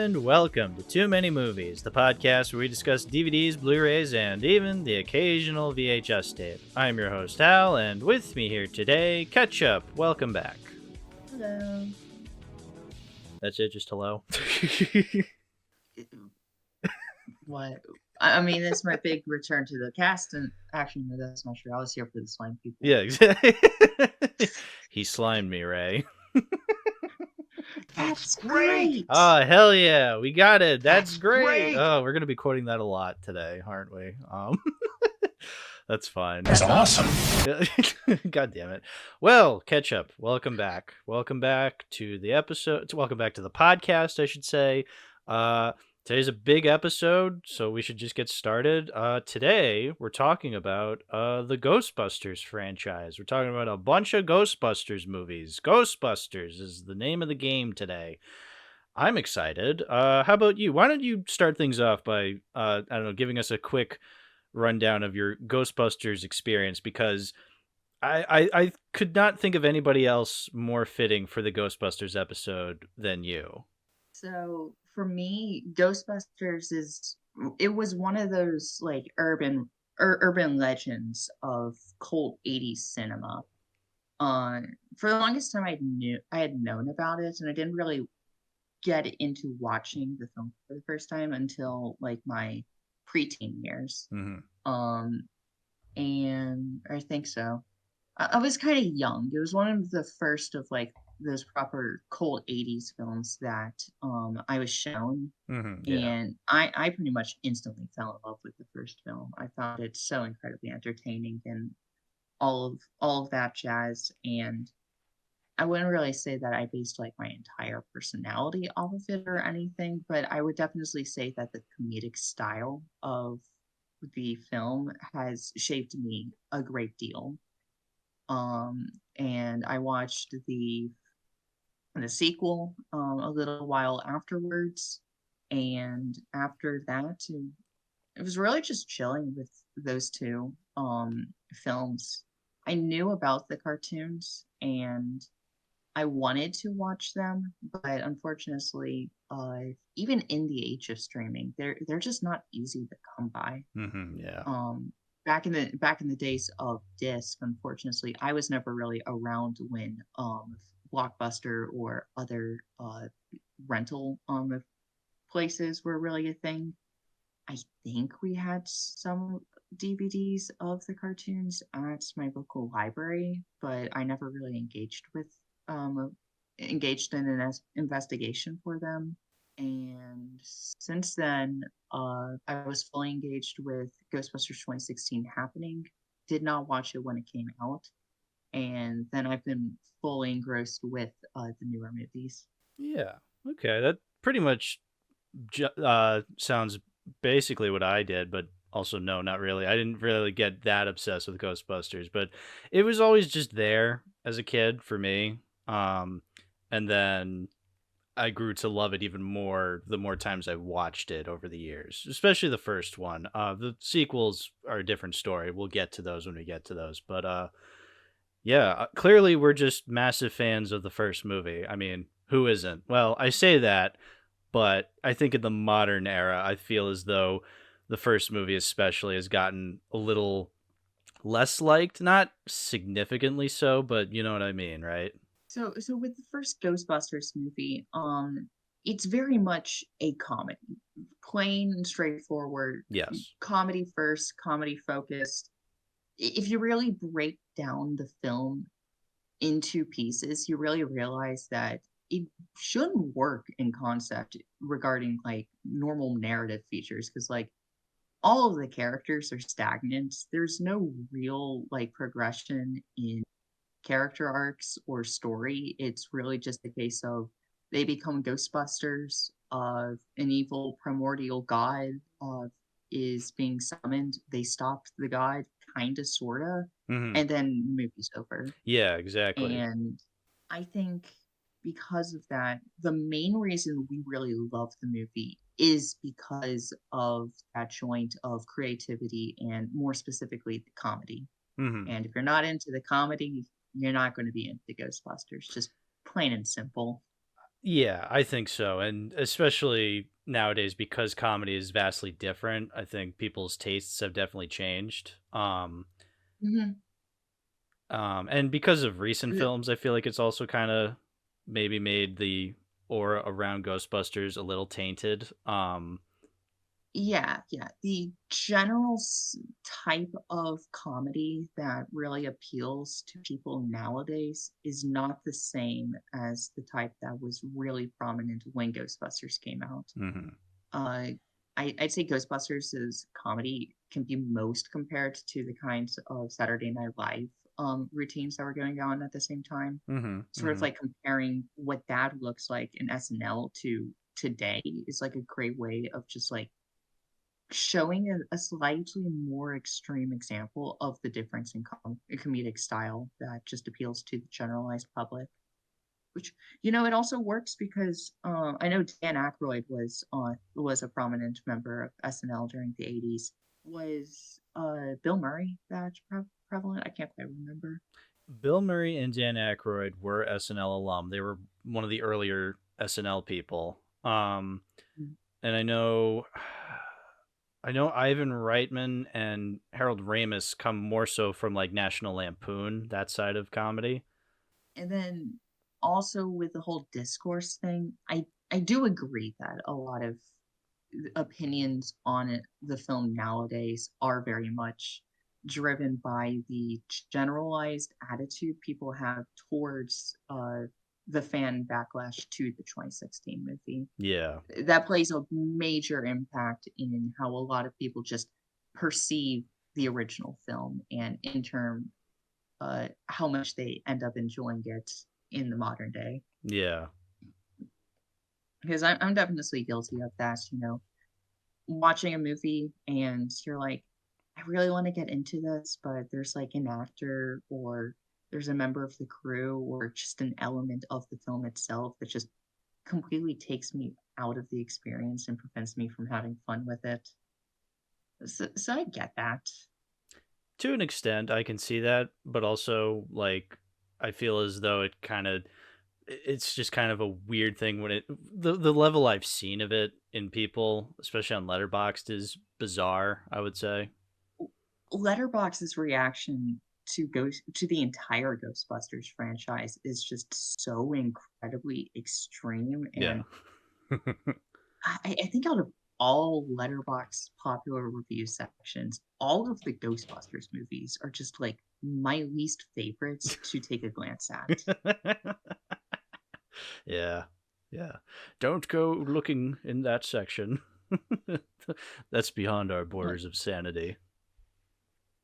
and welcome to Too Many Movies, the podcast where we discuss DVDs, Blu-rays, and even the occasional VHS tape. I'm your host, Hal, and with me here today, Ketchup. Welcome back. Hello. That's it, just hello? What? I mean, it's my big return to the cast, and actually, no, that's not true. I was here for the slime people. Yeah, exactly. He slimed me, Ray. That's great! Oh, hell yeah, we got it. That's great. Oh, we're going to be quoting that a lot today, aren't we? That's fine. That's awesome. God damn it. Well, Ketchup, welcome back. Welcome back to the episode. Welcome back to the podcast, I should say. Today's a big episode, so we should just get started. Today, we're talking about the Ghostbusters franchise. We're talking about a bunch of Ghostbusters movies. Ghostbusters is the name of the game today. I'm excited. How about you? Why don't you start things off by, I don't know, giving us a quick rundown of your Ghostbusters experience, because I could not think of anybody else more fitting for the Ghostbusters episode than you. So, for me, Ghostbusters was one of those, like, urban legends of cult 80s cinema. For the longest time, I had known about it, and I didn't really get into watching the film for the first time until, like, my preteen years. Mm-hmm. And I think so. I was kind of young. It was one of the first of, like, those proper cold 80s films that I was shown. Mm-hmm, yeah. And I pretty much instantly fell in love with the first film. I found it so incredibly entertaining and all of that jazz. And I wouldn't really say that I based, like, my entire personality off of it or anything, but I would definitely say that the comedic style of the film has shaped me a great deal. And I watched the sequel a little while afterwards, and after that, it was really just chilling with those two films. I knew about the cartoons, and I wanted to watch them, but unfortunately, even in the age of streaming, they're just not easy to come by. Mm-hmm, yeah. Back in the days of disc, unfortunately, I was never really around when Blockbuster or other rental places were really a thing. I think we had some DVDs of the cartoons at my local library, but I never really engaged in an investigation for them. And since then, I was fully engaged with Ghostbusters 2016 happening. Did not watch it when it came out, and then I've been fully engrossed with the newer movies. Yeah. Okay, that pretty much sounds basically what I did, but also no, not really. I didn't really get that obsessed with Ghostbusters, but it was always just there as a kid for me. And then I grew to love it even more the more times I watched it over the years, especially the first one. The sequels are a different story. We'll get to those when we get to those. But yeah, clearly we're just massive fans of the first movie. I mean, who isn't? Well, I say that, but I think in the modern era, I feel as though the first movie especially has gotten a little less liked. Not significantly so, but you know what I mean, right? So with the first Ghostbusters movie, it's very much a comedy, plain and straightforward. Yes. Comedy first, comedy focused. If you really break down the film into pieces, you really realize that it shouldn't work in concept regarding, like, normal narrative features, because, like, all of the characters are stagnant. There's no real, like, progression in character arcs or story. It's really just a case of they become Ghostbusters. An evil primordial god is being summoned. They stop the god, kinda, sorta, Mm-hmm. and then the movie's over. Yeah, exactly. And I think because of that, the main reason we really love the movie is because of that joint of creativity and, more specifically, the comedy. Mm-hmm. And if you're not into the comedy, you're not going to be into Ghostbusters. Just plain and simple. Yeah, I think so, and especially nowadays because comedy is vastly different, I think people's tastes have definitely changed. Mhm. And because of recent films, I feel like it's also kind of maybe made the aura around Ghostbusters a little tainted. Yeah, yeah. The general type of comedy that really appeals to people nowadays is not the same as the type that was really prominent when Ghostbusters came out. Mhm. Uh, I'd say Ghostbusters' comedy can be most compared to the kinds of Saturday Night Live routines that were going on at the same time. Mhm. Sort of Mhm. like comparing what that looks like in SNL to today is like a great way of just like showing a slightly more extreme example of the difference in comedic style that just appeals to the generalized public. Which it also works because I know Dan Aykroyd was a prominent member of SNL during the '80s. Was Bill Murray that prevalent? I can't quite remember. Bill Murray and Dan Aykroyd were SNL alum. They were one of the earlier SNL people. Mm. And I know Ivan Reitman and Harold Ramis come more so from like National Lampoon, that side of comedy. And then also with the whole discourse thing, I do agree that a lot of opinions on the film nowadays are very much driven by the generalized attitude people have towards the fan backlash to the 2016 movie. Yeah. That plays a major impact in how a lot of people just perceive the original film and in turn how much they end up enjoying it in the modern day. Yeah. Because I'm definitely guilty of that, watching a movie and you're like, I really want to get into this, but there's like an actor or there's a member of the crew or just an element of the film itself that just completely takes me out of the experience and prevents me from having fun with it. So I get that. To an extent, I can see that, but also like I feel as though it's just kind of a weird thing when the level I've seen of it in people, especially on Letterboxd, is bizarre, I would say. Letterbox's reaction to the entire Ghostbusters franchise is just so incredibly extreme, Yeah. and I think out of all Letterbox popular review sections, all of the Ghostbusters movies are just like my least favorites to take a glance at. Yeah. Yeah. Don't go looking in that section. That's beyond our Like, borders of sanity.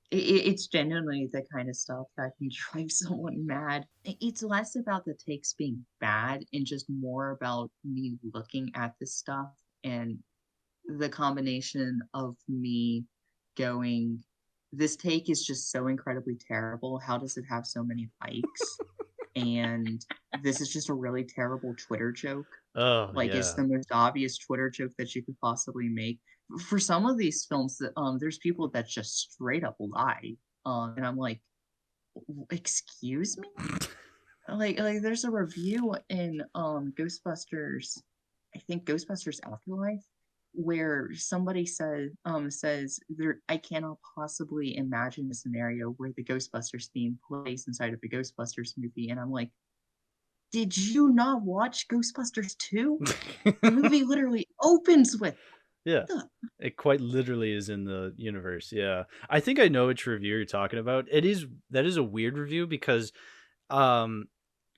it's genuinely the kind of stuff that can drive someone mad. It's less about the takes being bad and just more about me looking at this stuff and the combination of me going, this take is just so incredibly terrible. How does it have so many likes? And this is just a really terrible Twitter joke. Oh, Like, it's yeah. the most obvious Twitter joke that you could possibly make. For some of these films, there's people that just straight up lie, and I'm like, excuse me? Like, there's a review in Ghostbusters, I think Ghostbusters Afterlife, where somebody says there I cannot possibly imagine a scenario where the Ghostbusters theme plays inside of a Ghostbusters movie, and I'm like, did you not watch Ghostbusters 2? The movie literally opens with Yeah. the It quite literally is in the universe. Yeah. I think I know which review you're talking about. That is a weird review because um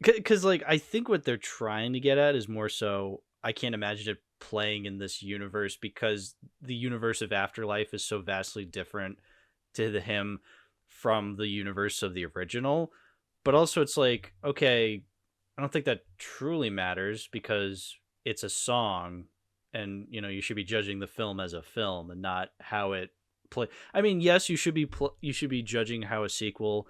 cuz like I think what they're trying to get at is more so I can't imagine it playing in this universe because the universe of Afterlife is so vastly different to him from the universe of the original. But also it's like, okay, I don't think that truly matters because it's a song and you should be judging the film as a film and not how it play. I mean, yes, you should be judging how a sequel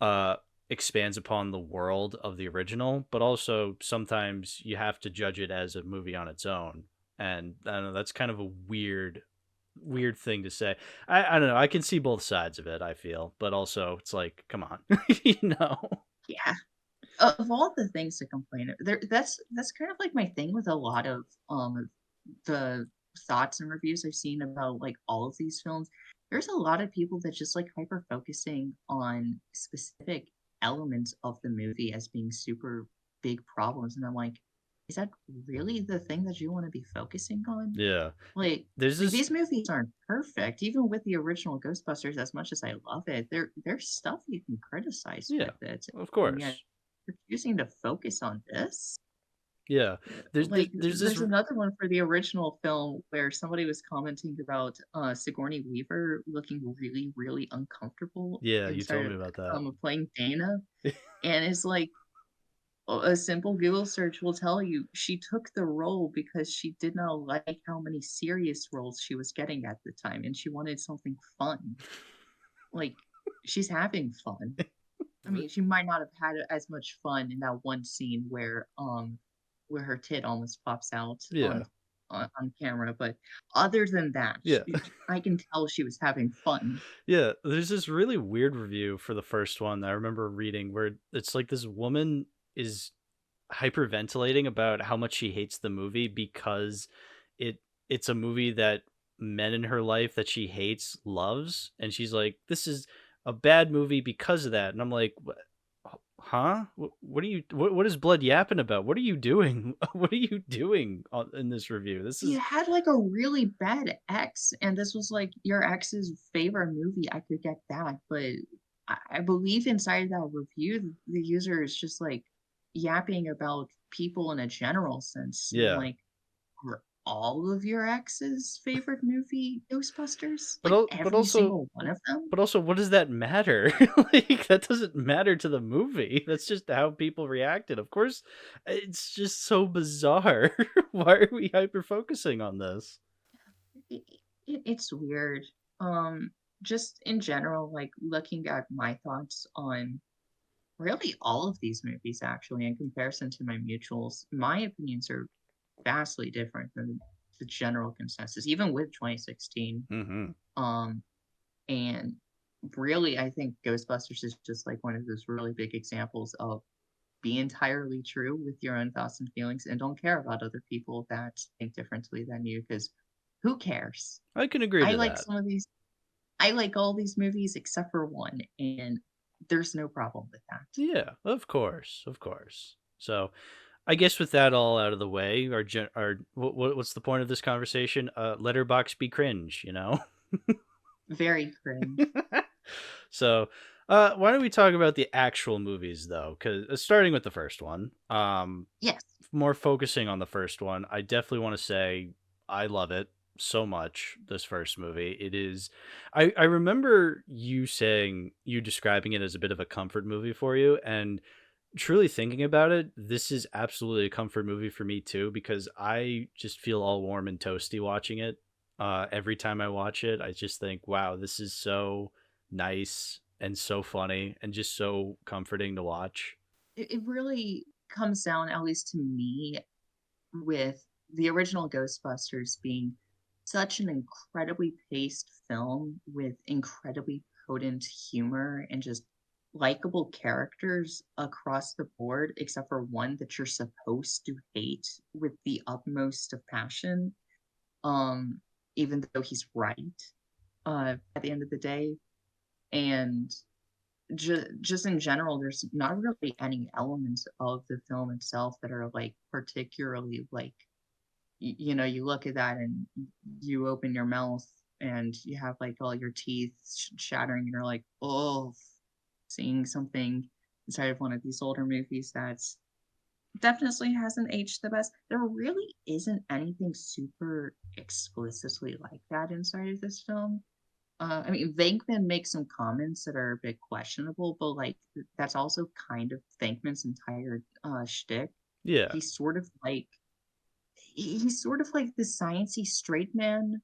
uh expands upon the world of the original, but also sometimes you have to judge it as a movie on its own. And I don't know, that's kind of a weird thing to say. I don't know. I can see both sides of it, I feel, but also it's like, come on. you know. yeah. of all the things to complain of, that's kind of like my thing with a lot of the thoughts and reviews I've seen about like all of these films. There's a lot of people that just like hyper focusing on specific elements of the movie as being super big problems, and I'm like, is that really the thing that you want to be focusing on? Yeah. Like, There's like this these movies aren't perfect, even with the original Ghostbusters. As much as I love it, there's stuff you can criticize yeah, with it, of and yet course. you're choosing to focus on this. Yeah. There's Like, there's this there's another one for the original film where somebody was commenting about Sigourney Weaver looking really, really uncomfortable yeah, you inside told of me about that. playing Dana, and it's like a simple Google search will tell you she took the role because she did not like how many serious roles she was getting at the time, and she wanted something fun. Like, she's having fun. I mean, she might not have had as much fun in that one scene where her tit almost pops out Yeah. on camera, but other than that, Yeah. I can tell she was having fun. Yeah, there's this really weird review for the first one that I remember reading where it's like this woman is hyperventilating about how much she hates the movie because it it's a movie that men in her life that she hates loves, and she's like, this is a bad movie because of that. And I'm like, huh? What are you what is blood yapping about? What are you doing? What are you doing in this review? This You is had like a really bad ex, and this was like your ex's favorite movie. I could get that, but I believe inside of that review, the user is just like yapping about people in a general sense. And I'm yeah. like, were all of your ex's favorite movie Ghostbusters? But Like but every also single one of them? But also, what does that matter? Like, that doesn't matter to the movie. That's just how people reacted. Of course, it's just so bizarre. Why are we hyper focusing on this? It, it's weird. Um, just in general, like looking at my thoughts on really all of these movies, actually, in comparison to my mutuals, my opinions are vastly different than the general consensus, even with 2016. Hmm. Um, and really, I think Ghostbusters is just like one of those really big examples of be entirely true with your own thoughts and feelings and don't care about other people that think differently than you because who cares? I can agree I to like that. some of these, I like all these movies except for one, and there's no problem with that. Yeah, of course, of course. So, I guess with that all out of the way, our what's the point of this conversation? Letterbox be cringe, you know. Very cringe. So, why don't we talk about the actual movies though? Because starting with the first one, Yes. more focusing on the first one, I definitely want to say I love it so much. This first movie, it is. I remember you describing it as a bit of a comfort movie for you, and truly thinking about it, this is absolutely a comfort movie for me too because I just feel all warm and toasty watching it. Every time I watch it, I just think, wow, this is so nice and so funny and just so comforting to watch. It really comes down, at least to me, with the original Ghostbusters being such an incredibly paced film with incredibly potent humor and just likable characters across the board, except for one that you're supposed to hate with the utmost of passion, um, even though he's right at the end of the day. And just in general, there's not really any elements of the film itself that are like particularly like you know, you look at that and you open your mouth and you have like all your teeth shattering and you're like, oh, seeing something inside of one of these older movies that's definitely hasn't aged the best. There really isn't anything super explicitly like that inside of this film. I mean, Venkman makes some comments that are a bit questionable, but like that's also kind of Venkman's entire shtick. Yeah, He's sort of like he's sort of like the sciencey straight man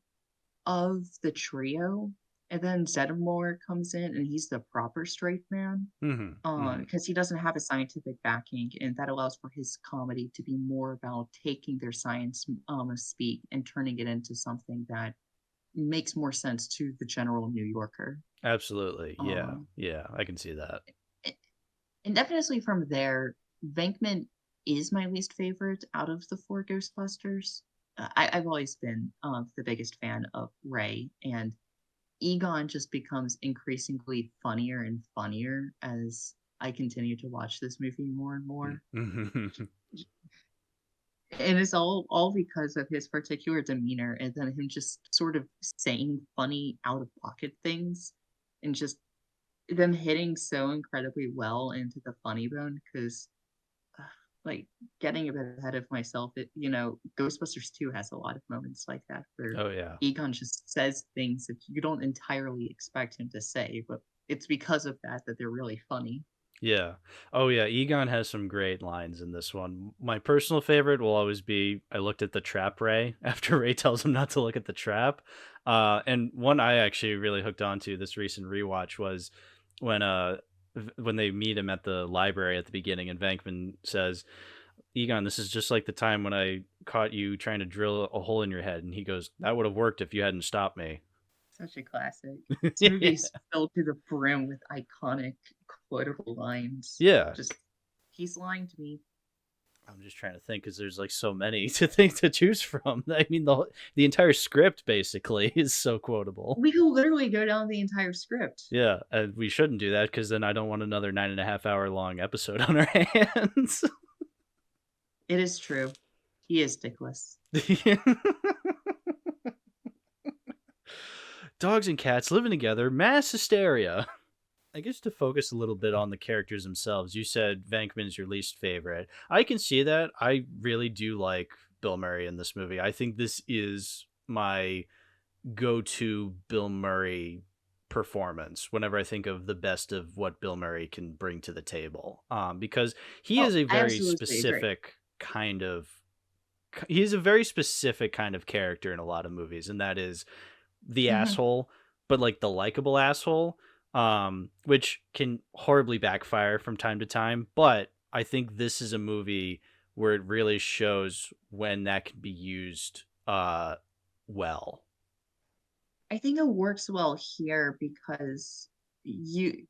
of the trio, and then Zeddemore comes in and he's the proper straight man hmm hmm because he doesn't have a scientific backing, and that allows for his comedy to be more about taking their science speak and turning it into something that makes more sense to the general New Yorker. absolutely. Yeah, Um, yeah, I can see that. and definitely from there. Venkman is my least favorite out of the four Ghostbusters. I've always been the biggest fan of Ray, and Egon just becomes increasingly funnier and funnier as I continue to watch this movie more and more. And it's all because of his particular demeanor and then him just sort of saying funny out of pocket things and just them hitting so incredibly well into the funny bone because like getting a bit ahead of myself, Ghostbusters 2 has a lot of moments like that where Oh yeah. Egon just says things that you don't entirely expect him to say, but it's because of that they're really funny. Yeah. Oh yeah, Egon has some great lines in this one. My personal favorite will always be I looked at the trap Ray after Ray tells him not to look at the trap. And one I actually really hooked onto this recent rewatch was when when they meet him at the library at the beginning and Venkman says, "Egon, this is just like the time when I caught you trying to drill a hole in your head." And he goes, "That would have worked if you hadn't stopped me." Such a classic. This movie is filled to the brim with iconic, quotable lines. Yeah. Just, he's lying to me. I'm just trying to think because there's like so many to choose from. I mean, the entire script basically is so quotable. We could literally go down the entire script. Yeah, and we shouldn't do that because then I don't want another 9.5 hour long episode on our hands. It is true. He is dickless. Dogs and cats living together, mass hysteria. I guess to focus a little bit on the characters themselves, you said Venkman's your least favorite. I can see that. I really do like Bill Murray in this movie. I think this is my go-to Bill Murray performance whenever I think of the best of what Bill Murray can bring to the table. Because he is a very specific kind of he's a very specific kind of character in a lot of movies, and that is the asshole, but like the likable asshole, which can horribly backfire from time to time. But I think this is a movie where it really shows when that can be used well. I think it works well here because he's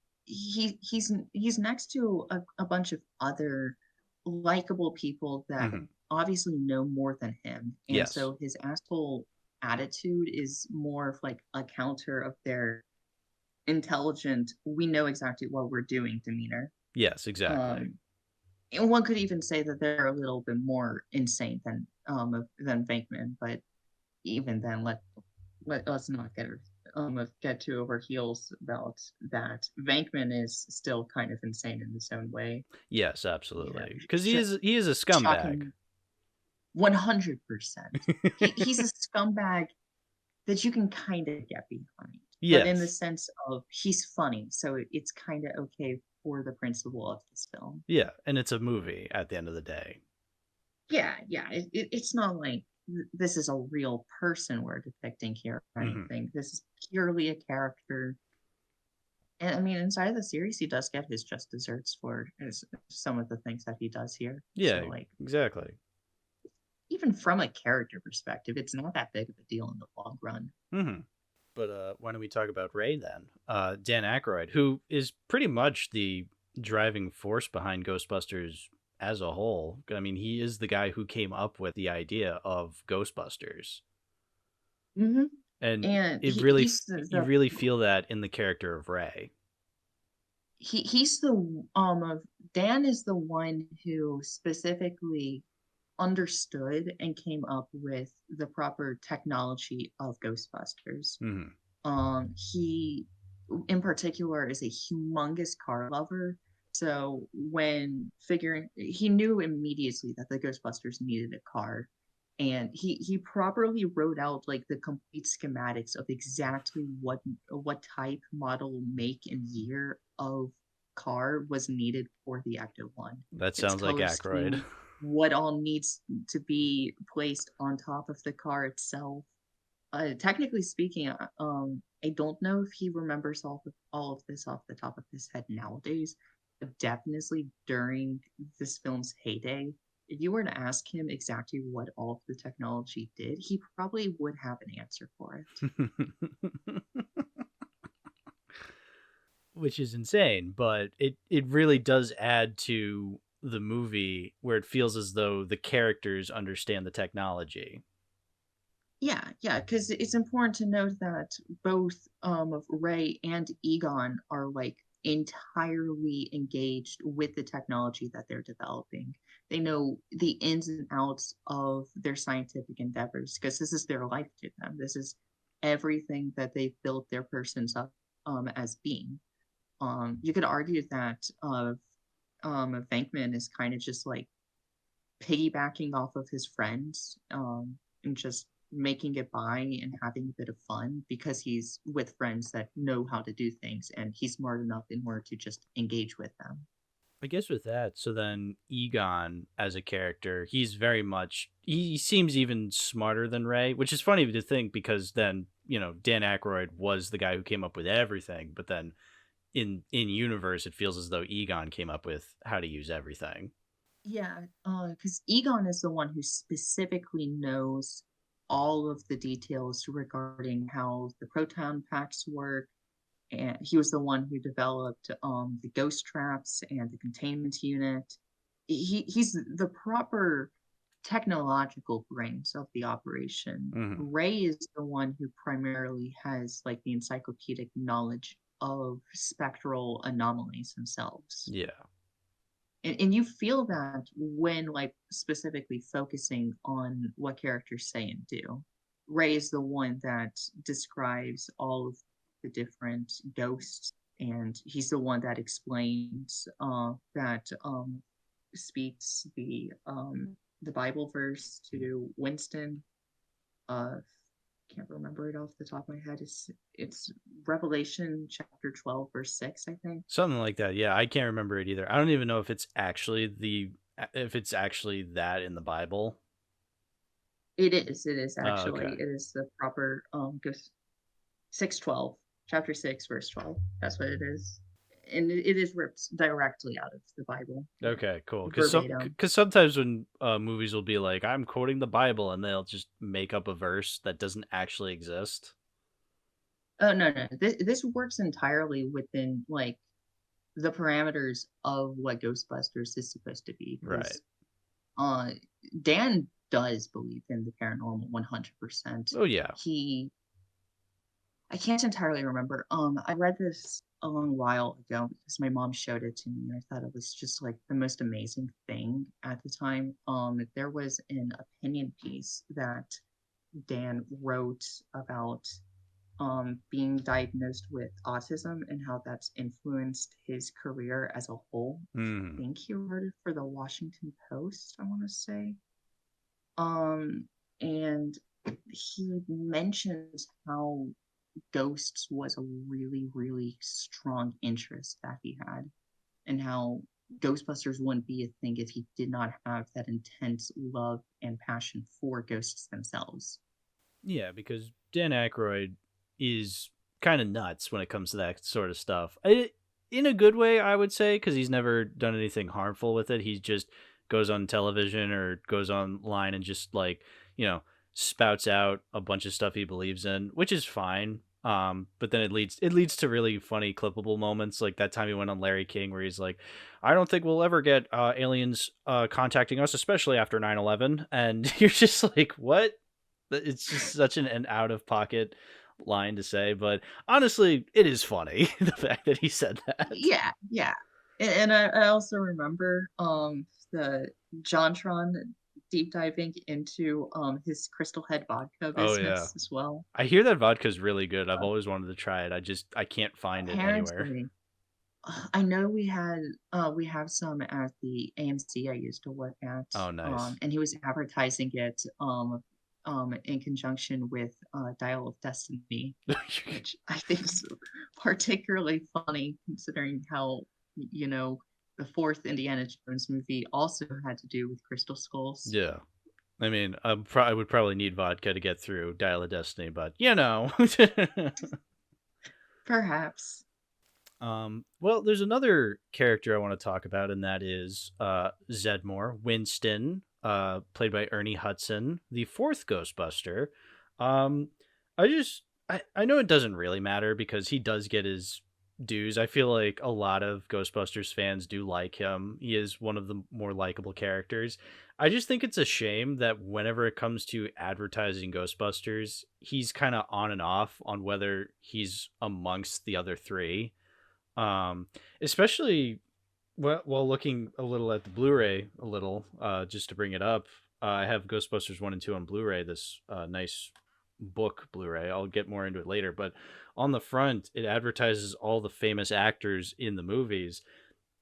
next to a bunch of other likable people that obviously know more than him, and so his asshole attitude is more of like a counter of their intelligent, we know exactly what we're doing demeanor. Yes, exactly. And one could even say that they're a little bit more insane than Venkman, but even then, let's not get too over heels about that. Venkman is still kind of insane in his own way. Yes, absolutely, because he is a scumbag. 100%. He's a scumbag that you can kind of get behind. But in the sense of he's funny, so it's kind of okay for the principle of this film. Yeah, and it's a movie at the end of the day. Yeah. It's not like this is a real person we're depicting here or anything. This is purely a character. And I mean, inside of the series, he does get his just desserts for some of the things that he does here. Yeah, so, exactly. Even from a character perspective, it's not that big of a deal in the long run. But why don't we talk about Ray then? Dan Aykroyd, who is pretty much the driving force behind Ghostbusters as a whole. I mean, he is the guy who came up with the idea of Ghostbusters. And it really, you really feel that in the character of Ray. He's the Dan is the one who specifically understood and came up with the proper technology of Ghostbusters. He in particular is a humongous car lover, so when he knew immediately that the Ghostbusters needed a car, and he properly wrote out like the complete schematics of exactly what type, model, make, and year of car was needed for the Ecto one. That sounds like Aykroyd. What all needs to be placed on top of the car itself. Technically speaking, I don't know if he remembers all of this off the top of his head nowadays, but definitely during this film's heyday, if you were to ask him exactly what all of the technology did, he probably would have an answer for it. Which is insane, but it really does add to the movie where it feels as though the characters understand the technology. Yeah, yeah, because it's important to note that both Ray and Egon are like entirely engaged with the technology that they're developing. They know the ins and outs of their scientific endeavors because this is their life to them. This is everything that they've built their persons up as being. You could argue that Venkman is kind of just like piggybacking off of his friends and just making it by and having a bit of fun because he's with friends that know how to do things and he's smart enough in order to just engage with them. I guess with that, so then Egon as a character, he's very much he seems even smarter than Ray, which is funny to think because then, Dan Aykroyd was the guy who came up with everything, but then in universe it feels as though Egon came up with how to use everything. Yeah, because Egon is the one who specifically knows all of the details regarding how the proton packs work, and he was the one who developed the ghost traps and the containment unit. He's the proper technological brains of the operation. Hmm. Ray is the one who primarily has like the encyclopedic knowledge of spectral anomalies themselves. Yeah. And you feel that when like specifically focusing on what characters say and do. Ray is the one that describes all of the different ghosts, and he's the one that explains that speaks the Bible verse to Winston. Uh, can't remember it off the top of my head. It's Revelation chapter 12 verse 6, I think. Something like that. Yeah, I can't remember it either. I don't even know if it's actually that in the Bible. It is Oh, actually. okay. It is the proper 6:12, chapter 6 verse 12. That's what it is. And it is ripped directly out of the Bible, like Okay, cool. verbatim. Because sometimes when movies will be like, "I'm quoting the Bible," and they'll just make up a verse that doesn't actually exist. Oh no, no. This works entirely within like the parameters of what Ghostbusters is supposed to be Right. because uh Dan does believe in the paranormal 100%. Oh yeah. He I can't entirely remember. I read this a long while ago because my mom showed it to me, and I thought it was just like the most amazing thing at the time. There was an opinion piece that Dan wrote about being diagnosed with autism and how that's influenced his career as a whole. I Hmm. think he wrote it for the Washington Post, I want to say. Um, and he mentions how ghosts was a really, really strong interest that he had, and how Ghostbusters wouldn't be a thing if he did not have that intense love and passion for ghosts themselves. Yeah, because Dan Aykroyd is kind of nuts when it comes to that sort of stuff. In a good way, I would say, because he's never done anything harmful with it. He just goes on television or goes online and just like you know spouts out a bunch of stuff he believes in, which is fine. But then it leads to really funny clippable moments, like that time he went on Larry King where he's like, "I don't think we'll ever get aliens contacting us, especially after 9/11," and you're just like, "What?" It's just such an out of pocket line to say, but honestly, it is funny the fact that he said that. Yeah, yeah. And I also remember the JonTron deep diving into his Crystal Head vodka Oh yeah, business as well. I hear that vodka's really good. I've Uh, always wanted to try it. I can't find it anywhere. Apparently, I know we have some at the AMC I used to work at, Oh nice. and he was advertising it in conjunction with Dial of Destiny, which I think is particularly funny considering how you know the fourth Indiana Jones movie also had to do with crystal skulls. Yeah. I mean, I would probably need vodka to get through Dial of Destiny, but you know. Perhaps. Well, there's another character I want to talk about, and that is Zedmore, Winston, played by Ernie Hudson, the fourth Ghostbuster. Um, I know it doesn't really matter because he does get his dues. I feel like a lot of Ghostbusters fans do like him. He is one of the more likable characters. I just think it's a shame that whenever it comes to advertising Ghostbusters, he's kind of on and off on whether he's amongst the other three. Um, Especially while looking a little at the Blu-ray, just to bring it up, I have Ghostbusters 1 and 2 on Blu-ray, this nice book Blu-ray. I'll get more into it later, but on the front, it advertises all the famous actors in the movies,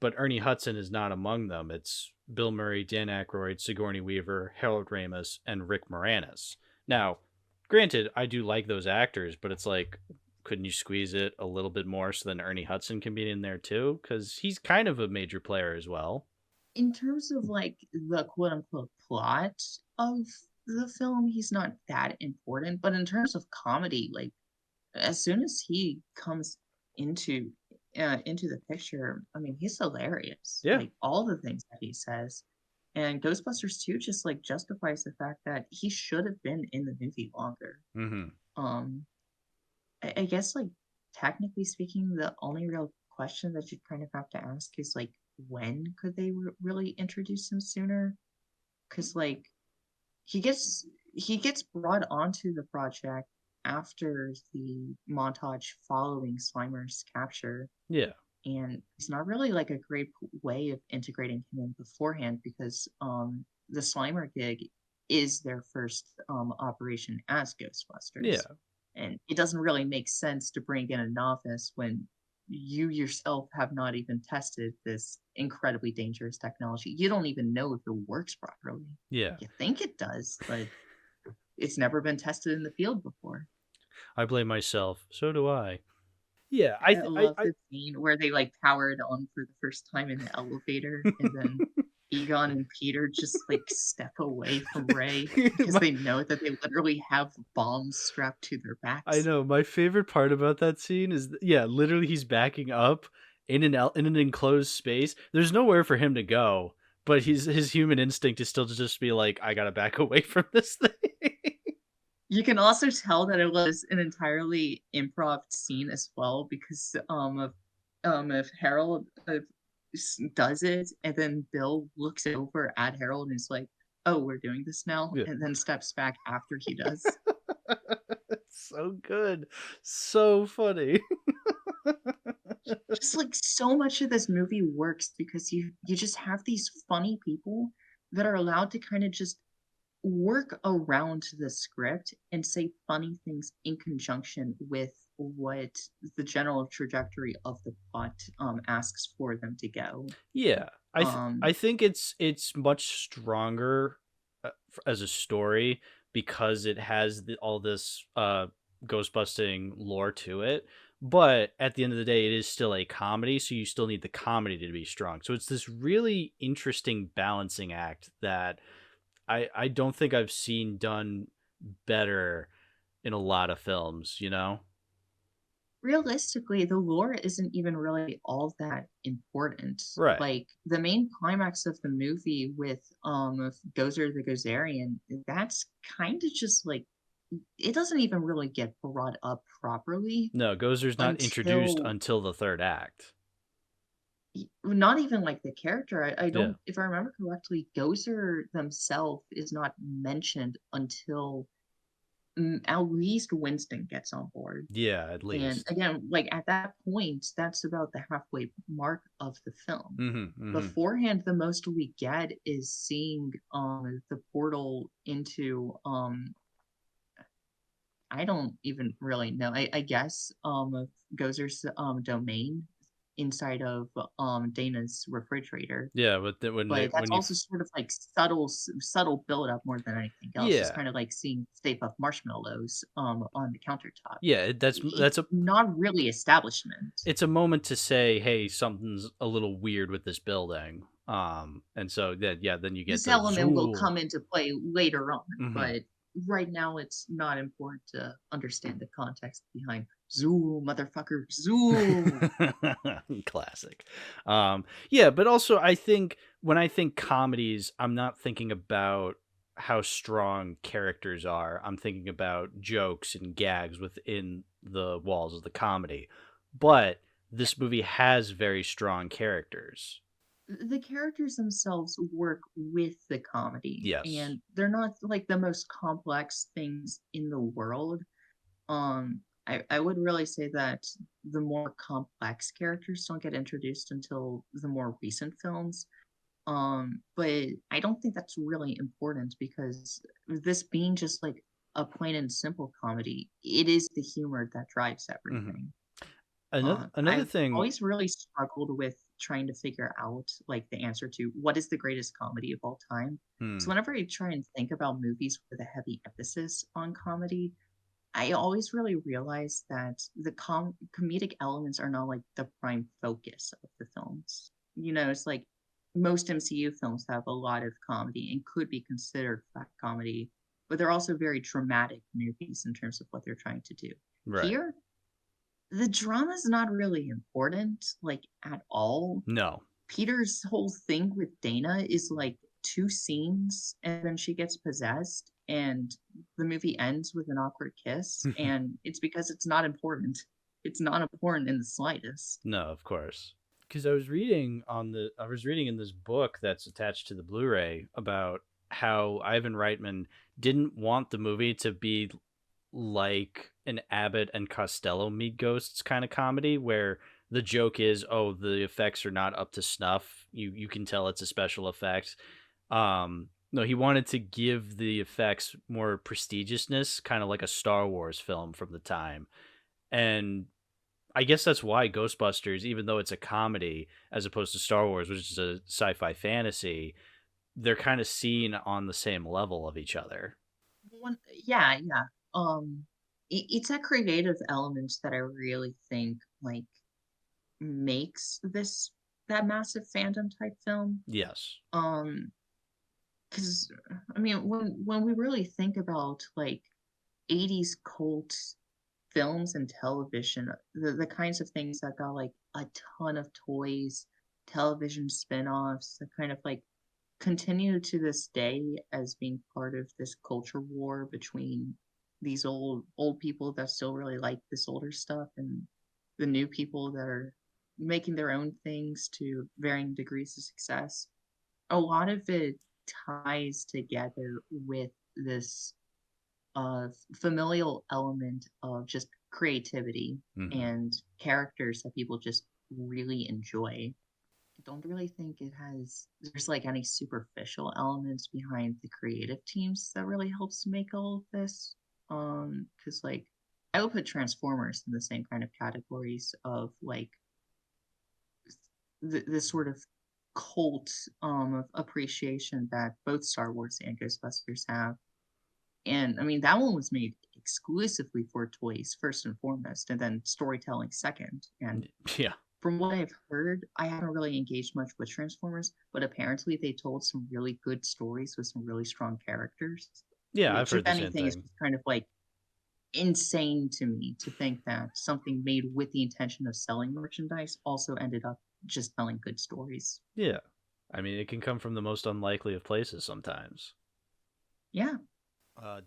but Ernie Hudson is not among them. It's Bill Murray, Dan Aykroyd, Sigourney Weaver, Harold Ramis, and Rick Moranis. Now, granted, I do like those actors, but it's like, couldn't you squeeze it a little bit more so then Ernie Hudson can be in there too? Because he's kind of a major player as well. In terms of like the quote unquote plot of the film, he's not that important. But in terms of comedy, like as soon as he comes into into the picture, I mean, he's hilarious. Yeah. Like all the things that he says. And Ghostbusters 2 just like justifies the fact that he should have been in the movie longer. Mm-hmm. Um, I guess like technically speaking, the only real question that you kind of have to ask is like when could they really introduce him sooner? Because like he gets he gets brought onto the project after the montage following Slimer's capture, Yeah. and it's not really like a great way of integrating him in beforehand because the Slimer gig is their first operation as Yeah. Ghostbusters, and it doesn't really make sense to bring in a novice when you yourself have not even tested this incredibly dangerous technology. You don't even know if it works properly. Yeah. You think it does, but it's never been tested in the field before. I blame myself. So do I. Yeah, I love the scene where they like power it on for the first time in the elevator, and then Egon and Peter just like step away from Ray because they know that they literally have bombs strapped to their I backs. know. My favorite part about that scene is, yeah, literally he's backing up in an enclosed space. There's nowhere for him to go, but his human instinct is still to just be like, I gotta back away from this thing. You can also tell that it was an entirely improv scene as well because if Harold does it and then Bill looks over at Harold and is like, "Oh, we're doing this now," Yeah. and then steps back after he does. So good, so funny. Just like so much of this movie works because you just have these funny people that are allowed to kind of just work around the script and say funny things in conjunction with what the general trajectory of the plot asks for them to go. Yeah, Um, I think it's much stronger as a story because it has all this ghost busting lore to it. But at the end of the day, it is still a comedy, so you still need the comedy to be strong. So it's this really interesting balancing act that I don't think I've seen done better in a lot of films. You know? Realistically, the lore isn't even really all that important. Right. Like the main climax of the movie with Gozer the Gozerian, that's kind of just like it doesn't even really get brought up properly No, Gozer's not introduced until until the third act. not even like the character. I Yeah. don't, if I remember correctly, Gozer themselves is not mentioned until at least Winston gets on board. Yeah, at And least. again, like at that point, that's about the halfway mark of the film. Mm-hmm. Beforehand, the most we get is seeing the portal into I don't even really know. I guess Gozer's domain inside of Dana's refrigerator. Yeah, but But that's when you also sort of like subtle build up more than anything else. Just yeah, kind of like seeing Stay Puft Marshmallows on the countertop. yeah, It's not really establishment. it's a moment to say, hey, something's a little weird with this building. And so then you get This the element will Zool. come into play later on, Mm-hmm. but right now it's not important to understand the context behind Zool, motherfucker, Zool. Classic. Yeah, but also I think when I think comedies, I'm not thinking about how strong characters are. I'm thinking about jokes and gags within the walls of the comedy. But this movie has very strong characters. The characters themselves work with the comedy, Yes. and they're not like the most complex things in the world. I would really say that the more complex characters don't get introduced until the more recent films. But I don't think that's really important because this being just like a plain and simple comedy, it is the humor that drives Hmm. everything. Another I've thing. always really struggled with trying to figure out like the answer to what is the greatest comedy of all time. So Hmm, whenever I try and think about movies with a heavy emphasis on comedy, I always really realize that the comedic elements are not like the prime focus of the films. It's like most MCU films have a lot of comedy and could be considered fat comedy, but they're also very dramatic movies in terms of what they're trying to do. right. Here, the drama's not really important, like at all. No. Peter's whole thing with Dana is like 2 scenes, and then she gets possessed, and the movie ends with an awkward kiss, and it's because it's not important. It's not important in the slightest. No, of course. Because I was reading in this book that's attached to the Blu-ray about how Ivan Reitman didn't want the movie to be like an Abbott and Costello meet ghosts kind of comedy where the joke is, oh, the effects are not up to snuff. You can tell it's a special effect. No, he wanted to give the effects more prestigiousness, kind of like a Star Wars film from the time. And I guess that's why Ghostbusters, even though it's a comedy as opposed to Star Wars, which is a sci-fi fantasy, they're kind of seen on the same level of each other. Yeah, yeah. It's that creative element that I really think like makes this that massive fandom type film. Yes. Um, because I mean, when we really think about like 80s cult films and television, the kinds of things that got like a ton of toys, television spin-offs that kind of like continue to this day as being part of this culture war between these old people that still really like this older stuff and the new people that are making their own things to varying degrees of success. A lot of it ties together with this familial element of just creativity Hmm. and characters that people just really enjoy. I don't really think there's like any superficial elements behind the creative teams that really helps to make all of this. Because like I would put Transformers in the same kind of categories of like this sort of cult of appreciation that both Star Wars and Ghostbusters have. And I mean, that one was made exclusively for toys, first and foremost, and then storytelling second. And Yeah. from what I've heard, I haven't really engaged much with Transformers, but apparently they told some really good stories with some really strong characters. Yeah, I've Which, if heard the same anything, is thing. just kind of like insane to me to think that something made with the intention of selling merchandise also ended up just telling good stories. Yeah. I mean, it can come from the most unlikely of places sometimes. Yeah,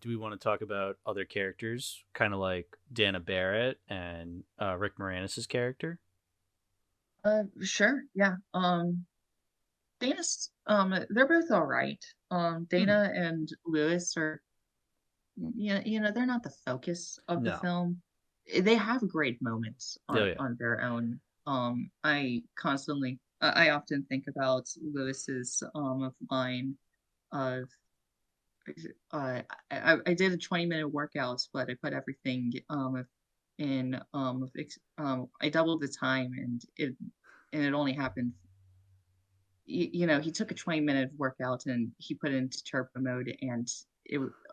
Do we want to talk about other characters, kind of like Dana Barrett and Rick Moranis' character? sure. Yeah. They're both all right. Hmm. Dana and Lewis are, they're not the focus of the No. film. They have great moments Oh, on yeah. their own. I often think about Lewis's line of, I did a 20-minute workout, but I put everything in I doubled the time and it only happened he took a 20-minute workout and he put it into turbo mode and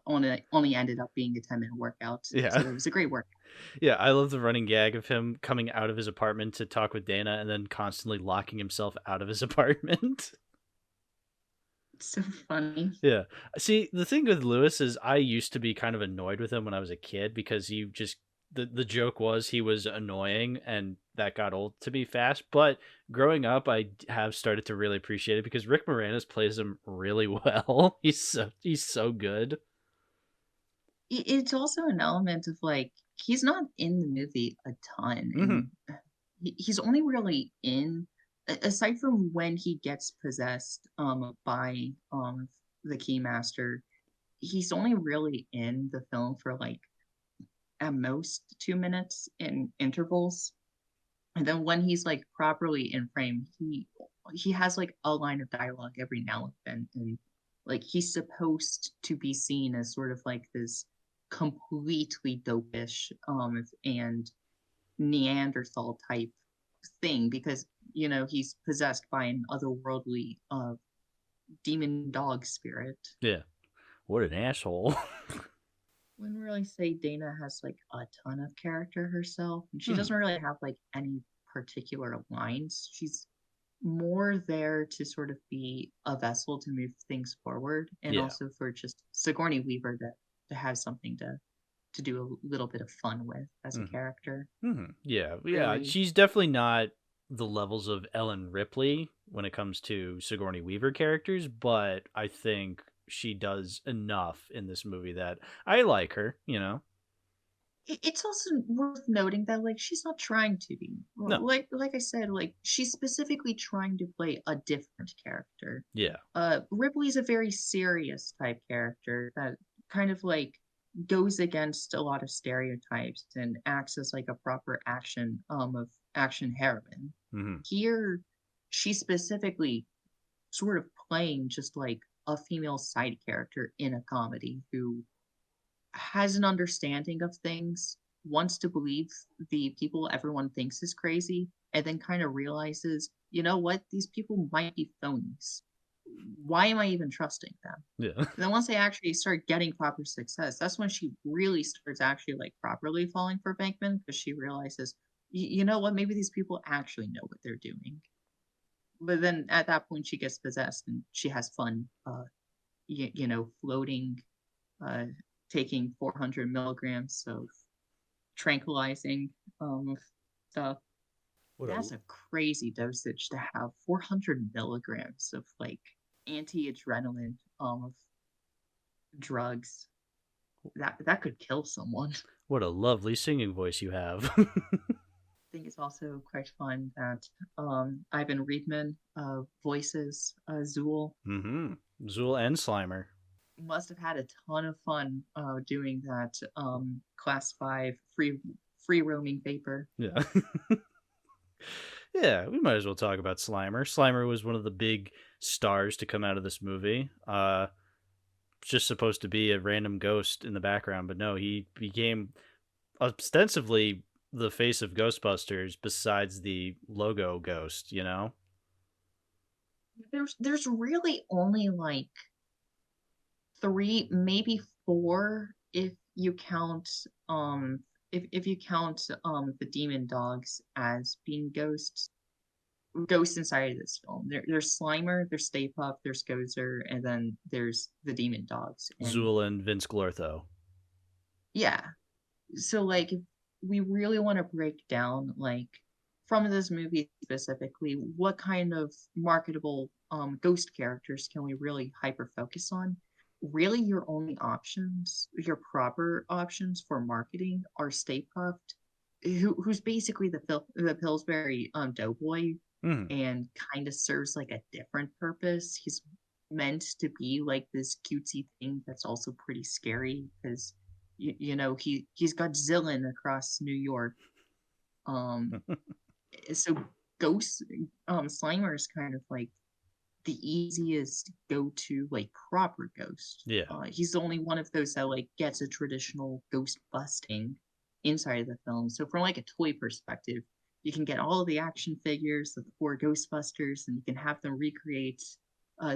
only ended up being a 10-minute workout. Yeah. So it was a great workout. Yeah, I love the running gag of him coming out of his apartment to talk with Dana and then constantly locking himself out of his apartment. It's so funny. Yeah. See, the thing with Lewis is I used to be kind of annoyed with him when I was a kid because the joke was he was annoying and that got old to me fast. But growing up, I have started to really appreciate it because Rick Moranis plays him really well. He's so good. It's also an element of like he's not in the movie a ton Hmm. and he's only really in aside from when he gets possessed by the Keymaster, he's only really in the film for like at most 2 minutes in intervals. And then when he's like properly in frame, he has like a line of dialogue every now and then, and like he's supposed to be seen as sort of like this completely dopish and Neanderthal type thing because he's possessed by an otherworldly demon dog spirit. Yeah. What an asshole. Wouldn't really say Dana has like a ton of character herself, and she Hmm. doesn't really have like any particular lines. She's more there to sort of be a vessel to move things forward, and Yeah. also for just Sigourney Weaver to have something to do a little bit of fun with as a Hmm. character. Hmm. Yeah. Yeah. Really, She's definitely not the levels of Ellen Ripley when it comes to Sigourney Weaver characters, but I think she does enough in this movie that I like her, you know? it's also worth noting that like she's not trying to be No. like I said, like she's specifically trying to play a different character. Yeah. Ripley's a very serious type character that kind of like goes against a lot of stereotypes and acts as like a proper action heroine. Hmm. Here, she's specifically sort of playing just like a female side character in a comedy who has an understanding of things, wants to believe the people everyone thinks is crazy, and then kind of realizes, you know what, these people might be phonies. Why am I even trusting them? Yeah. And then once they actually start getting proper success, that's when she really starts actually like properly falling for Bankman because she realizes, you know what, maybe these people actually know what they're doing. But then at that point, she gets possessed and she has fun, floating, uh, taking 400 milligrams of tranquilizing stuff. What a That's a crazy dosage to have 400 milligrams of like anti-adrenaline drugs. That could kill someone. what a lovely singing voice you have. I think it's also quite fun that Ivan Reitman voices Zool. Mm-hmm. Zool and Slimer. Must have had a ton of fun doing that class 5 free roaming vapor. Yeah. Yeah, we might as well talk about Slimer. Slimer was one of the big stars to come out of this movie. Just supposed to be a random ghost in the background, but no, he became ostensibly the face of Ghostbusters besides the logo ghost, you know? There's really only like three, maybe four you count if you count the demon dogs as being ghosts inside of this film. There's Slimer, there's Stay Puft, there's Gozer, and then there's the demon dogs. And Zool and Vince Glortho. yeah, so like if we really want to break down like from this movie specifically, what kind of marketable ghost characters can we really hyper focus on? Really, your only options, your proper options for marketing are Stay Puft, who's basically the Pillsbury Doughboy, Mm. and kind of serves like a different purpose. He's meant to be like this cutesy thing that's also pretty scary because he's Godzilla across New York. Um, so Ghost Slimer is kind of like the easiest go to like proper ghost. Yeah. He's the only one of those that like gets a traditional ghost busting inside of the film. So from like a toy perspective, you can get all of the action figures of the four Ghostbusters, and you can have them recreate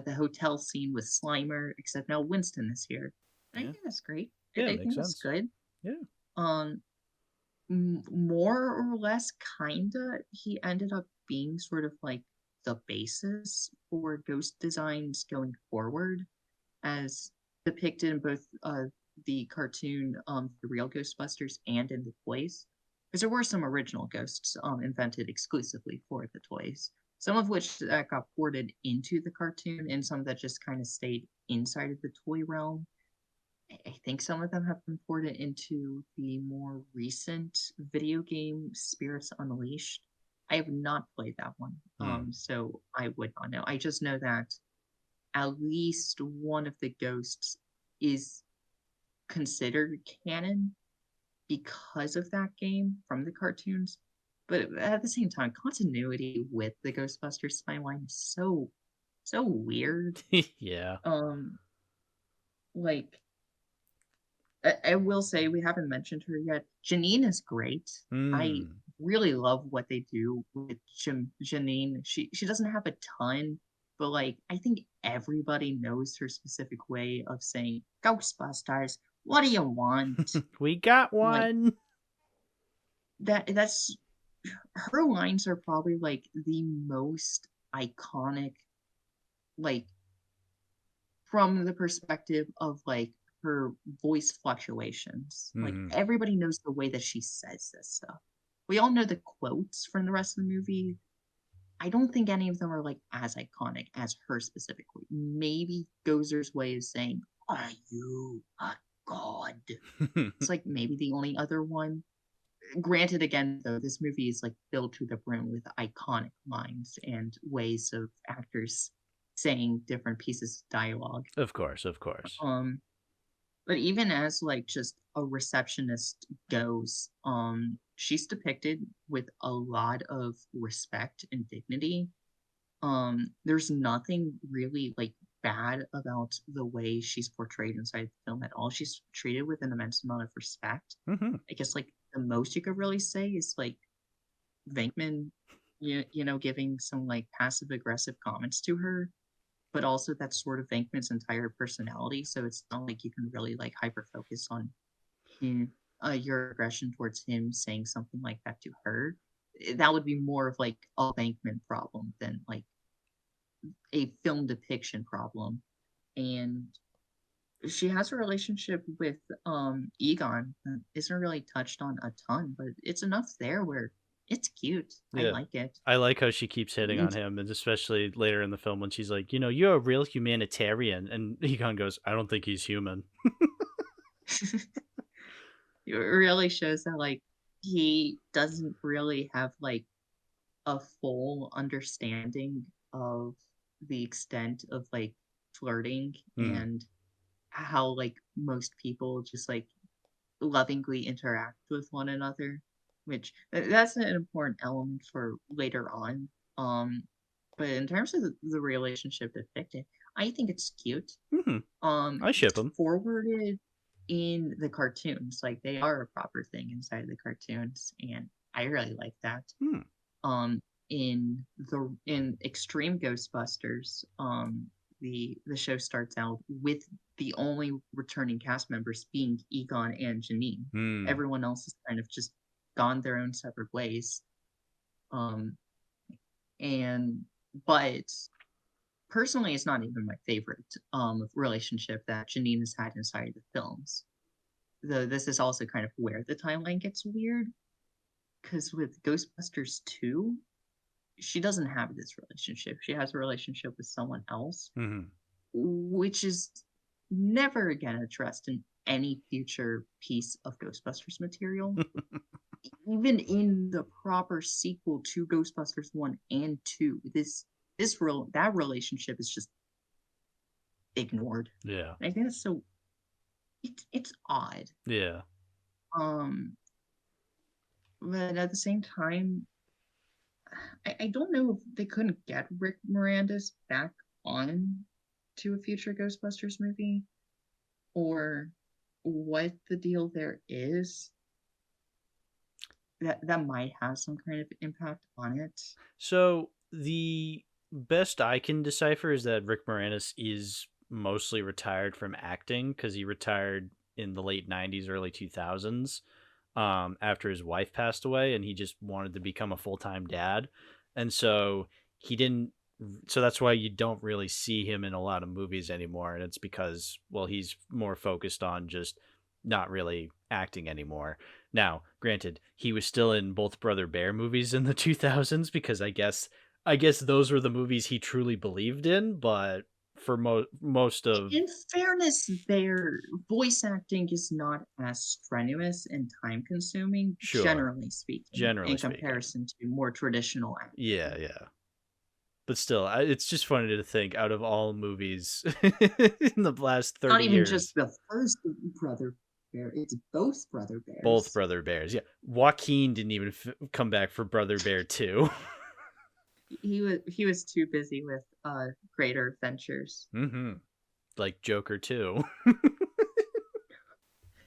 the hotel scene with Slimer, except now Winston is here. And I Yeah. think that's great. I Yeah, makes think that's sense. good. Yeah. Um, More or less, kinda, he ended up being sort of like the basis for ghost designs going forward, as depicted in both the cartoon, The Real Ghostbusters, and in the toys. Because there were some original ghosts invented exclusively for the toys, some of which that got ported into the cartoon, and some that just kind of stayed inside of the toy realm. I think some of them have been ported into the more recent video game Spirits Unleashed. I have not played that one, Hmm. so I would not know. I just know that at least one of the ghosts is considered canon because of that game from the cartoons. But at the same time, continuity with the Ghostbusters timeline is so weird. Yeah. Um, like I will say we haven't mentioned her yet. Janine is great. I Hmm. really love what they do with Janine. She doesn't have a ton, but like I think everybody knows her specific way of saying Ghostbusters. What do you want? We got Like one. that's her lines are probably like the most iconic, like from the perspective of like her voice fluctuations. Like Hmm. everybody knows the way that she says this stuff. We all know the quotes from the rest of the movie. I don't think any of them are like as iconic as her specifically. Maybe Gozer's way of saying, "Are you a god?" It's like maybe the only other one. Granted, again, though, this movie is like filled to the brim with iconic lines and ways of actors saying different pieces of dialogue. Of course, of course. Um, but even as like just a receptionist goes, she's depicted with a lot of respect and dignity. There's nothing really like bad about the way she's portrayed inside the film at all. She's treated with an immense amount of respect. Hmm. I guess like the most you could really say is like Venkman, giving some like passive aggressive comments to her, but also that's sort of Venkman's entire personality. So it's not like you can really like hyper focus on him, your aggression towards him saying something like that to her. That would be more of like a Venkman problem than like a film depiction problem. And she has a relationship with Egon that isn't really touched on a ton, but it's enough there where it's cute. I Yeah. like it. I like how she keeps hitting on And him, and especially later in the film when she's like, you're a real humanitarian. And Egon goes, I don't think he's human. it really shows that like he doesn't really have like a full understanding of the extent of like flirting Hmm. and how like most people just like lovingly interact with one another, which that's an important element for later on. Um, but in terms of the relationship depicted, I think it's cute. Hmm. I ship It's him. forwarded in the cartoons, like they are a proper thing inside the cartoons, and I really like that. Hmm. Um, in Extreme Ghostbusters, the show starts out with the only returning cast members being Egon and Janine. Hmm. Everyone else has kind of just gone their own separate ways. Um, and but personally, it's not even my favorite relationship that Janine has had inside the films. Though this is also kind of where the timeline gets weird, because with Ghostbusters 2, she doesn't have this relationship. She has a relationship with someone else, Hmm. which is never again addressed in any future piece of Ghostbusters material. Even in the proper sequel to Ghostbusters 1 and 2, that relationship is just ignored. Yeah. And I think that's so it's odd. Yeah. Um but at the same time, I don't know if they couldn't get Rick Moranis back on to a future Ghostbusters movie or what the deal there is that might have some kind of impact on it. So the best I can decipher is that Rick Moranis is mostly retired from acting because he retired in the late 90s, early 2000s, after his wife passed away, and he just wanted to become a full-time dad. And so he didn't, so that's why you don't really see him in a lot of movies anymore. And it's because, well, he's more focused on just not really acting anymore. Now, granted, he was still in both Brother Bear movies in the 2000s because I guess those were the movies he truly believed in, but for most of. In fairness, their voice acting is not as strenuous and time consuming, Sure, generally speaking, generally in speaking. comparison to more traditional Yeah, acting. yeah. But still, it's just funny to think out of all movies in the last Not 30 even just years, the first Brother Bear, it's both Brother both Bears. Brother Bears. Yeah. Joaquin didn't even come back for Brother Bear 2. He was too busy with greater adventures. Mm-hmm. Like Joker 2.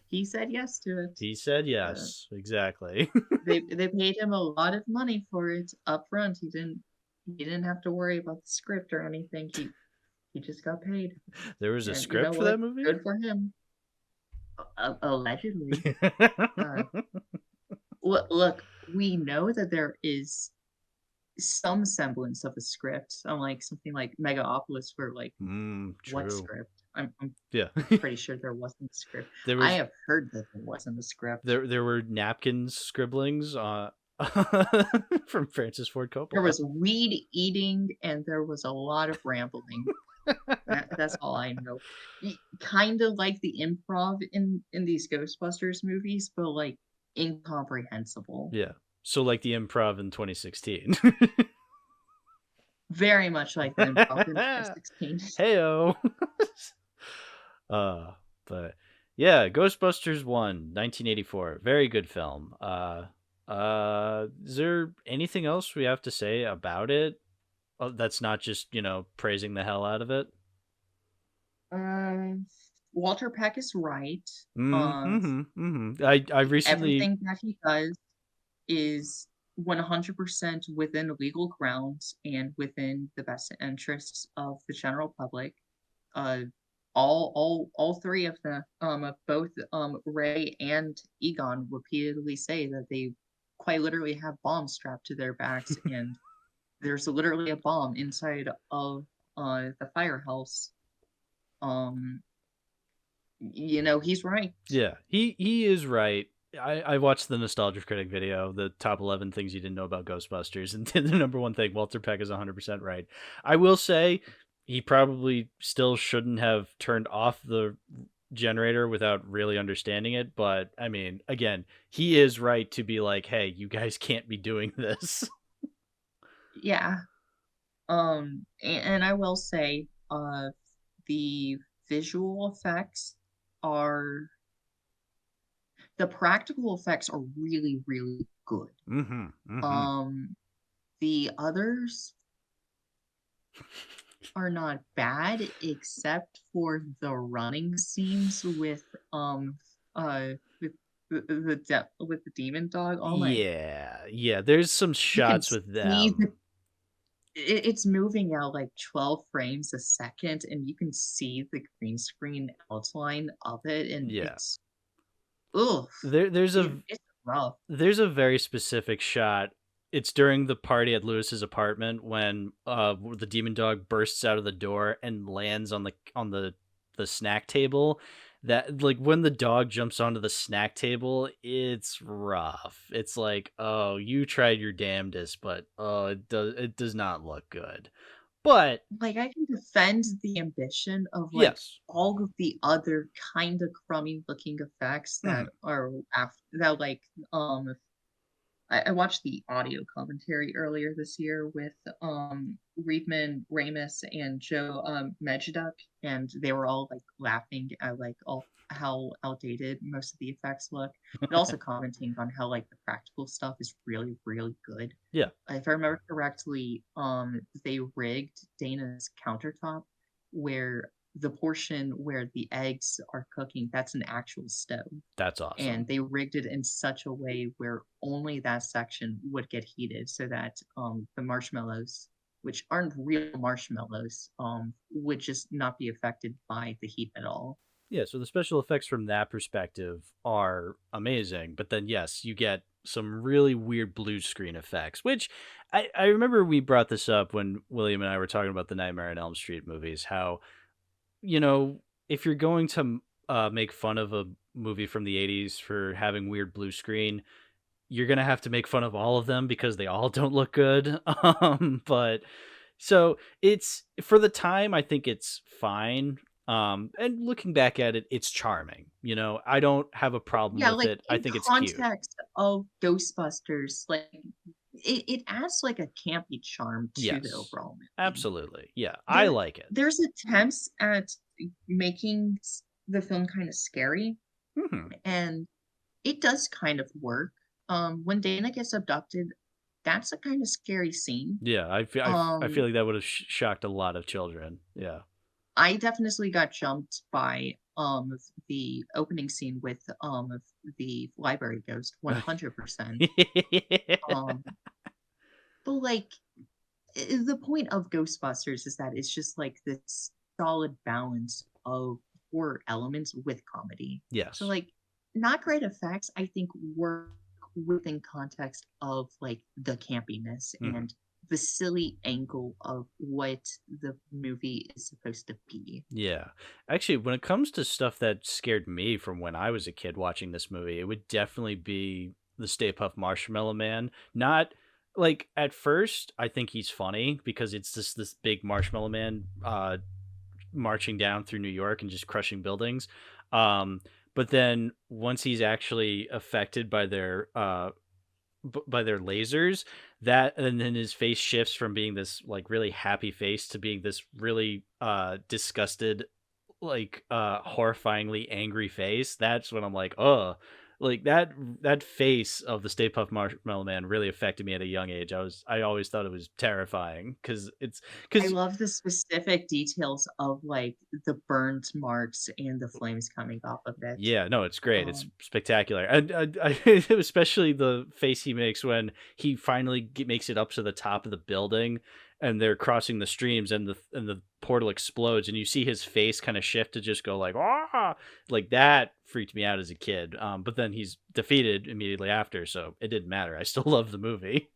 He said yes to it. He said Uh, yes, exactly. they paid him a lot of money for it up front. He didn't have to worry about the script or anything. He just got paid, There was a and you know script for what? that movie? Good for him. Allegedly. Uh, look, we know that there is some semblance of a script, unlike something like Megapolis, where like what True. script? I'm Yeah. pretty sure there wasn't a script. there I was have heard that there wasn't a script. there were napkins scribblings from Francis Ford There Coppola. was weed eating and there was a lot of rambling. That's all I know. Kind of like the improv in these Ghostbusters movies, but like incomprehensible. Yeah. So like the improv in 2016. Very much like the improv in 2016. Heyo. uh but yeah, Ghostbusters 1, 1984. Very good film. Is there anything else we have to say about it? Oh, that's not just, praising the hell out of it. Uh, Walter Peck is right. Mm-hmm. Mm-hmm. I recently. Everything that he does is 100% within legal grounds and within the best interests of the general public. Uh, all three of them, both Ray and Egon repeatedly say that they quite literally have bombs strapped to their backs, and there's literally a bomb inside of the firehouse. Um, he's right. Yeah, he is right. I watched the Nostalgia Critic video, the top 11 things you didn't know about Ghostbusters, and the number one thing, Walter Peck is 100% right. I will say he probably still shouldn't have turned off the generator without really understanding it, but I mean, again, he is right to be like, hey, you guys can't be doing this. Yeah. And I will say, the visual effects are the practical effects are really, really good. Mm-hmm. Mm-hmm. The others are not bad, except for the running scenes with with with the demon dog. Oh my! Yeah. There's some You can shots with see them. it's moving out like 12 frames a second, and you can see the green screen outline of it, and Yeah. it's oof, There's a it's rough. There's a very specific shot. It's during the party at Lewis's apartment when the demon dog bursts out of the door and lands on the snack table. That, like, when the dog jumps onto the snack table, it's rough. It's like, oh, you tried your damnedest, but oh, it does not look good. But Like, I can defend the ambition of, like, yes. all of the other kinda crummy looking effects Mhm. that are that, like, I watched the audio commentary earlier this year with Reedman Ramus and Joe Medjuduck, and they were all like laughing at like all how outdated most of the effects look, but also commenting on how like the practical stuff is really, really good. Yeah. If I remember correctly, they rigged Dana's countertop where the portion where the eggs are cooking, that's an actual stove, That's awesome. and they rigged it in such a way where only that section would get heated so that the marshmallows, which aren't real marshmallows, would just not be affected by the heat at all. Yeah, so the special effects from that perspective are amazing, but then yes, you get some really weird blue screen effects, which I remember we brought this up when William and I were talking about the Nightmare on Elm Street movies, how, you know, if you're going to make fun of a movie from the 80s for having weird blue screen, you're going to have to make fun of all of them because they all don't look good. But So it's for the time, I think it's fine. And looking back at it, it's charming. You know, I don't have a problem Yeah, with like, it. I in think it's cute. context of Ghostbusters, like, it adds, like, a campy charm to the Yes, overall movie. absolutely. Yeah, I There like it. there's attempts at making the film kinda scary, Hmm. and it does kind of work. When Dana gets abducted, that's a kinda scary scene. Yeah, I feel Um, like that would have shocked a lot of children. Yeah. I definitely got jumped by, the opening scene with, the library ghost 100%. Um, but, like, the point of Ghostbusters is that it's just, like, this solid balance of horror elements with comedy. So, Yes. like, not great effects, I think, work within context of, like, the campiness Mhm. and the silly angle of what the movie is supposed to be. Yeah. Actually, when it comes to stuff that scared me from when I was a kid watching this movie, it would definitely be the Stay Puft Marshmallow Man. Not like at first, I think he's funny because it's just this big marshmallow man marching down through New York and just crushing buildings. Um, but then once he's actually affected by by their lasers, that and then his face shifts from being this like really happy face to being this really disgusted, like horrifyingly angry face. That's when I'm like, oh, like that face of the Stay Puft Marshmallow Man really affected me at a young age. I always thought it was terrifying because it's I because love the specific details of, like, the burnt marks and the flames coming off of it. yeah, no, it's great. It's Um, spectacular, and especially the face he makes when he finally makes it up to the top of the building, and they're crossing the streams, and the portal explodes, and you see his face kind of shift to just go like ah, like that freaked me out as a kid. But then he's defeated immediately after, so it didn't matter. I still love the movie.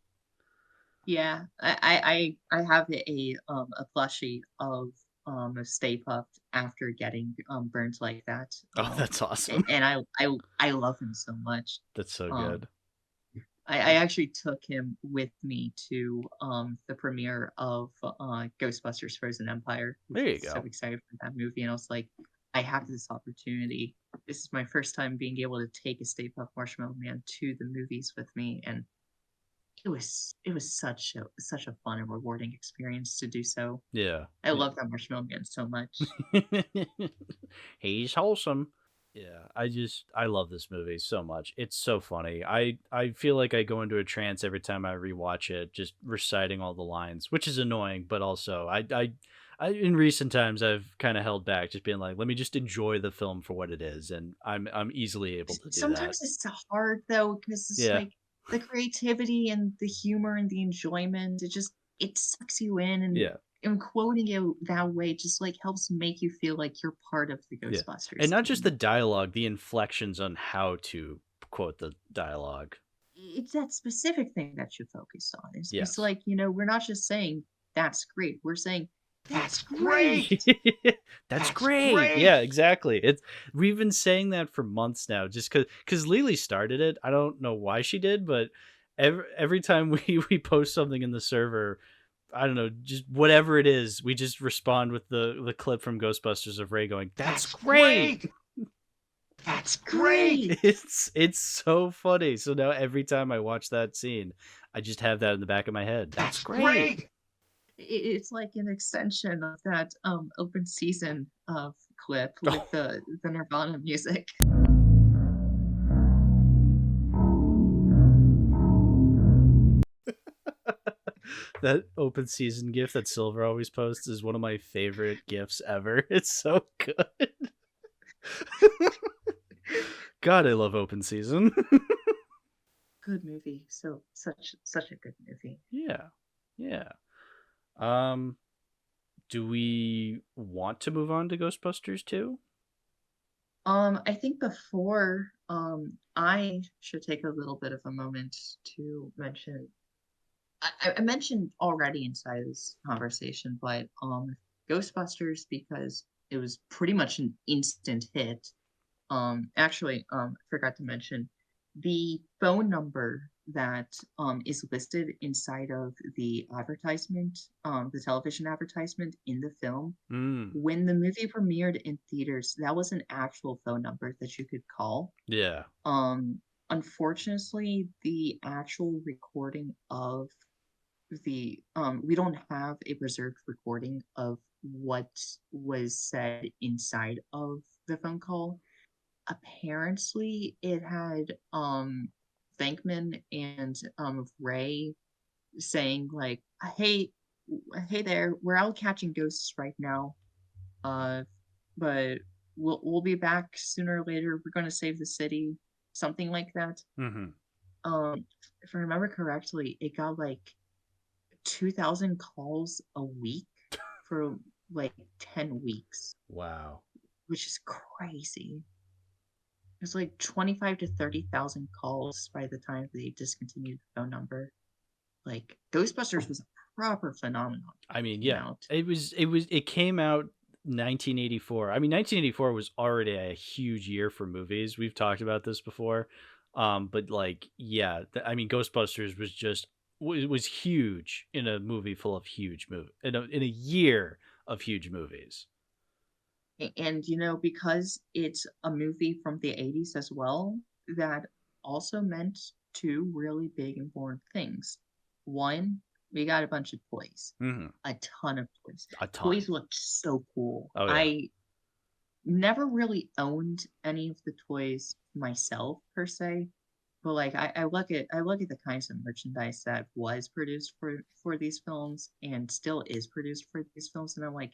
yeah, I have a plushie of Stay Puft after getting, burnt like that, Oh, that's awesome. and I love him so much. That's so Um, good. I actually took him with me to, the premiere of, Ghostbusters: Frozen Empire, There which you was so go. excited for that movie, and I was like, "I have this opportunity. This is my first time being able to take a Stay Puft Marshmallow Man to the movies with me," and it was such a fun and rewarding experience to do so. Yeah. I Yeah. love that Marshmallow Man so much. He's wholesome. Yeah, I love this movie so much. It's so funny. I feel like I go into a trance every time I rewatch it, just reciting all the lines, which is annoying, but also I in recent times I've kind of held back, just being like, let me just enjoy the film for what it is, and I'm easily able to do that. Sometimes it's hard though, because it's Yeah, like the creativity and the humor and the enjoyment, it sucks you in, yeah. and quoting it that way just, like, helps make you feel like you're part of the Yeah. And Ghostbusters not just the team. dialogue, the inflections on how to quote the dialogue. It's that specific thing that you focus on. It's Yes. like, we're not just saying, "That's great." We're saying, "That's great! That's That's great. great!" Yeah, exactly. It's we've been saying that for months now, just because Lily started it. I don't know why she did, but every time we post something in the server, I don't know, just whatever it is, we just respond with the clip from Ghostbusters of Ray going, "That's That's great." great! That's great! It's so funny. So now every time I watch that scene, I just have that in the back of my head. That's That's great. great! It's like an extension of that, open season of clip with Oh, the Nirvana music. that open season gif that Silver always posts is one of my favorite gifs ever. It's so good. God, I love open season. Good movie. Such a good movie. Yeah. Yeah. Um, do we want to move on to Ghostbusters 2? I think before, I should take a little bit of a moment to mention I mentioned already inside this conversation, but, Ghostbusters, because it was pretty much an instant hit. Actually, I forgot to mention, The phone number that is listed inside of the advertisement, the television advertisement in the film, Mm. when the movie premiered in theaters, that was an actual phone number that you could call. Yeah. Um, Unfortunately, the actual recording of we don't have a preserved recording of what was said inside of the phone call. Apparently, it had Venkman and Ray saying like, "Hey, hey there, we're out catching ghosts right now. Uh, but we'll be back sooner or later. We're gonna save the city." Something like that. Mm-hmm. If I remember correctly, it got like 2,000 calls a week for like 10 weeks, Wow. which is crazy. There's like 25 to 30,000 calls by the time they discontinued the phone number. Like Ghostbusters was a proper phenomenon I when it mean, came yeah, out. it came out 1984. I mean, 1984 was already a huge year for movies. We've talked about this before. But like, yeah, I mean, Ghostbusters was just it was huge in a movie full of huge movie in a year of huge movies. And because it's a movie from the 80s as well, that also meant two really big important things. One, we got a bunch of toys, Mm-hmm. a ton of toys. A ton. Toys looked so cool. Oh yeah. I never really owned any of the toys myself per se, but like I look at the kinds of merchandise that was produced for these films and still is produced for these films, and I'm like,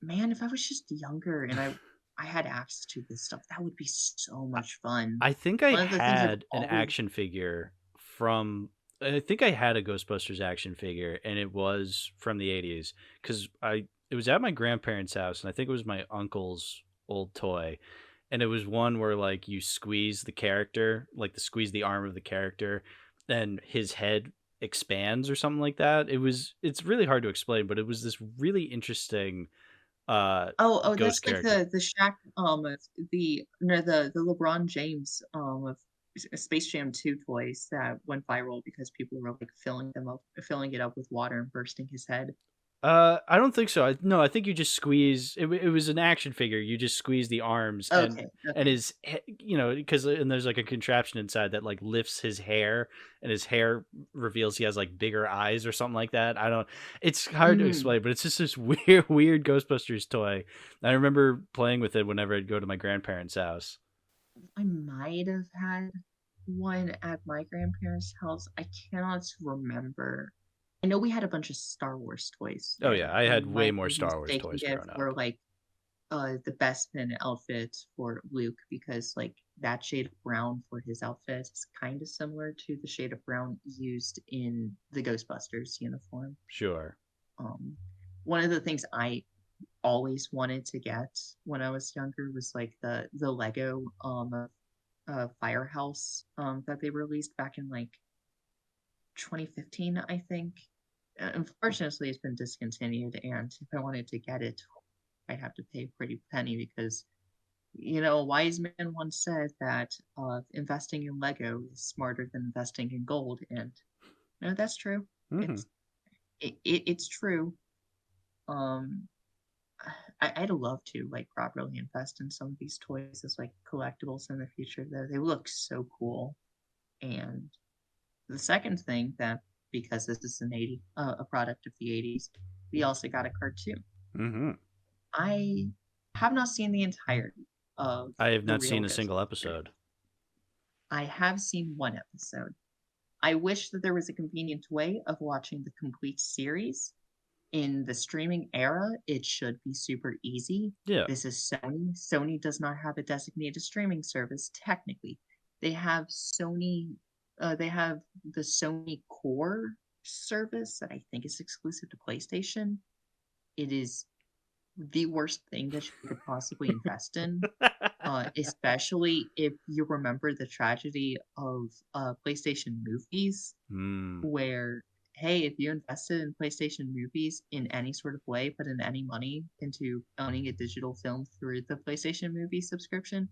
man, if I was just younger and I had access to this stuff, that would be so much fun. I think I One of the things I've had an always action figure from. I think I had a Ghostbusters action figure, and it was from the '80s because I it was at my grandparents' house, and I think it was my uncle's old toy, and it was one where like you squeeze the character, like the squeeze the arm of the character, and his head expands or something like that. It's really hard to explain, but it was this really interesting oh, ghost that's like character. the Shaq of the no the LeBron James of Space Jam 2 toys that went viral because people were like filling it up with water and bursting his head. I don't think so. No, I think you just squeeze. It was an action figure. You just squeeze the arms Okay, and okay. his, because and there's like a contraption inside that like lifts his hair, and his hair reveals he has like bigger eyes or something like that. I don't. It's hard to Mm, explain, but it's just this weird Ghostbusters toy. I remember playing with it whenever I'd go to my grandparents' house. I might have had one at my grandparents' house. I cannot remember. I know we had a bunch of Star Wars toys Oh yeah, there. I had way My more Star Wars mistaken toys gift growing were up. like the Bespin outfit for Luke because like that shade of brown for his outfit is kind of similar to the shade of brown used in the Ghostbusters uniform. Sure. Um, One of the things I always wanted to get when I was younger was like the Lego Firehouse that they released back in like 2015, I think. Unfortunately, it's been discontinued, and if I wanted to get it, I'd have to pay a pretty penny because a wise man once said that investing in Lego is smarter than investing in gold, and no, that's true. Hmm. It's true. Um, I'd love to like properly invest in some of these toys as like collectibles in the future. Though they look so cool. And the second thing that because this is a product of the 80s, we also got a cartoon. Hmm. I have not seen the entirety of I have the not real seen a single Ghostbusters. episode. I have seen one episode. I wish that there was a convenient way of watching the complete series. In the streaming era, it should be super easy. Yeah. This is Sony. Sony does not have a designated streaming service technically. They have they have the Sony Core service that I think is exclusive to PlayStation. It is the worst thing that you could possibly invest in, especially if you remember the tragedy of PlayStation movies, Hmm. where, hey, if you invested in PlayStation movies in any sort of way, put in any money into owning a digital film through the PlayStation movie subscription,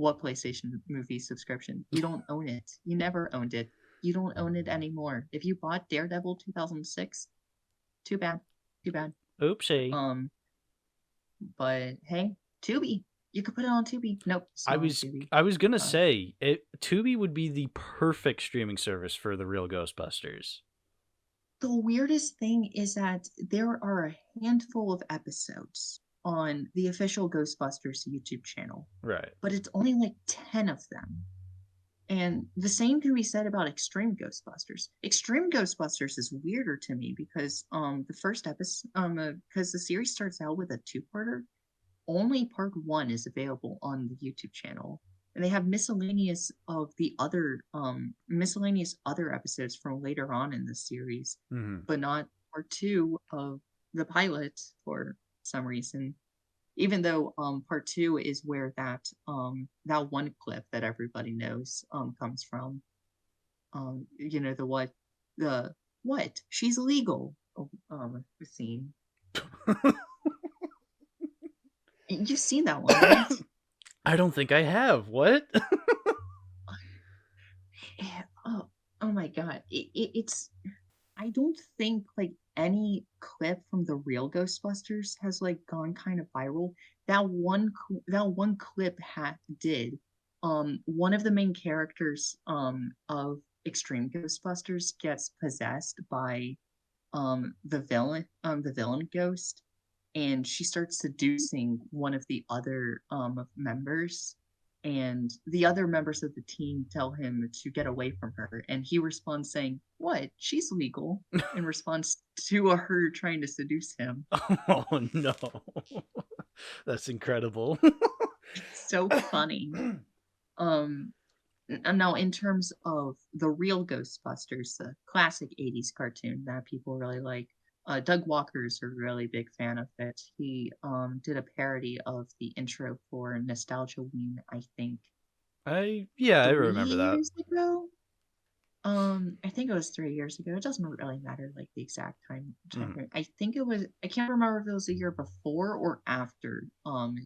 What PlayStation movie subscription? You don't own it. You never owned it. You don't own it anymore. If you bought Daredevil 2006, too bad. Too bad. Oopsie. But hey, Tubi. You could put it on Tubi. Nope, it's not on Tubi. I was gonna say Tubi would be the perfect streaming service for the real Ghostbusters. The weirdest thing is that there are a handful of episodes on the official Ghostbusters YouTube channel. Right. But it's only like 10 of them. And the same can be said about Extreme Ghostbusters. Extreme Ghostbusters is weirder to me because the first episode because the series starts out with a two-parter. Only part 1 is available on the YouTube channel. And they have miscellaneous other episodes from later on in the series, but not part 2 of the pilot for some reason. Even though part 2 is where that one clip that everybody knows comes from. The what? She's legal scene. You've seen that one, right? I don't think I have. What? Oh my god! It's. I don't think like any clip from the real Ghostbusters has like gone kind of viral. That one clip did. One of the main characters of Extreme Ghostbusters gets possessed by the villain ghost, and she starts seducing one of the other members, and the other members of the team tell him to get away from her, and he responds saying, "What? She's legal," in response to her trying to seduce him. Oh no. That's incredible. It's so funny. Now, in terms of the real Ghostbusters, the classic 80s cartoon that people really like, Doug Walker's a really big fan of it. He did a parody of the intro for Nostalgia Ween, I think. I remember that. 3 years ago? I think it was 3 years ago. It doesn't really matter like the exact time frame. I think it was. I can't remember if it was a year before or after.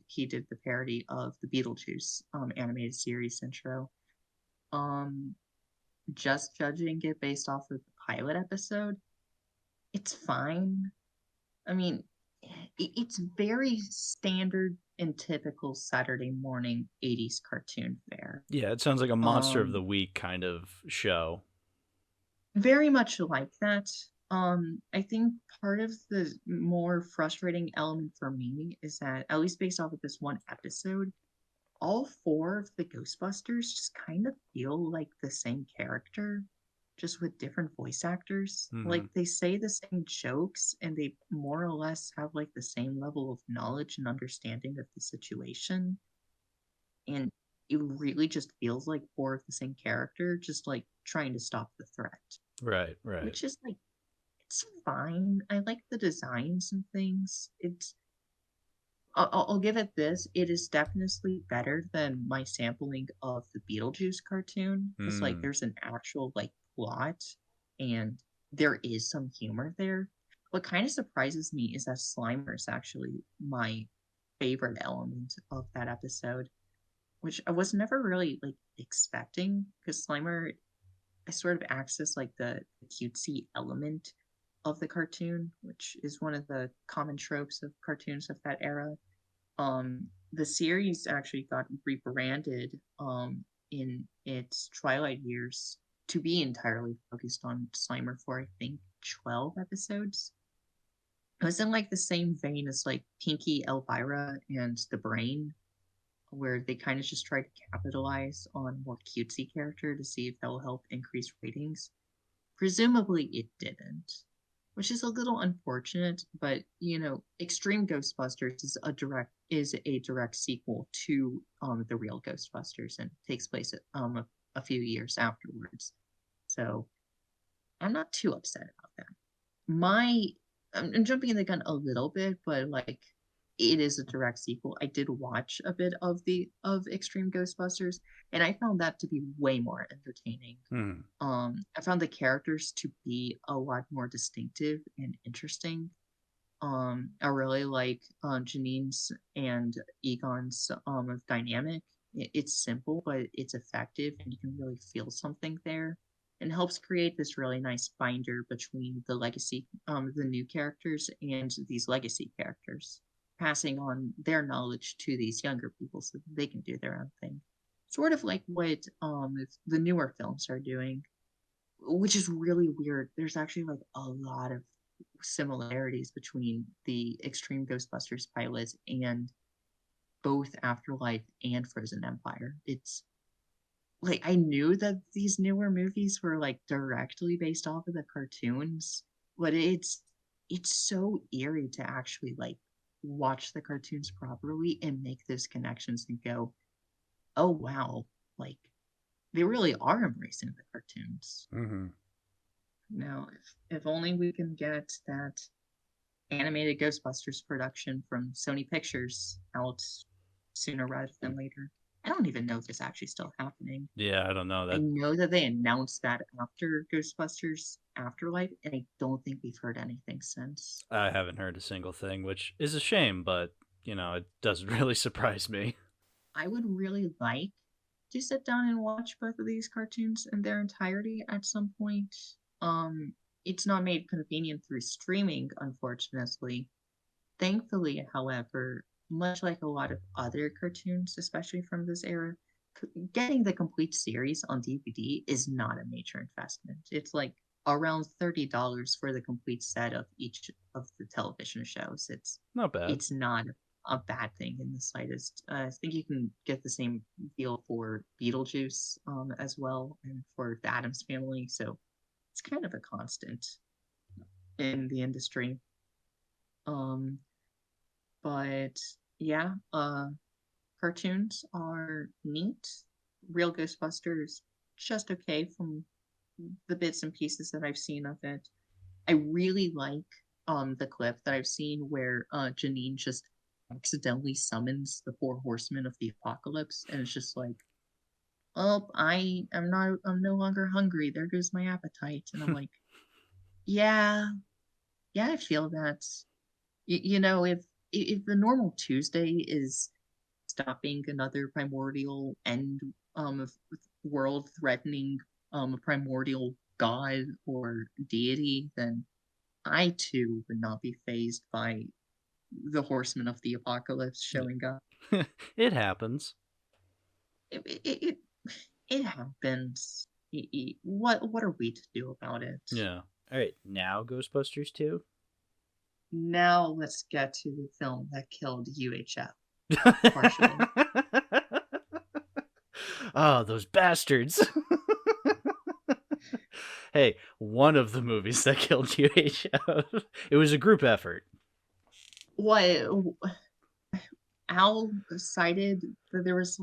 He did the parody of the Beetlejuice animated series intro. Just judging it based off of the pilot episode, it's fine. I mean, it's very standard and typical Saturday morning 80s cartoon fare. Yeah, it sounds like a Monster of the Week kind of show. Very much like that. I think part of the more frustrating element for me is that, at least based off of this one episode, all 4 of the Ghostbusters just kind of feel like the same character, just with different voice actors. Like, they say the same jokes, and they more or less have like the same level of knowledge and understanding of the situation. And it really just feels like 4 of the same character, just like trying to stop the threat. Right. Which is like, it's fine. I like the designs and things. I'll give it this. It is definitely better than my sampling of the Beetlejuice cartoon. Because like there's an actual like plot, and there is some humor there. What kind of surprises me is that Slimer is actually my favorite element of that episode, which I was never really like expecting, because Slimer, I sort of access like the cutesy element of the cartoon, which is one of the common tropes of cartoons of that era. The series actually got rebranded in its twilight years to be entirely focused on Slimer for, I think, 12 episodes. It was in like the same vein as like Pinky, Elvira, and The Brain, where they kind of just tried to capitalize on more cutesy character to see if that will help increase ratings. Presumably it didn't, which is a little unfortunate, but Extreme Ghostbusters is a direct sequel to the real Ghostbusters, and takes place a few years afterwards. So I'm not too upset about that. I'm jumping the gun a little bit, but like, it is a direct sequel. I did watch a bit of Extreme Ghostbusters, and I found that to be way more entertaining. I found the characters to be a lot more distinctive and interesting. I really like Janine's and Egon's dynamic It's simple, but it's effective, and you can really feel something there, and helps create this really nice binder between the new characters and these legacy characters, passing on their knowledge to these younger people so that they can do their own thing. Sort of like what the newer films are doing, which is really weird. There's actually like a lot of similarities between the Extreme Ghostbusters pilots and both Afterlife and Frozen Empire. It's like I knew that these newer movies were like directly based off of the cartoons, but it's so eerie to actually like watch the cartoons properly and make those connections and go, "Oh wow, like they really are embracing the cartoons." Mm-hmm. Now, if only we can get that animated Ghostbusters production from Sony Pictures out sooner rather than later. I don't even know if it's actually still happening. Yeah, I don't know I that. know that they announced that after Ghostbusters Afterlife, and I don't think we've heard anything since. I haven't heard a single thing, which is a shame, but it doesn't really surprise me. I would really like to sit down and watch both of these cartoons in their entirety at some point. Um, it's not made convenient through streaming, unfortunately. Thankfully, however, much like a lot of other cartoons, especially from this era, getting the complete series on DVD is not a major investment. It's like around $30 for the complete set of each of the television shows. Not bad. It's not a bad thing in the slightest. I think you can get the same deal for Beetlejuice as well, and for the Addams Family. So it's kind of a constant in the industry. Um, but yeah, cartoons are neat. Real Ghostbusters, just okay from the bits and pieces that I've seen of it. I really like the clip that I've seen where Janine just accidentally summons the four horsemen of the apocalypse, and it's just like, oh, I'm no longer hungry. There goes my appetite. And I'm like, yeah, yeah, I feel that. If the normal Tuesday is stopping another primordial end of world threatening primordial god or deity, then I too would not be fazed by the horsemen of the apocalypse showing up. It happens. It it, it, it happens. What are we to do about it? Yeah. All right, now Ghostbusters 2. Now let's get to the film that killed UHF partially. Oh, those bastards. Hey, one of the movies that killed UHF. It was a group effort. What Al cited that there was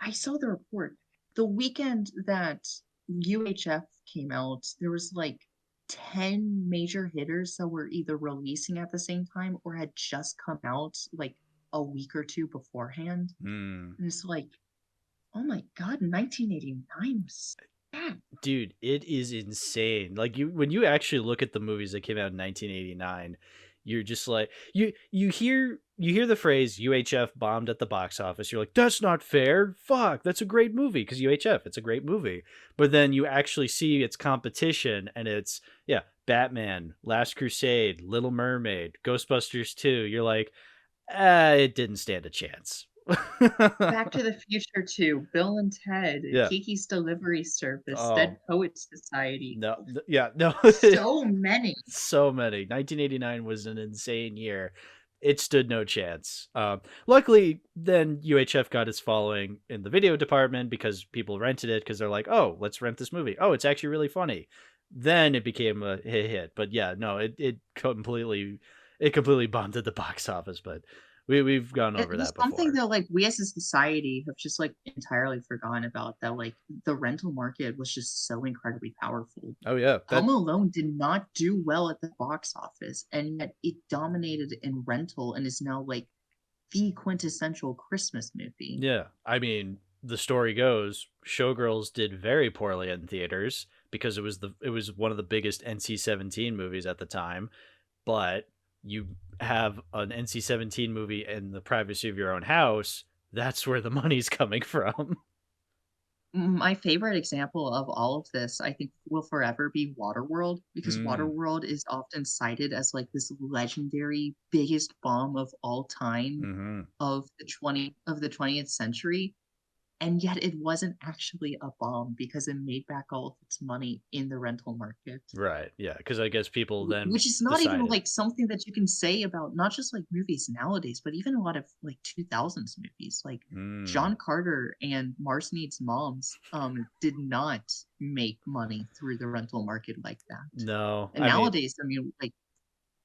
I saw the report. The weekend that UHF came out, there was like 10 major hitters that were either releasing at the same time or had just come out like a week or two beforehand. Mm. And it's like, oh my god, 1989 was bad. Dude, it is insane. Like when you actually look at the movies that came out in 1989, you're just like you hear the phrase UHF bombed at the box office. You're like, that's not fair. Fuck, that's a great movie because UHF, it's a great movie. But then you actually see its competition, and it's Batman, Last Crusade, Little Mermaid, Ghostbusters 2. You're like, it didn't stand a chance. Back to the Future 2, Bill and Ted, Yeah. Kiki's Delivery Service, Oh. Dead Poets Society. No, yeah, no. So many. So many. 1989 was an insane year. It stood no chance. Luckily, then UHF got its following in the video department because people rented it because they're like, oh, let's rent this movie. Oh, it's actually really funny. Then it became a hit. But yeah, no, it completely bombed at the box office. But we've gone over that before. Something that like we as a society have just like entirely forgotten about, that like the rental market was just so incredibly powerful. Oh yeah, Home Alone did not do well at the box office, and yet it dominated in rental and is now like the quintessential Christmas movie. Yeah, I mean, the story goes Showgirls did very poorly in theaters because it was one of the biggest NC-17 movies at the time, but you have an NC-17 movie in the privacy of your own house That's where the money's coming from. My favorite example of all of this, I think, will forever be Waterworld, because Mm, Waterworld is often cited as like this legendary biggest bomb of all time hmm. of the 20th century. And yet it wasn't actually a bomb because it made back all of its money in the rental market. Right. Yeah. Because I guess people then Which is not even decided. like something that you can say about not just like movies nowadays, but even a lot of like 2000s movies. Like Mm, John Carter and Mars Needs Moms did not make money through the rental market like that. no, And I mean, nowadays, I mean, like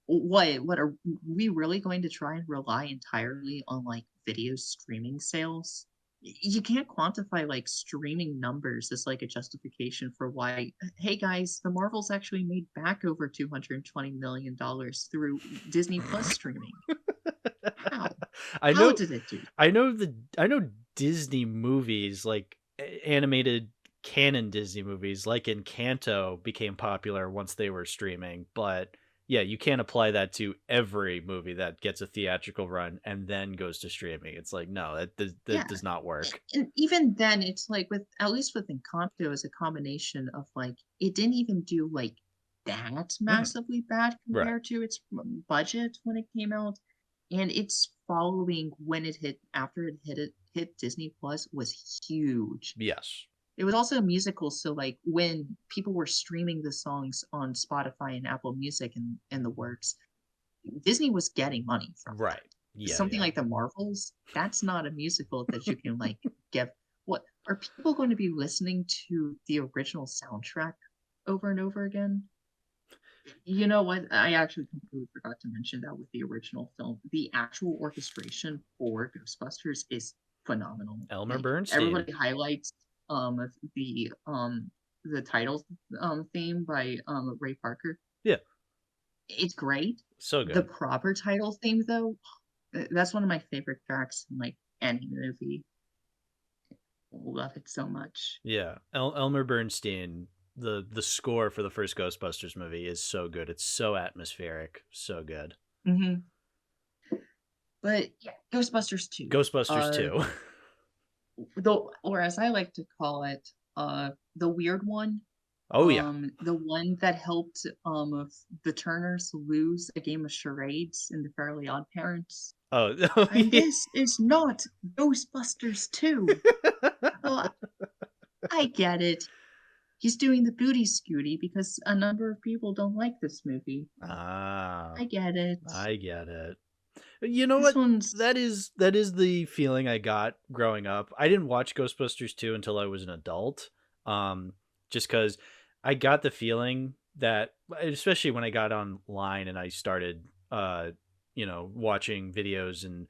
what are we really going to try and rely entirely on like video streaming sales? You can't quantify like streaming numbers as like a justification for why, hey guys, the Marvels actually made back over $220 million through Disney Plus streaming. How? I How know, did it do? I know Disney movies like animated canon Disney movies like Encanto became popular once they were streaming, but yeah, you can't apply that to every movie that gets a theatrical run and then goes to streaming. It's like no, that Yeah. does not work. And even then, it's like with at least with Encanto as a combination of like it didn't even do like that Mhm. massively bad Right. compared to its budget when it came out, and its following when it hit after it hit Disney Plus was huge. Yes. It was also a musical, so like when people were streaming the songs on Spotify and Apple Music and the works, Disney was getting money from that. Right. Yeah, Something yeah. like The Marvels, that's not a musical that you can like get. What are people going to be listening to the original soundtrack over and over again? You know what? I actually completely forgot to mention that with the original film, the actual orchestration for Ghostbusters is phenomenal. Elmer Like Bernstein. everybody highlights um the um the title theme by Ray Parker. Yeah, It's great. so The good. proper title theme though, that's one of my favorite tracks in like any movie. Love it so much. Yeah, Elmer Bernstein. The score for the first Ghostbusters movie is so good. It's so atmospheric, so good. Hmm. But yeah, Ghostbusters 2. Ghostbusters Uh, 2. the or as I like to call it, the weird one. Oh yeah. The one that helped the Turners lose a game of charades in the Fairly Odd Parents. Oh, oh And yeah. this is not Ghostbusters 2. Oh, I get it. He's doing the booty scooty because a number of people don't like this movie. Ah, I get it. I get it. You know This what? one's That is the feeling I got growing up. I didn't watch Ghostbusters 2 until I was an adult. Um, just because I got the feeling that, especially when I got online and I started, watching videos and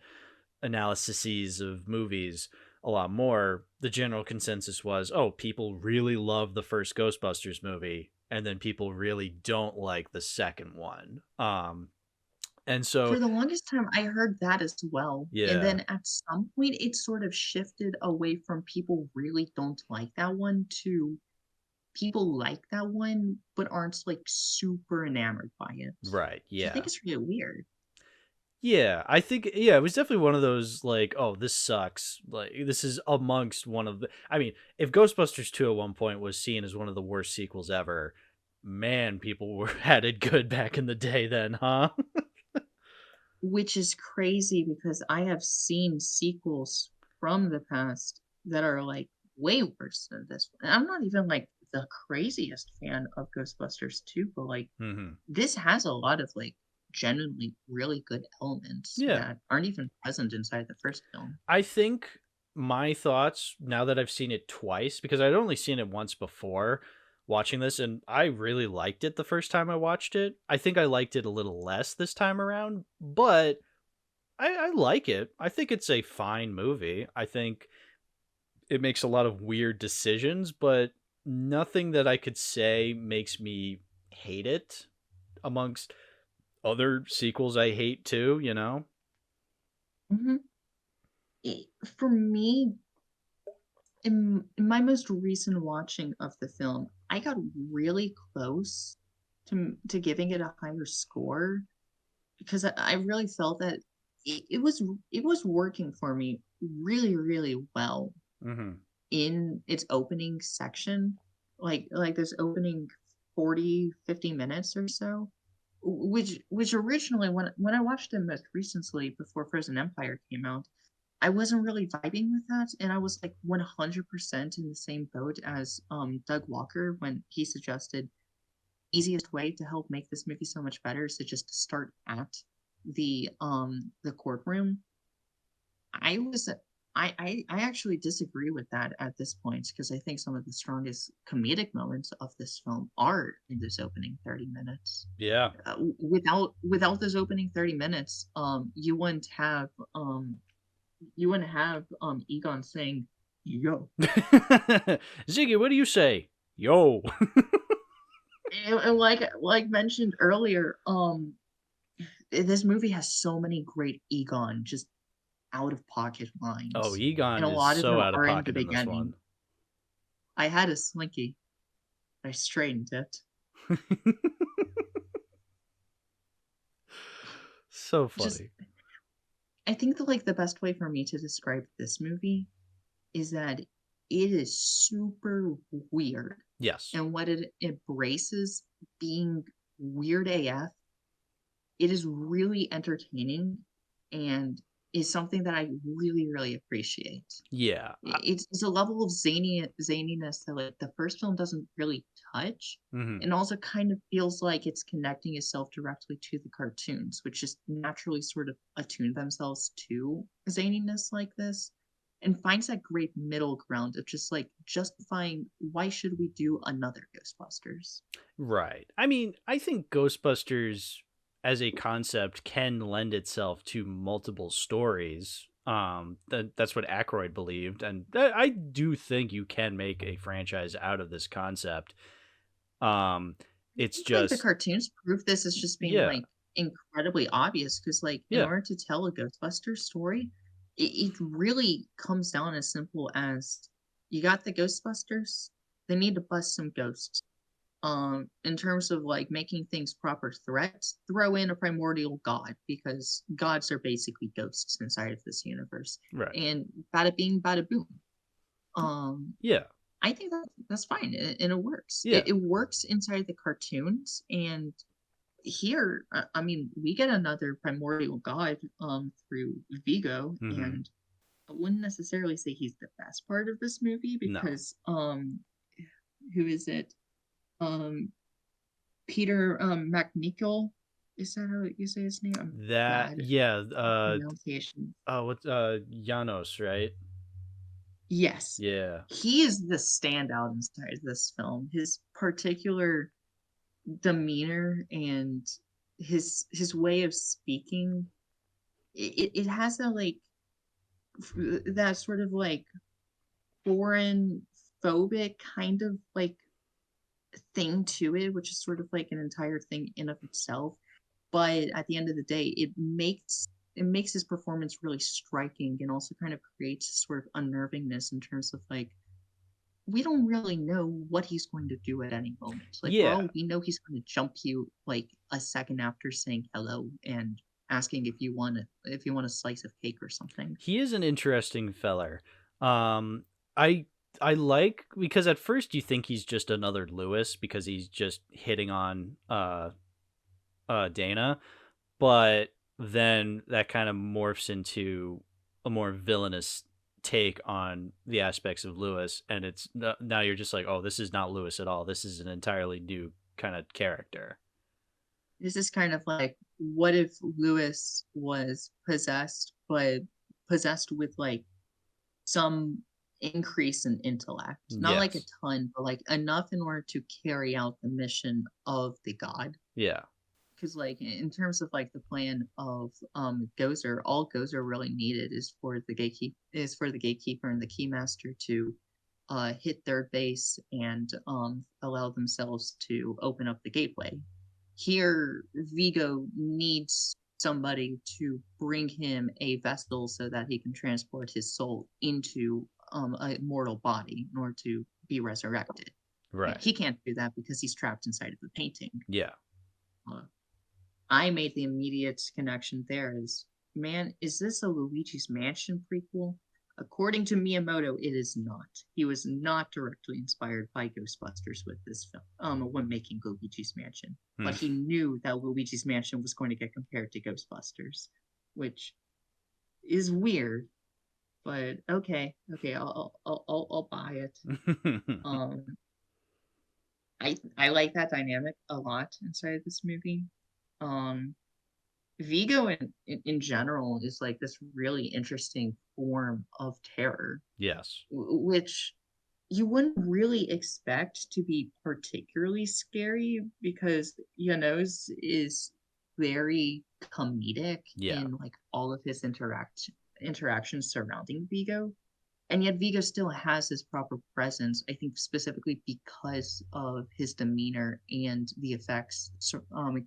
analyses of movies a lot more, the general consensus was, oh, people really love the first Ghostbusters movie, and then people really don't like the second one. And so, for the longest time I heard that as well. And yeah, then at some point it sort of shifted away from people really don't like that one to people like that one but aren't like super enamored by it. right, Which I think yeah. is really weird. Yeah, I think yeah, it was definitely one of those like, oh, this sucks. Like this is amongst one of the I mean, if Ghostbusters 2 at one point was seen as one of the worst sequels ever, man, people were had it good back in the day then, huh? Which is crazy because I have seen sequels from the past that are like way worse than this one. And I'm not even like the craziest fan of Ghostbusters 2, but like Mhm. this has a lot of like genuinely really good elements Yeah. that aren't even present inside the first film. I think my thoughts now that I've seen it twice because I'd only seen it once before watching this and I really liked it the first time I watched it. I think I liked it a little less this time around, but I like it. I think it's a fine movie. I think it makes a lot of weird decisions, but nothing that I could say makes me hate it amongst other sequels I hate too, you know? Hmm. For me, in my most recent watching of the film, I got really close to giving it a higher score because I really felt that it was working for me really, really well Hmm. in its opening section, like this opening 40-50 minutes or so, which originally when I watched it most recently before Frozen Empire came out, I wasn't really vibing with that, and I was like 100% in the same boat as Doug Walker when he suggested easiest way to help make this movie so much better is to just start at the courtroom. I was I actually disagree with that at this point because I think some of the strongest comedic moments of this film are in this opening 30 minutes. Yeah. Without those opening 30 minutes, you wouldn't have Egon saying yo. Ziggy, what do you say? Yo. And like mentioned earlier, this movie has so many great Egon just out of pocket Oh, lines, and Egon a is lot of so them out of are in the pocket in this beginning. one. I had a slinky, but I straightened it. So Just, funny. I think the best way for me to describe this movie is that it is super weird, Yes. and what it embraces being weird AF, it is really entertaining and is something that I really, really appreciate. Yeah. It's a level of zaniness that like the first film doesn't really touch, Mhm. and also kind of feels like it's connecting itself directly to the cartoons, which just naturally sort of attune themselves to zaniness like this, and finds that great middle ground of just like justifying why should we do another Ghostbusters. Right. I mean, I think Ghostbusters as a concept can lend itself to multiple stories. That's what Aykroyd believed, and I do think you can make a franchise out of this concept. Um, I it's think like the just cartoons prove this as just being yeah, like incredibly obvious because like in yeah, order to tell a Ghostbusters story, it really comes down as simple as you got the Ghostbusters, they need to bust some ghosts. In terms of like making things proper threats, throw in a primordial god because gods are basically ghosts inside of this universe. right, And bada bing, bada boom. Um, yeah, I think that's fine, and it works. yeah, It works inside the cartoons, and here, I mean, we get another primordial god through Vigo, hmm, and I wouldn't necessarily say he's the best part of this movie no, because who is it? Um, Peter McNichol. Is that how you say his name? I'm that bad yeah, at pronunciation. what Janos, right? Yes, Yeah, he is the standout inside this film. His particular demeanor and his way of speaking, it has that like that sort of like foreign phobic kind of like thing to it, which is sort of like an entire thing in of itself. But at the end of the day, it makes his performance really striking and also kind of creates sort of unnervingness in terms of like we don't really know what he's going to do at any moment. Like for yeah. all we know, he's going to jump you like a second after saying hello and asking if you want a slice of cake or something. He is an interesting feller. Um, I I like because at first you think he's just another Lewis because he's just hitting on Dana, but then that kind of morphs into a more villainous take on the aspects of Lewis, and it's now you're just like, oh, this is not Lewis at all. This is an entirely new kind of character. This is kind of like what if Lewis was possessed, but possessed with like some increase in intellect, not like a Yes. ton, but like enough in order to carry out the mission of the god. Yeah. Because like in terms of like the plan of Gozer, all Gozer really needed is for the gatekeeper and the keymaster to hit their base and allow themselves to open up the gateway. Here, Vigo needs somebody to bring him a vessel so that he can transport his soul into a mortal body in order to be resurrected. Right. He can't do that because he's trapped inside of the painting. Yeah. Uh, I made the immediate connection there is man, is this a Luigi's Mansion prequel? According to Miyamoto, it is not. He was not directly inspired by Ghostbusters with this film, when making Luigi's Mansion. But he knew that Luigi's Mansion was going to get compared to Ghostbusters, which is weird. But okay, I'll buy it. Um, I like that dynamic a lot inside this movie. Um, Vigo in general is like this really interesting form of terror, Yes. which you wouldn't really expect to be particularly scary because Janos is very comedic Yeah. in like all of his interactions surrounding Vigo. And yet Vigo still has his proper presence, I think specifically because of his demeanor and the effects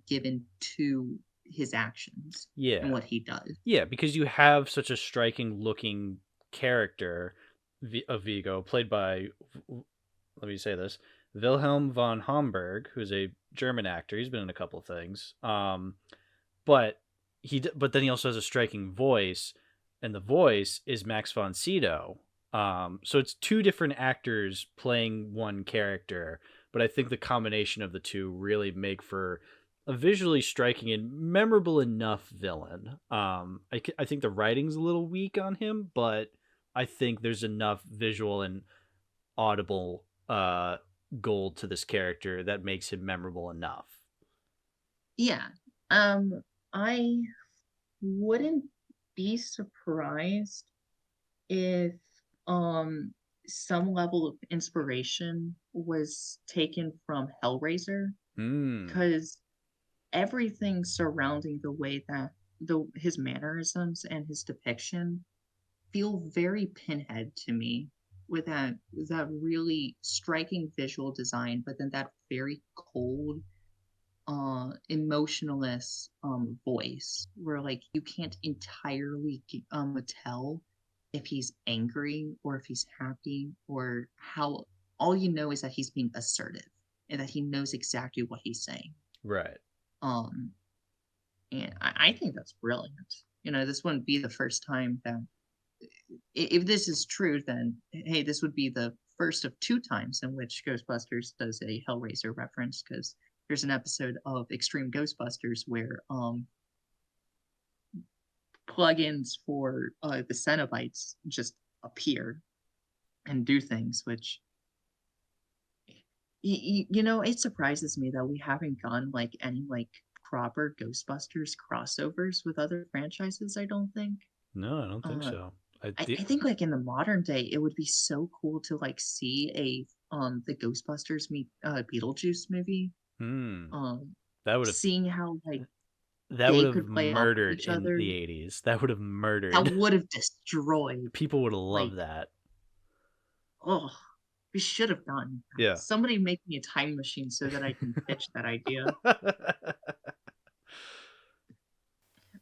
given to his actions and Yeah. what he does. Yeah, because you have such a striking looking character of Vigo, played by, let me say this, Wilhelm von Homburg, who's a German actor. He's been in a couple of things. But but then he also has a striking voice, and the voice is Max von Sydow. So it's two different actors playing one character, but I think the combination of the two really make for a visually striking and memorable enough villain. I think the writing's a little weak on him, but I think there's enough visual and audible gold to this character that makes him memorable enough. Yeah. I wouldn't be surprised if some level of inspiration was taken from Hellraiser, because everything surrounding the way that his mannerisms and his depiction feel very Pinhead to me, with that really striking visual design, but then that very cold, emotionless voice where like you can't entirely tell if he's angry or if he's happy, or how all you know is that he's being assertive and that he knows exactly what he's saying. Right. um and I think that's brilliant. This wouldn't be the first time that, if this is true, then hey, this would be the first of two times in which Ghostbusters does a Hellraiser reference, because there's an episode of Extreme Ghostbusters where plugins for the Cenobites just appear and do things, which it surprises me that we haven't gone like any like proper Ghostbusters crossovers with other franchises. I don't think. No, I don't think so. I think like in the modern day, it would be so cool to like see the Ghostbusters meet Beetlejuice movie. That would have Seeing how like that would they have could play off murdered each in other. the 80s. That would have That murdered. would have destroyed. People would have Like, loved that. oh, we should have done that. Yeah. Somebody make me a time machine so that I can pitch that idea.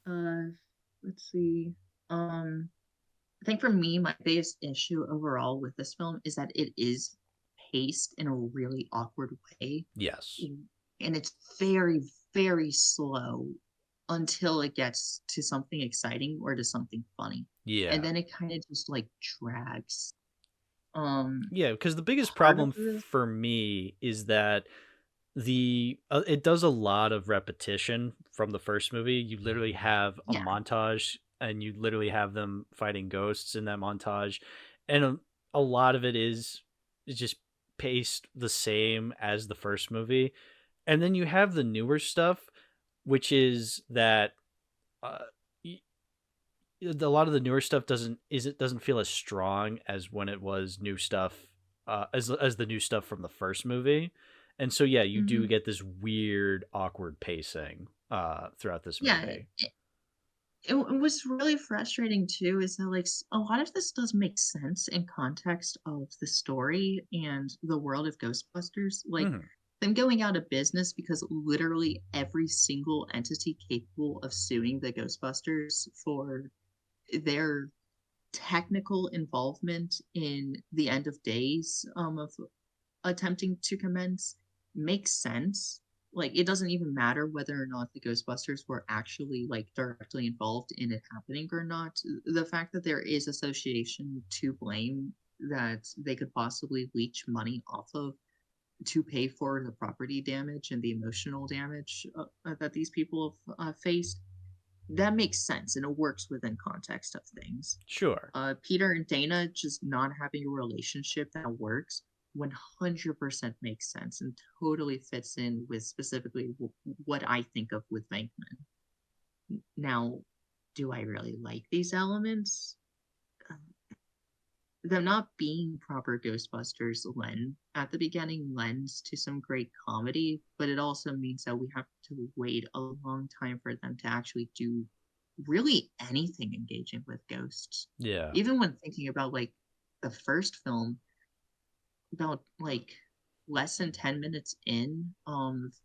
Let's see. I think for me, my biggest issue overall with this film is that it is paced in a really awkward way. Yes. And it's very, very slow until it gets to something exciting or to something funny. Yeah. And then it kind of just like drags. Yeah, because the biggest problem for me is that it does a lot of repetition from the first movie. You literally have a montage, and you literally have them fighting ghosts in that montage, and a lot of it is just paced the same as the first movie. And then you have the newer stuff, which is that a lot of the newer stuff doesn't feel as strong as when it was new stuff, as the new stuff from the first movie. And so yeah, you do get this weird awkward pacing throughout this movie. It was really frustrating too, is that like a lot of this does make sense in context of the story and the world of Ghostbusters, like them going out of business because literally every single entity capable of suing the Ghostbusters for their technical involvement in the end of days of attempting to commence makes sense. like it doesn't even matter whether or not the Ghostbusters were actually like directly involved in it happening or not. The fact that there is association to blame that they could possibly leech money off of to pay for the property damage and the emotional damage that these people have faced, that makes sense and it works within context of things. Sure. Peter and Dana just not having a relationship that works 100% makes sense and totally fits in with specifically what I think of with Venkman. Now, do I really like these elements? Them not being proper Ghostbusters at the beginning lends to some great comedy, but it also means that we have to wait a long time for them to actually do really anything engaging with ghosts. Yeah. Even when thinking about like the first film, about like less than 10 minutes in,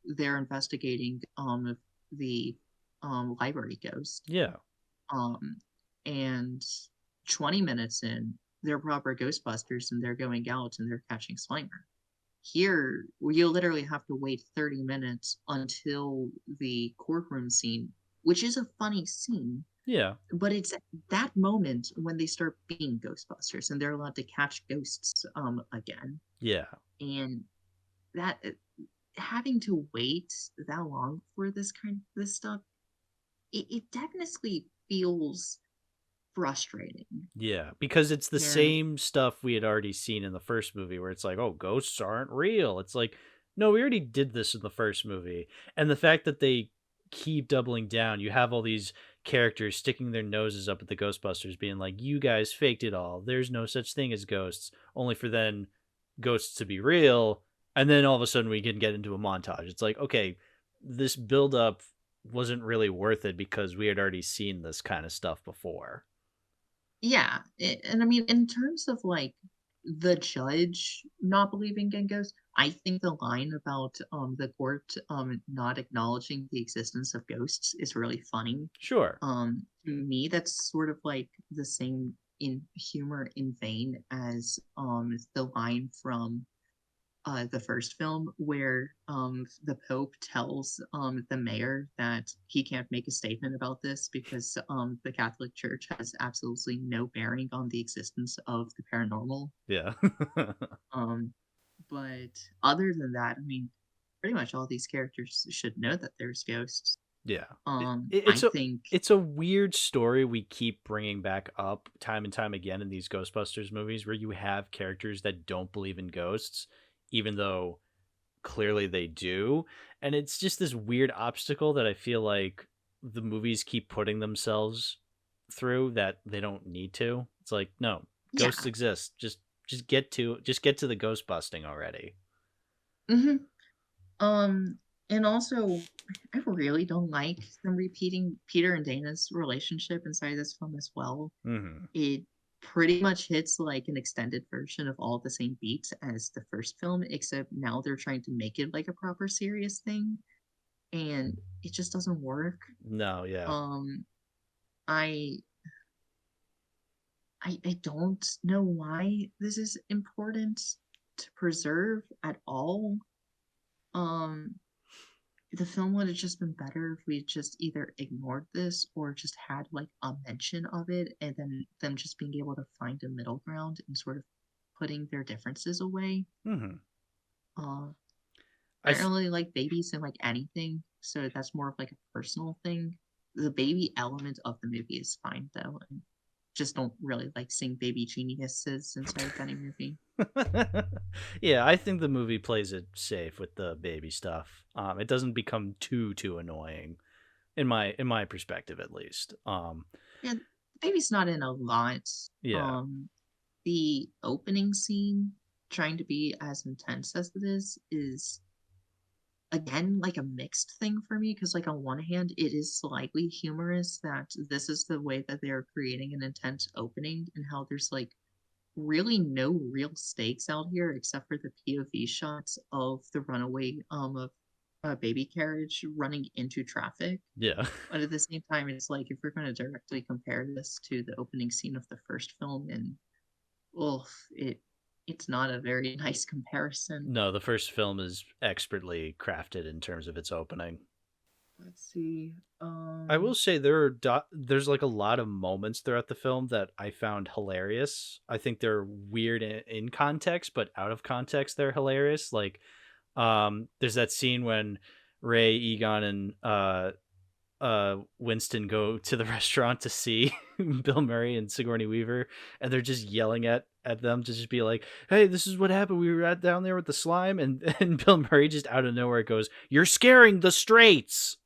they're investigating the library ghost. Yeah. And 20 minutes in, they're proper Ghostbusters and they're going out and they're catching Slimer. Here, you literally have to wait 30 minutes until the courtroom scene, which is a funny scene. Yeah. But it's at that moment when they start being Ghostbusters and they're allowed to catch ghosts again. Yeah. And that having to wait that long for this stuff, it definitely feels frustrating. Yeah, because it's the And same stuff we had already seen in the first movie where it's like, oh, ghosts aren't real. It's like, no, we already did this in the first movie. And the fact that they keep doubling down, you have all these characters sticking their noses up at the Ghostbusters, being like, you guys faked it all. There's no such thing as ghosts, only for then ghosts to be real. And then all of a sudden we can get into a montage. It's like, okay, this buildup wasn't really worth it because we had already seen this kind of stuff before. yeah, and I mean, in terms of like the judge not believing in ghosts, I think the line about the court not acknowledging the existence of ghosts is really funny. Sure. To me, that's sort of like the same in humor in vein as the line from the first film where the Pope tells the mayor that he can't make a statement about this because the Catholic Church has absolutely no bearing on the existence of the paranormal. Yeah. Um, but other than that, I mean, pretty much all these characters should know that there's ghosts. Yeah. I think, It's a weird story we keep bringing back up time and time again in these Ghostbusters movies where you have characters that don't believe in ghosts even though clearly they do, and it's just this weird obstacle that I feel like the movies keep putting themselves through that they don't need to. It's like, no, yeah. ghosts exist. Just get to the ghost busting already. hmm and also, I really don't like them repeating Peter and Dana's relationship inside this film as well. Mm-hmm. It pretty much hits like an extended version of all the same beats as the first film, except now they're trying to make it like a proper serious thing, and it just doesn't work. No, yeah. I I don't know why this is important to preserve at all. Um, the film would have just been better if we just either ignored this or just had like a mention of it and then them just being able to find a middle ground and sort of putting their differences away. Mm-hmm. I don't really like babies in like anything, so that's more of like a personal thing. The baby element of the movie is fine though. I just don't really like seeing baby geniuses inside of any movie. Yeah, I think the movie plays it safe with the baby stuff. It doesn't become too annoying, in my perspective at least. Yeah, the baby's not in a lot. Yeah. The opening scene, trying to be as intense as it is again like a mixed thing for me because like on one hand it is slightly humorous that this is the way that they're creating an intense opening and how there's like really no real stakes out here except for the POV shots of the runaway of a baby carriage running into traffic. Yeah. But at the same time, it's like if we're going to directly compare this to the opening scene of the first film, and it it's not a very nice comparison. No, the first film is expertly crafted in terms of its opening. Let's see. I will say there's like a lot of moments throughout the film that I found hilarious. I think they're weird in context, but out of context they're hilarious. Like there's that scene when Ray, Egon, and Winston go to the restaurant to see Bill Murray and Sigourney Weaver, and they're just yelling at them to just be like, "Hey, this is what happened. We were at down there with the slime," and Bill Murray just out of nowhere goes, "You're scaring the straights."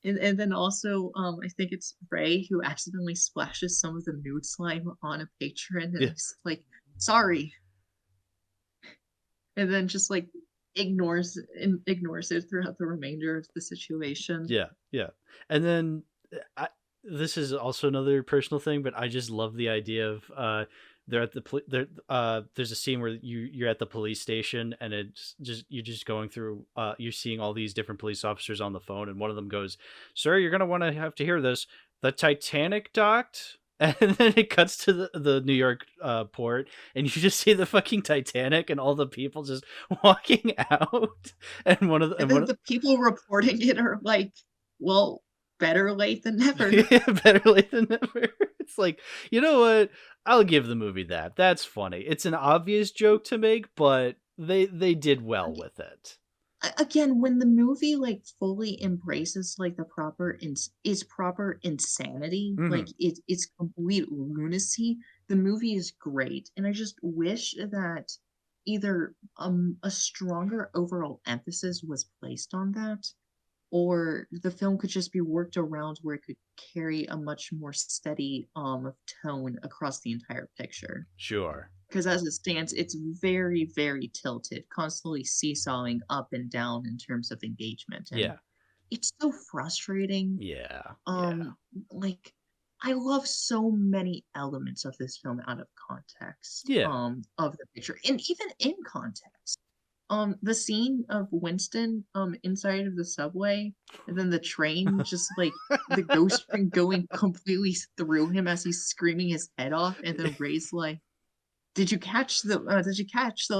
And then also, I think it's Ray who accidentally splashes some of the mood slime on a patron, and Yeah. he's like, "Sorry," and then just like ignores it throughout the remainder of the situation. Yeah, yeah. And then this is also another personal thing, but I just love the idea of they're at the there's a scene where you're at the police station, and it's just you're just going through you're seeing all these different police officers on the phone, and one of them goes, "Sir, you're gonna want to have to hear this. The Titanic docked." And then it cuts to the New York port, and you just see the fucking Titanic and all the people just walking out. And one of the, And and then one of, the people reporting it are like, "Well, better late than never." yeah, better late than never. It's like, you know what? I'll give the movie that. That's funny. It's an obvious joke to make, but they did well with it. Again, when the movie like fully embraces like the proper insanity, Hmm. like it's complete lunacy, the movie is great. And I just wish that either a stronger overall emphasis was placed on that, or the film could just be worked around where it could carry a much more steady tone across the entire picture. Sure. Because as it stands, it's very, very tilted, constantly seesawing up and down in terms of engagement, and Yeah. it's so frustrating. Yeah. Yeah. Um, like I love so many elements of this film out of context, Yeah. of the picture, and even in context. The scene of Winston inside of the subway, and then the train just like the ghost train going completely through him as he's screaming his head off, and then Ray's like, did you catch the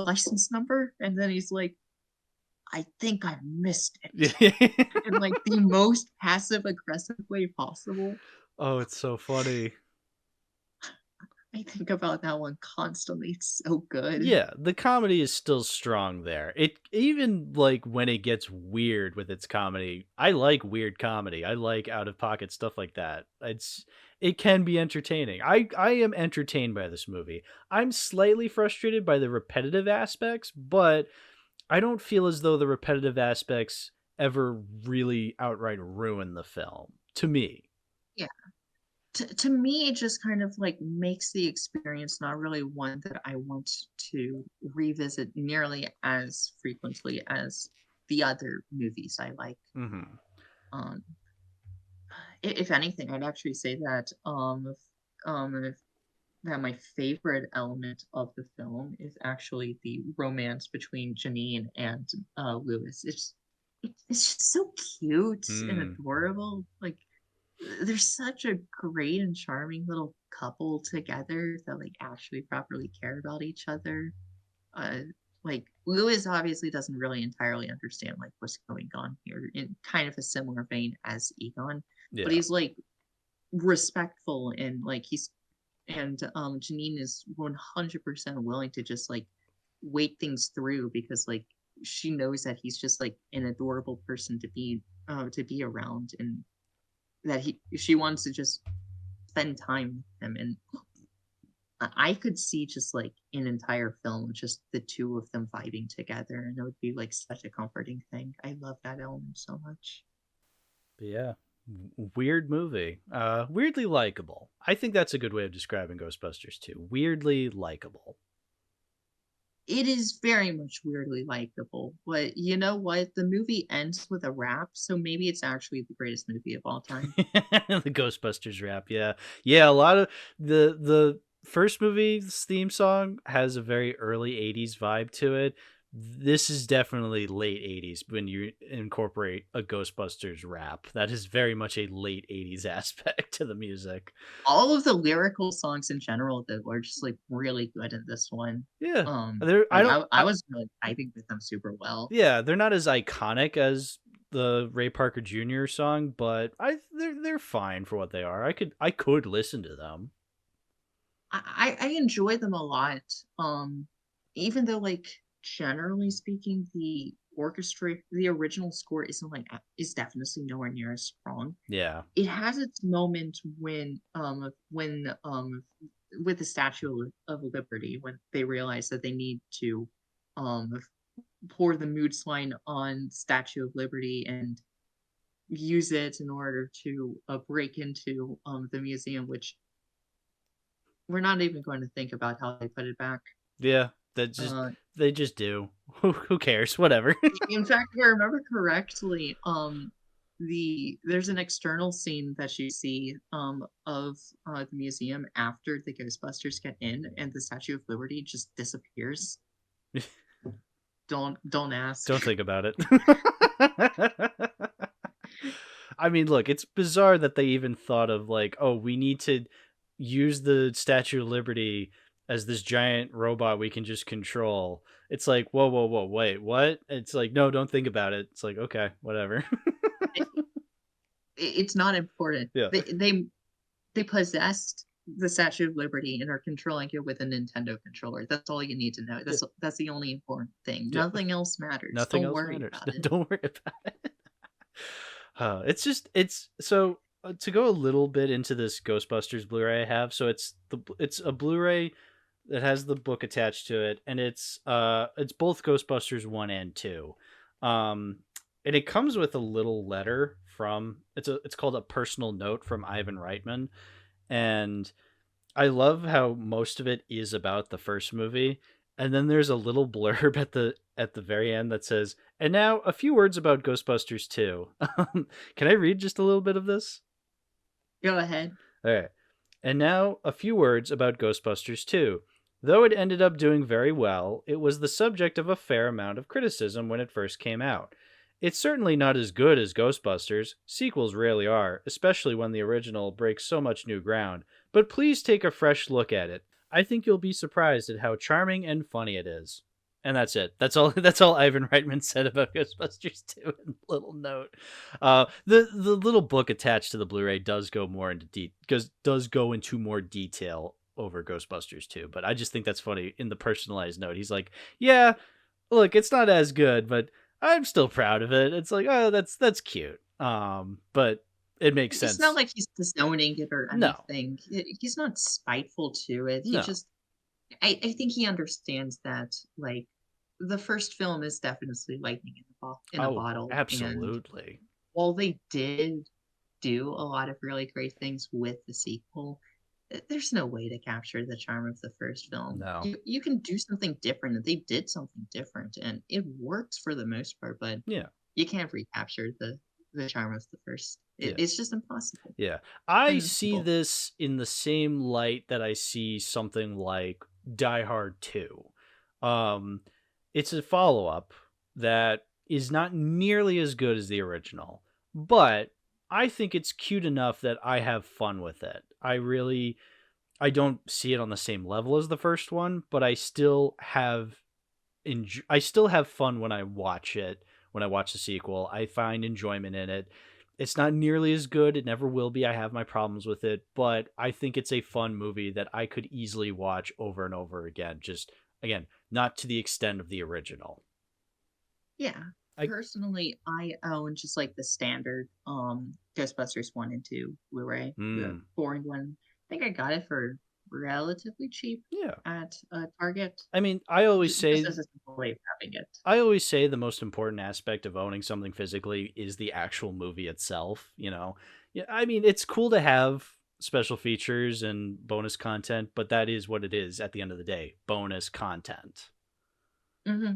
license number?" And then he's like, "I think I missed it," in like the most passive aggressive way possible. Oh, it's so funny. I think about that one constantly. It's so good. Yeah, the comedy is still strong there. It even like when it gets weird with its comedy. I like weird comedy. I like out of pocket stuff like that. It can be entertaining. I am entertained by this movie. I'm slightly frustrated by the repetitive aspects, but I don't feel as though the repetitive aspects ever really outright ruin the film to me. Yeah. To me, it just kind of like makes the experience not really one that I want to revisit nearly as frequently as the other movies I like. Mhm. Um, if anything, I'd actually say that that my favorite element of the film is actually the romance between Janine and Lewis. It's just so cute and Mm. adorable. Like they're such a great and charming little couple together that like actually properly care about each other. Uh, like Lewis obviously doesn't really entirely understand like what's going on here in kind of a similar vein as Egon, but Yeah. he's like respectful and like Janine is 100% willing to just like wait things through because like she knows that he's just like an adorable person to be around, and that she wants to just spend time with him. And I could see just like an entire film with just the two of them vibing together, and it would be like such a comforting thing. I love that element so much. But yeah, weird movie. Weirdly likable. I think that's a good way of describing Ghostbusters too. Weirdly likable. It is very much weirdly likable, but you know what? The movie ends with a rap, so maybe it's actually the greatest movie of all time. The Ghostbusters rap, yeah. Yeah, a lot of the first movie's theme song has a very early 80s vibe to it, this is definitely late 80s when you incorporate a Ghostbusters rap. That is very much a late 80s aspect to the music. All of the lyrical songs in general that were just like really good in this one. Yeah. They're I Like don't I was really vibing with them super well. Yeah, they're not as iconic as the Ray Parker Jr. song, but they're fine for what they are. I could listen to them. I enjoy them a lot. Even though like generally speaking, the original score is definitely nowhere near as strong. Yeah. It has its moment when with the Statue of Liberty, when they realize that they need to um pour the mood line on Statue of Liberty and use it in order to break into the museum, which we're not even going to think about how they put it back. Yeah, that just Uh, they just do. Who cares? Whatever. in fact, if I remember correctly, there's an external scene that you see of the museum after the Ghostbusters get in, and the Statue of Liberty just disappears. Don't ask. Don't think about it. I mean, look, it's bizarre that they even thought of like, oh, we need to use the Statue of Liberty as this giant robot we can just control. It's like, whoa, whoa, whoa, wait, what? It's like, no, don't think about it. It's like, okay, whatever. It's not important. Yeah. They possessed the Statue of Liberty and are controlling it with a Nintendo controller. That's all you need to know. That's the only important thing. Yeah. Nothing else matters. Nothing Don't else worry matters. about it. Don't worry about it. It's so to go a little bit into this Ghostbusters Blu-ray I have. So it's a Blu-ray that has the book attached to it, and it's both Ghostbusters 1 and 2. And it comes with a little letter from it's called a personal note from Ivan Reitman, and I love how most of it is about the first movie, and then there's a little blurb at the very end that says, "And now a few words about Ghostbusters 2." Can I read just a little bit of this? Go ahead. All right. And now a few words about Ghostbusters 2. Though it ended up doing very well, it was the subject of a fair amount of criticism when it first came out. It's certainly not as good as Ghostbusters. Sequels rarely are, especially when the original breaks so much new ground. But please take a fresh look at it. I think you'll be surprised at how charming and funny it is. And that's it. That's all. That's all Ivan Reitman said about Ghostbusters 2 in a little note. The little book attached to the Blu-ray does go more into does go into more detail over Ghostbusters 2. But I just think that's funny in the personalized note. He's like, "Yeah, look, it's not as good, but I'm still proud of it." It's like, oh, that's cute. But it makes sense. It's not like he's disowning it or No. anything. He's not spiteful to it. He No. just, I think he understands that like the first film is definitely lightning in a bottle. And Absolutely. while they did do a lot of really great things with the sequel, there's no way to capture the charm of the first film. No. You can do something different, and they did something different, and it works for the most part, but Yeah. you can't recapture the charm of the first. Yeah. It's just impossible. Yeah. I And see well, this in the same light that I see something like Die Hard 2. It's a follow-up that is not nearly as good as the original, but I think it's cute enough that I have fun with it. I don't see it on the same level as the first one, but I still have fun when I watch it. When I watch the sequel, I find enjoyment in it. It's not nearly as good. It never will be. I have my problems with it, but I think it's a fun movie that I could easily watch over and over again. Just again, not to the extent of the original. yeah. Personally, I own just like the standard Ghostbusters 1 and 2 Blu-ray, the boring one. I think I got it for relatively cheap at Target. I mean, I always say I always say the most important aspect of owning something physically is the actual movie itself, you know. Yeah, I mean, it's cool to have special features and bonus content, but that is what it is at the end of the day, bonus content. Mm-hmm.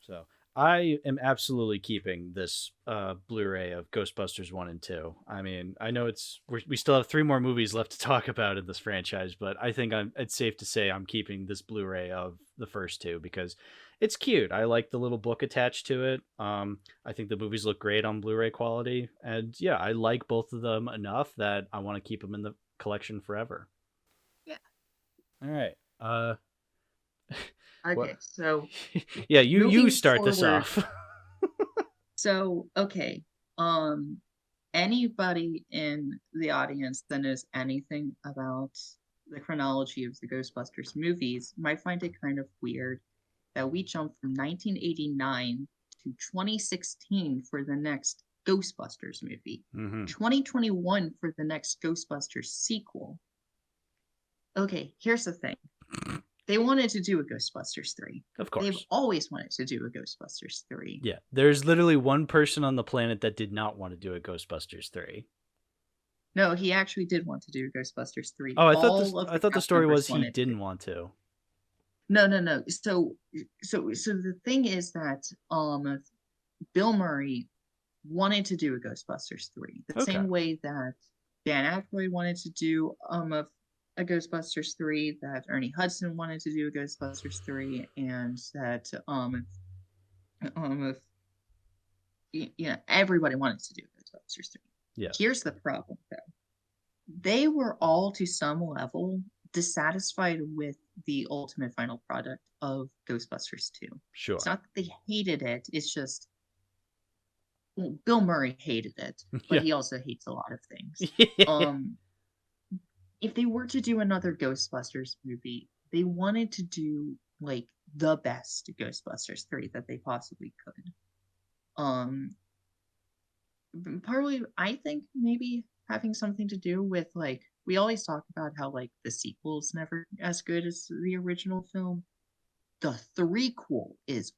So, I am absolutely keeping this Blu-ray of Ghostbusters 1 and 2. I mean, I know we still have 3 more movies left to talk about in this franchise, but I think it's safe to say I'm keeping this Blu-ray of the first 2 because it's cute. I like the little book attached to it. I think the movies look great on Blu-ray quality, and yeah, I like both of them enough that I want to keep them in the collection forever. Yeah. All right. What? Okay, so Yeah, you moving start this forward. off. So, okay. Um, Anybody in the audience that knows anything about the chronology of the Ghostbusters movies might find it kind of weird that we jumped from 1989 to 2016 for the next Ghostbusters movie, 2021 for the next Ghostbusters sequel. Okay, here's the thing. They wanted to do a Ghostbusters 3. Of course. They've always wanted to do a Ghostbusters 3. Yeah, there's literally one person on the planet that did not want to do a Ghostbusters 3. No, he actually did want to do Ghostbusters 3. Oh, I thought the story was he didn't want to. No. So the thing is that Bill Murray wanted to do a Ghostbusters 3. The same way that Dan Aykroyd wanted to do a Ghostbusters 3, that Ernie Hudson wanted to do a Ghostbusters 3, and that everybody wanted to do Ghostbusters 3. Yeah. Here's the problem, though. They were all, to some level, dissatisfied with the ultimate final product of Ghostbusters 2. Sure. It's not that they hated it, it's just Bill Murray hated it, but he also hates a lot of things. If they were to do another Ghostbusters movie, they wanted to do like the best Ghostbusters 3 that they possibly could. Probably, I think maybe having something to do with, like, we always talk about how like the sequel's never as good as the original film. The threequel is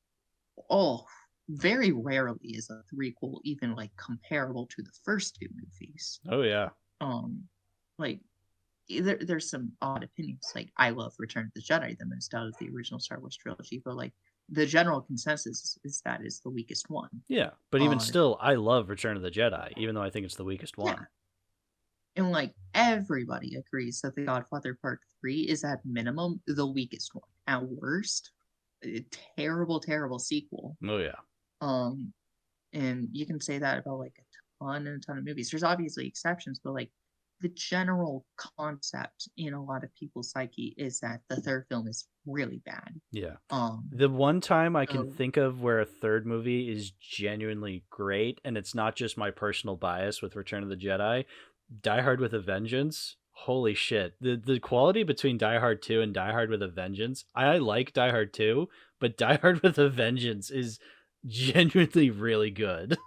very rarely is a threequel even like comparable to the first 2 movies. Oh yeah. Like there's some odd opinions. Like, I love Return of the Jedi the most out of the original Star Wars trilogy, but like the general consensus is that is the weakest one. Yeah, but even still, I love Return of the Jedi, even though I think it's the weakest one. Yeah. And like everybody agrees that The Godfather Part 3 is at minimum the weakest one. At worst, a terrible sequel. Oh yeah. And you can say that about like a ton of movies. There's obviously exceptions, but like the general concept in a lot of people's psyche is that the third film is really bad. Yeah. The one time I can think of where a third movie is genuinely great, and it's not just my personal bias with Return of the Jedi, Die Hard with a Vengeance. Holy shit. The quality between Die Hard 2 and Die Hard with a Vengeance, I like Die Hard 2, but Die Hard with a Vengeance is genuinely really good.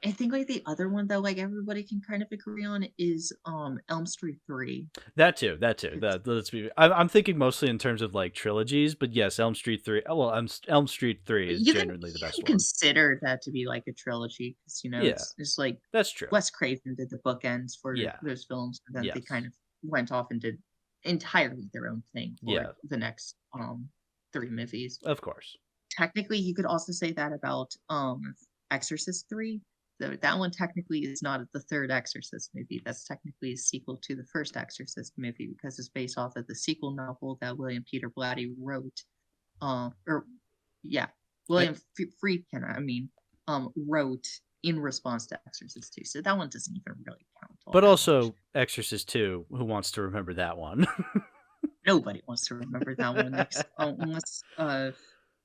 I think like the other one that like everybody can kind of agree on is Elm Street 3. That too. Let's be. I'm thinking mostly in terms of like trilogies, but yes, Elm Street 3. Well, Elm Street 3 is genuinely the best one. Consider that to be like a trilogy because it's like that's true. Wes Craven did the bookends for those films, and then they kind of went off and did entirely their own thing for the next 3 movies. Of course. Technically, you could also say that about Exorcist 3. That one technically is not the third Exorcist movie. That's technically a sequel to the first Exorcist movie because it's based off of the sequel novel that William Peter Blatty wrote. William Friedkin, wrote in response to Exorcist 2. So that one doesn't even really count. But also much. Exorcist 2, who wants to remember that one? Nobody wants to remember that one unless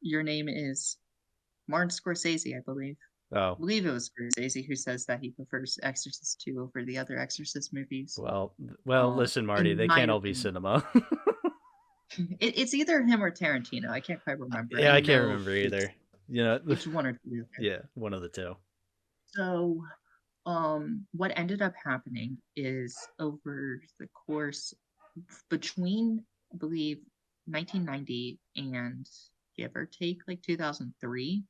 your name is Martin Scorsese, I believe. Oh. I believe it was Scorsese who says that he prefers Exorcist 2 over the other Exorcist movies. Well, listen, Marty, they can't all be cinema. It's either him or Tarantino. I can't quite remember. Yeah, I can't remember either. It's one or two. Yeah, one of the two. So, what ended up happening is over the course between, I believe, 1990 and give or take like 2003,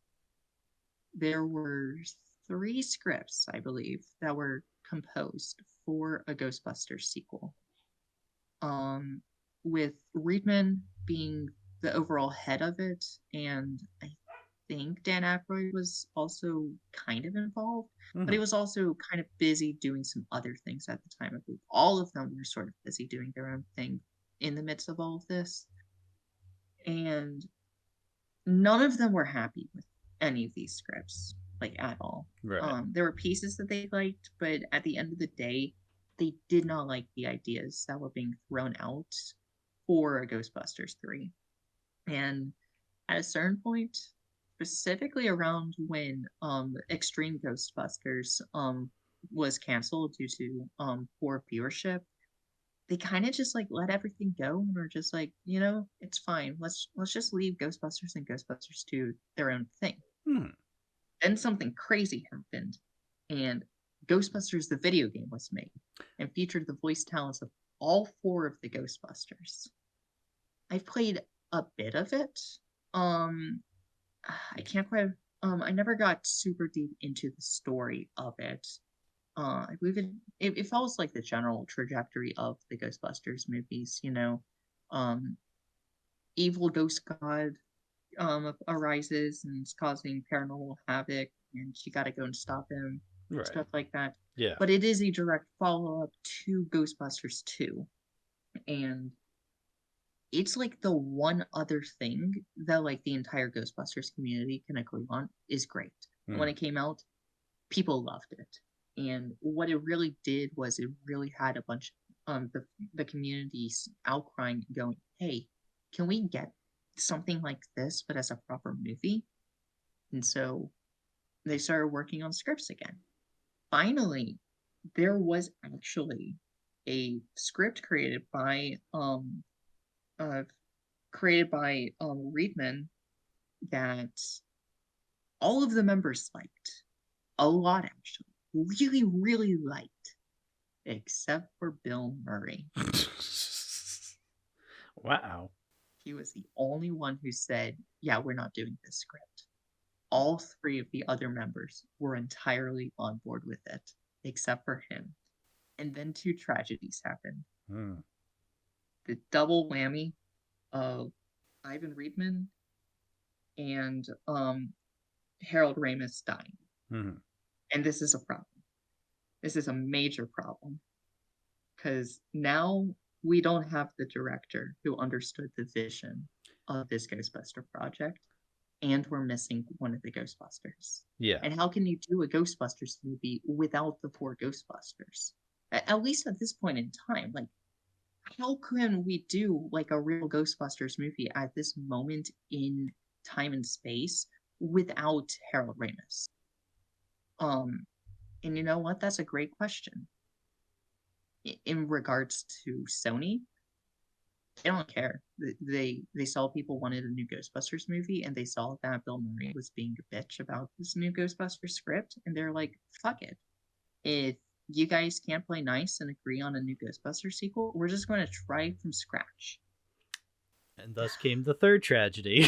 there were 3 scripts, I believe, that were composed for a Ghostbusters sequel. With Reitman being the overall head of it, and I think Dan Aykroyd was also kind of involved, but he Mhm. was also kind of busy doing some other things at the time. I believe all of them were sort of busy doing their own thing in the midst of all of this. And none of them were happy with any of these scripts, like at all. Right. There were pieces that they liked, but at the end of the day, they did not like the ideas that were being thrown out for a Ghostbusters 3. And at a certain point, specifically around when Extreme Ghostbusters was canceled due to poor viewership, they kind of just like let everything go and were just like, it's fine. Let's just leave Ghostbusters and Ghostbusters 2 their own thing. Hmm. Then something crazy happened, and Ghostbusters the video game was made and featured the voice talents of all four of the Ghostbusters. I've played a bit of it. Um, I can't quite. I never got super deep into the story of it. I believe it follows like the general trajectory of the Ghostbusters movies. Evil ghost god arises and is causing paranormal havoc, and she got to go and stop him, Right. stuff like that. Yeah. But it is a direct follow up to Ghostbusters 2, and it's like the one other thing that like the entire Ghostbusters community can agree on is great. When Mhm. it came out, people loved it. And what it really did was it really had a bunch the community's outcrying going, hey, can we get something like this but as a proper movie? And so they started working on scripts again. Finally, there was actually a script uh created by Reedman that all of the members liked. A lot actually. Really, really liked. Except for Bill Murray. Wow. He was the only one who said, yeah, we're not doing this script. All three of the other members were entirely on board with it, except for him. And then two tragedies happened. Hmm. The double whammy of Ivan Reitman and Harold Ramis dying. Mhm. And this is a problem. This is a major problem. Because now we don't have the director who understood the vision of this Ghostbuster project, and we're missing one of the Ghostbusters. Yeah. And how can you do a Ghostbusters movie without the four Ghostbusters? At least at this point in time, like, how can we do like a real Ghostbusters movie at this moment in time and space without Harold Ramis? And you know what? That's a great question. In regards to Sony, they don't care. They saw people wanted a new Ghostbusters movie, and they saw that Bill Murray was being a bitch about this new Ghostbusters script, and they're like, "Fuck it! If you guys can't play nice and agree on a new Ghostbusters sequel, we're just going to try from scratch." And thus came the third tragedy.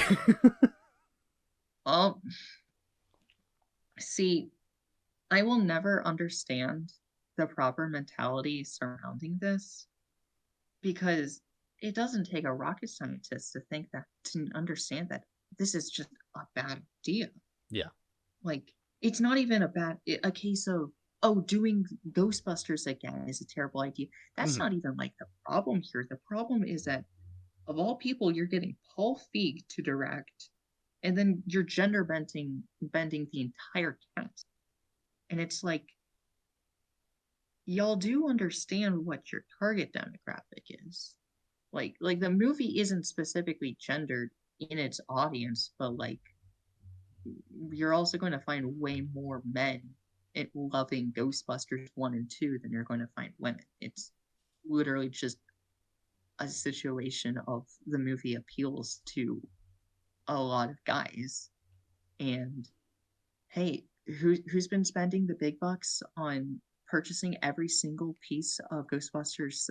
Um, see, I will never understand the proper mentality surrounding this because it doesn't take a rocket scientist to understand that this is just a bad idea. Yeah. Like, it's not even a case of, oh, doing Ghostbusters again is a terrible idea. That's Mhm. not even like the problem here. The problem is that of all people, you're getting Paul Feig to direct, and then you're bending the entire cast. And it's like, y'all do understand what your target demographic is. Like the movie isn't specifically gendered in its audience, but like you're also going to find way more men loving Ghostbusters 1 and 2 than you're going to find women. It's literally just a situation of the movie appeals to a lot of guys. And hey, who's been spending the big bucks on purchasing every single piece of Ghostbusters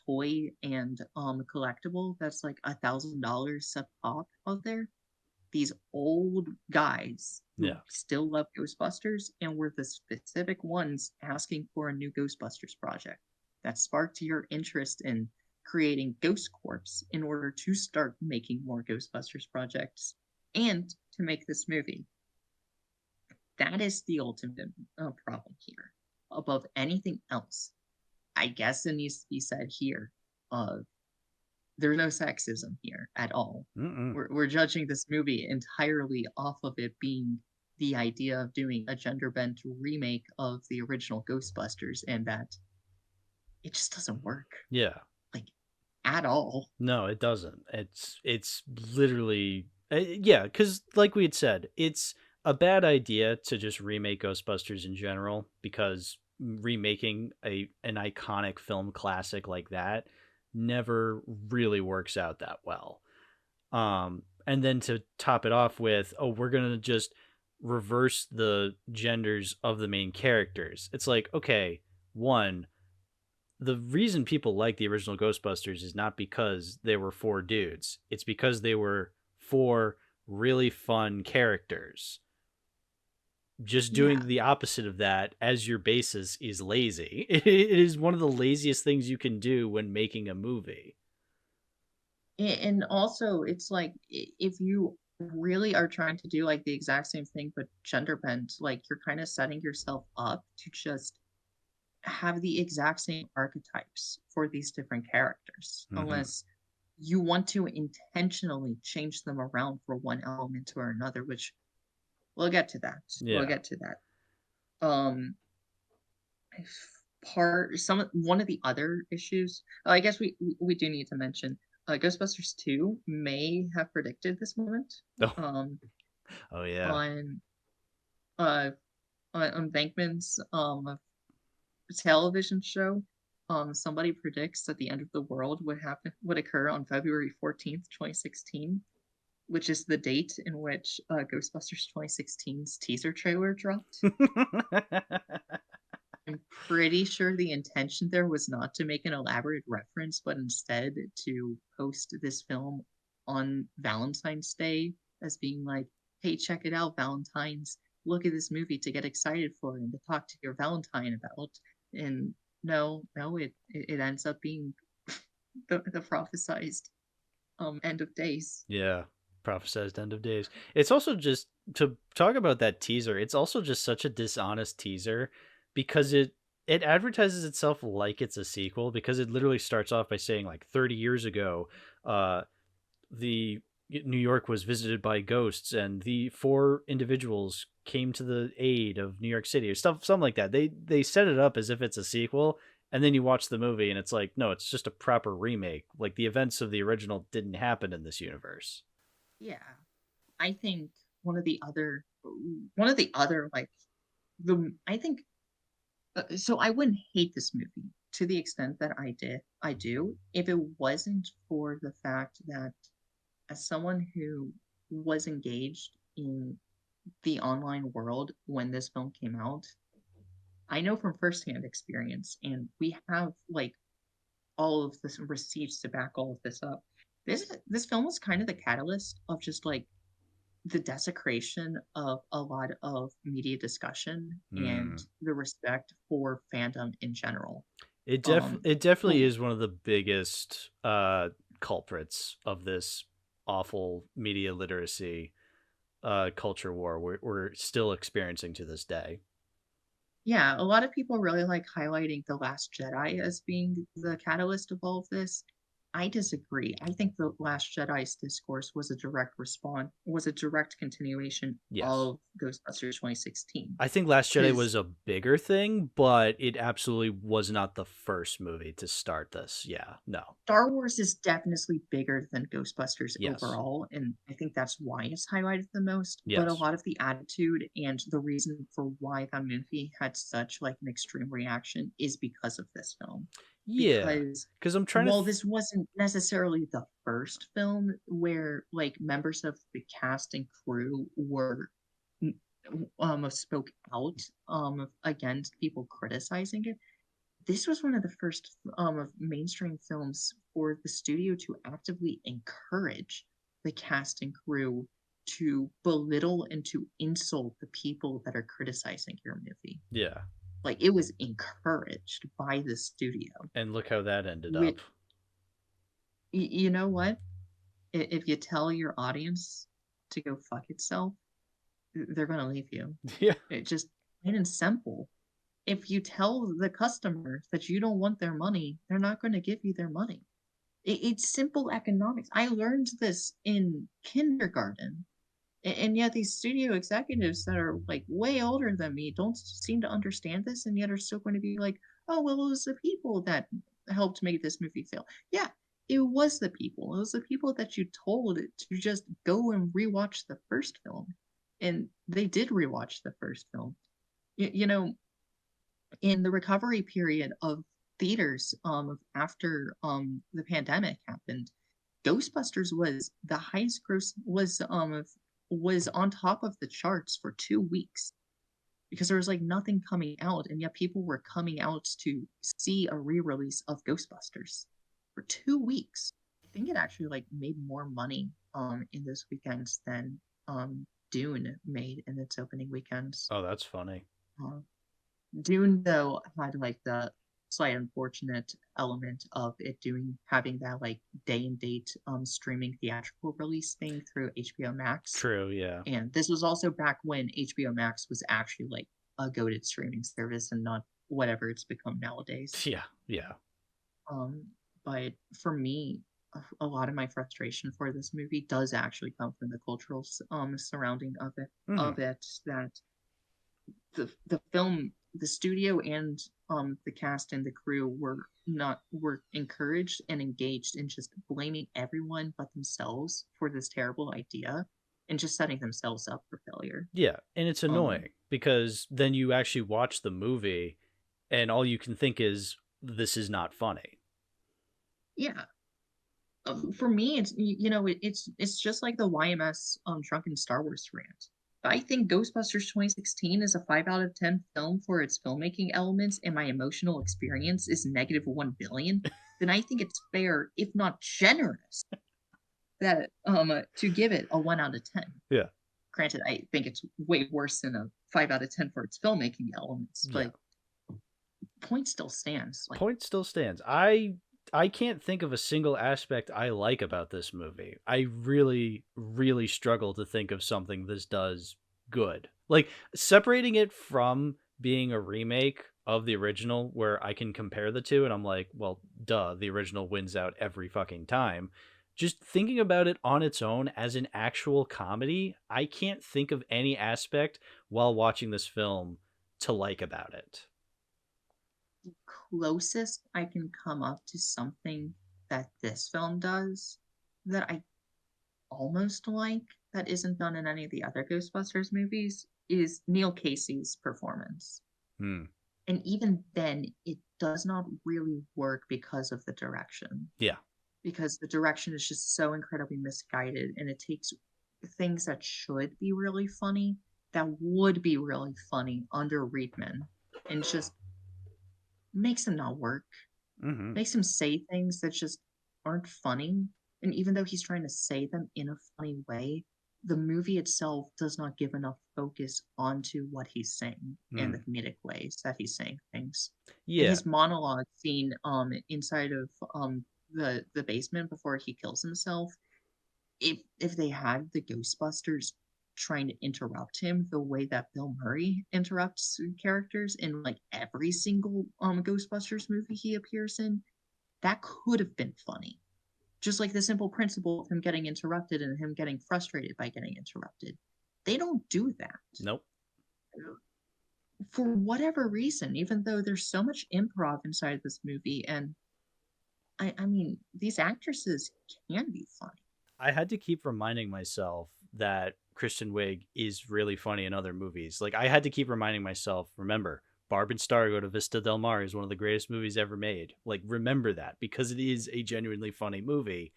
toy and collectible that's like $1,000 a pop out there? These old guys who Yeah. still love Ghostbusters and were the specific ones asking for a new Ghostbusters project that sparked your interest in creating Ghost Corps in order to start making more Ghostbusters projects and to make this movie. That is the ultimate problem here. Above anything else, I guess it needs to be said here. There's no sexism here at all. We're judging this movie entirely off of it being the idea of doing a gender bent remake of the original Ghostbusters, and that it just doesn't work. Yeah. Like, at all. No, it doesn't. It's literally yeah, because like we had said, it's a bad idea to just remake Ghostbusters in general, because remaking an iconic film classic like that never really works out that well. And then to top it off with, oh, we're gonna just reverse the genders of the main characters. It's like, okay, one, the reason people like the original Ghostbusters is not because they were four dudes. It's because they were four really fun characters. Just doing the opposite of that as your basis is lazy. It is one of the laziest things you can do when making a movie. And also, it's like, if you really are trying to do like the exact same thing but gender bent, like, you're kind of setting yourself up to just have the exact same archetypes for these different characters, unless you want to intentionally change them around for one element or another, which we'll get to that. We'll get to that. One of the other issues, I guess we do need to mention, Ghostbusters 2 may have predicted this moment. Oh yeah. On Bankman's television show, somebody predicts that the end of the world would occur on February 14th, 2016, which is the date in which Ghostbusters 2016's teaser trailer dropped. I'm pretty sure the intention there was not to make an elaborate reference, but instead to post this film on Valentine's Day as being like, hey, check it out, Valentines. Look at this movie to get excited for and to talk to your Valentine about. And no, it ends up being the prophesized end of days. Yeah, prophesized end of days. It's also just, to talk about that teaser, it's also just such a dishonest teaser, because it advertises itself like it's a sequel, because it literally starts off by saying, like, 30 years ago, the New York was visited by ghosts and the four individuals came to the aid of New York City, or something like that. They set it up as if it's a sequel, and then you watch the movie and it's like, no, it's just a proper remake. Like, the events of the original didn't happen in this universe. Yeah. I think one of the other like, I think so I wouldn't hate this movie to the extent that I do, if it wasn't for the fact that, as someone who was engaged in the online world when this film came out, I know from firsthand experience, and we have like all of this receipts to back all of this up. This film was kind of the catalyst of just like the desecration of a lot of media discussion and the respect for fandom in general. It definitely is one of the biggest culprits of this awful media literacy culture war we're still experiencing to this day. Yeah, a lot of people really like highlighting The Last Jedi as being the catalyst of all of this. I disagree. I think The Last Jedi's discourse was a direct continuation of Ghostbusters 2016. I think Last Jedi was a bigger thing, but it absolutely was not the first movie to start this. Yeah, no. Star Wars is definitely bigger than Ghostbusters overall, and I think that's why it's highlighted the most. But a lot of the attitude and the reason for why that movie had such like an extreme reaction is because of this film. Yeah, because I'm trying to. This wasn't necessarily the first film where like members of the cast and crew were spoke out against people criticizing it. This was one of the first of mainstream films for the studio to actively encourage the cast and crew to belittle and to insult the people that are criticizing your movie. Yeah. Like, it was encouraged by the studio. And look how that ended up. You know what? If you tell your audience to go fuck itself, they're gonna leave you. Yeah. It just plain and simple. If you tell the customer that you don't want their money, they're not going to give you their money. It's simple economics. I learned this in kindergarten. And yet these studio executives that are like way older than me don't seem to understand this, and yet are still going to be like, oh, well, it was the people that helped make this movie fail. Yeah, it was the people. It was the people that you told to just go and rewatch the first film. And they did rewatch the first film. You know, in the recovery period of theaters after the pandemic happened, Ghostbusters was the highest gross was on top of the charts for 2 weeks because there was like nothing coming out, and yet people were coming out to see a re-release of Ghostbusters for 2 weeks. I think it actually like made more money in those weekends than Dune made in its opening weekends. Oh, that's funny. Uh, Dune though had like the slight unfortunate element of it having that like day and date streaming theatrical release thing through HBO Max. True, yeah. And this was also back when HBO Max was actually like a goated streaming service and not whatever it's become nowadays. Yeah, yeah. But for me, a lot of my frustration for this movie does actually come from the cultural surrounding of it. That the film, the studio, and the cast and the crew were encouraged and engaged in just blaming everyone but themselves for this terrible idea and just setting themselves up for failure. Yeah, and it's annoying because then you actually watch the movie and all you can think is, this is not funny. Yeah. For me, it's just like the YMS drunken Star Wars rant. If I think Ghostbusters 2016 is a 5 out of 10 film for its filmmaking elements and my emotional experience is -1 billion, then I think it's fair, if not generous, that to give it a 1 out of 10. Yeah. Granted, I think it's way worse than a 5 out of 10 for its filmmaking elements, but point still stands. Point still stands. I can't think of a single aspect I like about this movie. I really, really struggle to think of something this does good. Like, separating it from being a remake of the original where I can compare the two and I'm like, well, duh, the original wins out every fucking time. Just thinking about it on its own as an actual comedy, I can't think of any aspect while watching this film to like about it. Closest I can come up to something that this film does that I almost like that isn't done in any of the other Ghostbusters movies is Neil Casey's performance. And even then, it does not really work because of the direction. Yeah. Because the direction is just so incredibly misguided, and it takes things that should be really funny, that would be really funny under Reitman, and just makes him not work. Makes him say things that just aren't funny. And even though he's trying to say them in a funny way, the movie itself does not give enough focus onto what he's saying and the comedic ways that he's saying things. Yeah. And his monologue scene inside of the basement before he kills himself, if they had the Ghostbusters trying to interrupt him the way that Bill Murray interrupts characters in like every single Ghostbusters movie he appears in, that could have been funny. Just like the simple principle of him getting interrupted and him getting frustrated by getting interrupted. They don't do that. Nope. For whatever reason, even though there's so much improv inside this movie, and I mean, these actresses can be funny. I had to keep reminding myself that Kristen Wiig is really funny in other movies. Like, I had to keep reminding myself, remember, Barb and Star Go to Vista Del Mar is one of the greatest movies ever made. Like, remember that, because it is a genuinely funny movie.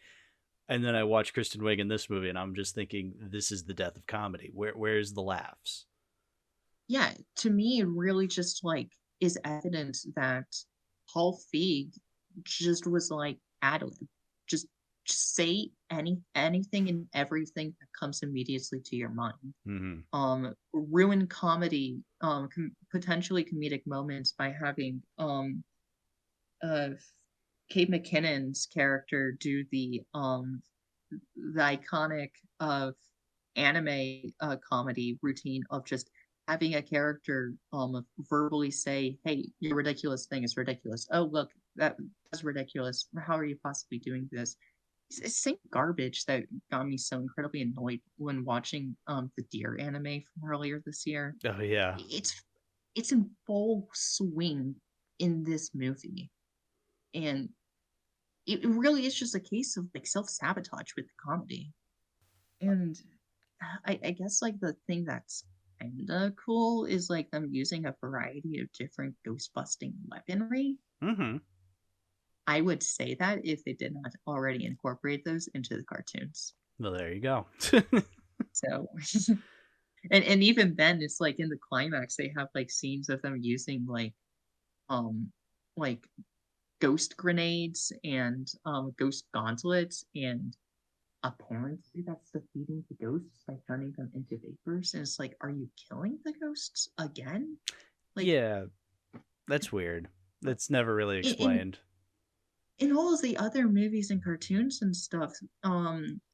And then I watch Kristen Wiig in this movie, and I'm just thinking, this is the death of comedy. Where's the laughs? Yeah, to me, it really just, like, is evidence that Paul Feig just was, like, ad-lib. Just say anything and everything that comes immediately to your mind. Ruin comedy, potentially comedic moments by having Kate McKinnon's character do the iconic of anime comedy routine of just having a character verbally say, "Hey, your ridiculous thing is ridiculous. Oh, look, that's ridiculous. How are you possibly doing this?" It's same garbage that got me so incredibly annoyed when watching the Deer anime from earlier this year. Oh yeah. It's in full swing in this movie, and it really is just a case of like self-sabotage with the comedy. And I guess like the thing that's kinda cool is like them using a variety of different ghost busting weaponry. Mm-hmm. I would say that if they did not already incorporate those into the cartoons. Well, there you go. So and even then it's like in the climax they have like scenes of them using um like ghost grenades and ghost gauntlets, and apparently that's defeating the ghosts by turning them into vapors. And it's like, are you killing the ghosts again? Like Yeah, that's weird. That's never really in explained. in all of the other movies and cartoons and stuff,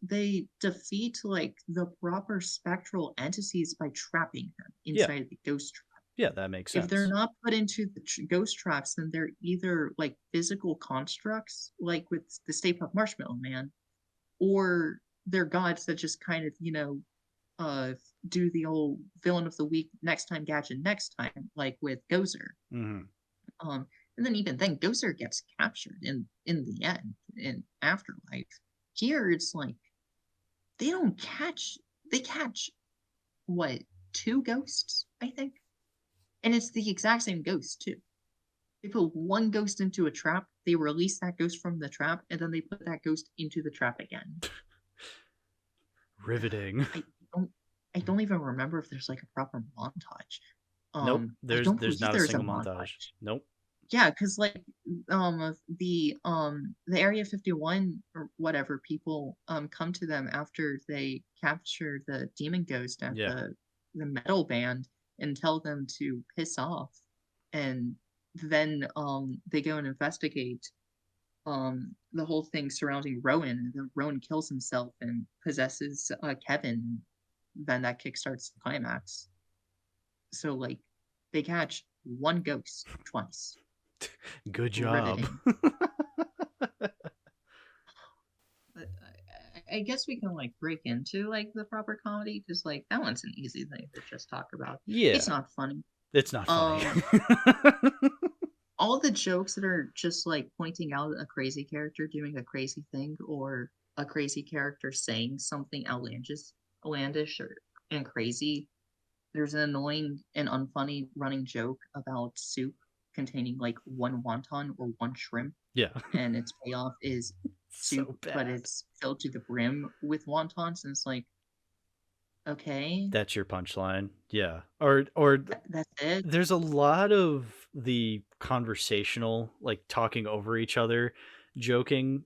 they defeat like the proper spectral entities by trapping them Yeah, inside the ghost trap. yeah, that makes If they're sense. not put into the ghost traps, then they're either like physical constructs, like with the Stay Puft Marshmallow Man, or they're gods that just kind of, uh, do the old villain of the week next time gadget next time, like with Gozer. Mm-hmm. And then even then, Gozer gets captured in the end in Afterlife. Here, it's like they don't catch. They catch what, two ghosts, I think, and it's the exact same ghost too. They put one ghost into a trap, they release that ghost from the trap, and then they put that ghost into the trap again. Riveting. I don't I don't even remember if there's like a proper montage. Nope. I There's don't there's believe not a there's a single montage. montage. Nope. Yeah, because like the Area 51 or whatever people come to them after they capture the demon ghost at Yeah. the metal band and tell them to piss off, and then they go and investigate the whole thing surrounding Rowan, and then Rowan kills himself and possesses Kevin. Then that kickstarts the climax. So like they catch one ghost twice. Good job. Riveting. But I guess we can like break into like the proper comedy, because like that one's an easy thing to just talk about. It's Yeah. not funny. It's not funny. Um, all the jokes that are just like pointing out a crazy character doing a crazy thing, or a crazy character saying something outlandish or and crazy. There's an annoying and unfunny running joke about soup containing like one wonton or one shrimp, Yeah. and its payoff is soup, So but bad. it's filled to the brim with wontons, and it's like, okay, That's your punchline. Yeah. Or that's it. there's a lot of the conversational, like talking over each other, joking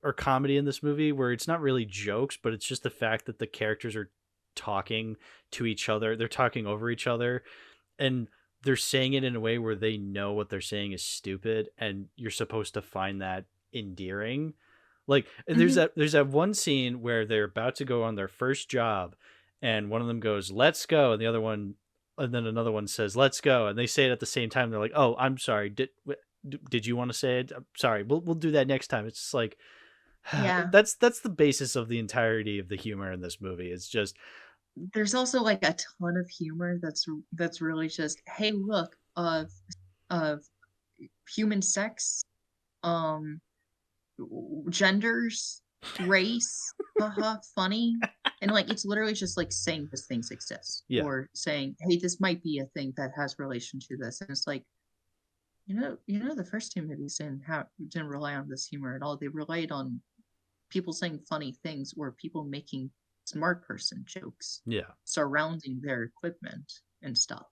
or comedy in this movie where it's not really jokes, but it's just the fact that the characters are talking to each other. They're talking over each other, and they're saying it in a way where they know what they're saying is stupid, and you're supposed to find that endearing. Like there's Hmm. that one scene where they're about to go on their first job, and one of them goes, "Let's go," and the other one, and then another one says, "Let's go," and they say it at the same time. They're like, "Oh, I'm sorry. Did you want to say it? I'm sorry. We'll do that next time." It's just like Yeah. that's the basis of the entirety of the humor in this movie. It's just There's also like a ton of humor that's really just, hey, look, of human sex, um, genders, race, haha, funny. And like it's literally just like saying these things exist, yeah, or saying, hey, this might be a thing that has relation to this. And it's like, the first two movies didn't rely on this humor at all. They relied on people saying funny things, or people making smart person jokes yeah, surrounding their equipment and stuff.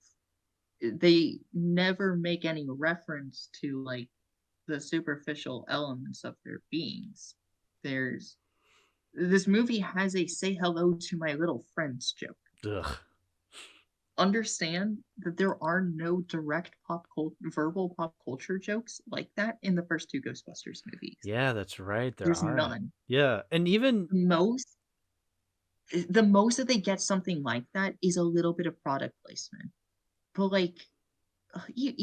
They never make any reference to like the superficial elements of their beings. There's This movie has a say hello to my little friends joke. ugh, Understand that there are no direct verbal pop culture jokes like that in the first two Ghostbusters movies. yeah. That's right. There There's aren't. none. Yeah, and even Most The most that they get something like that is a little bit of product placement. But like you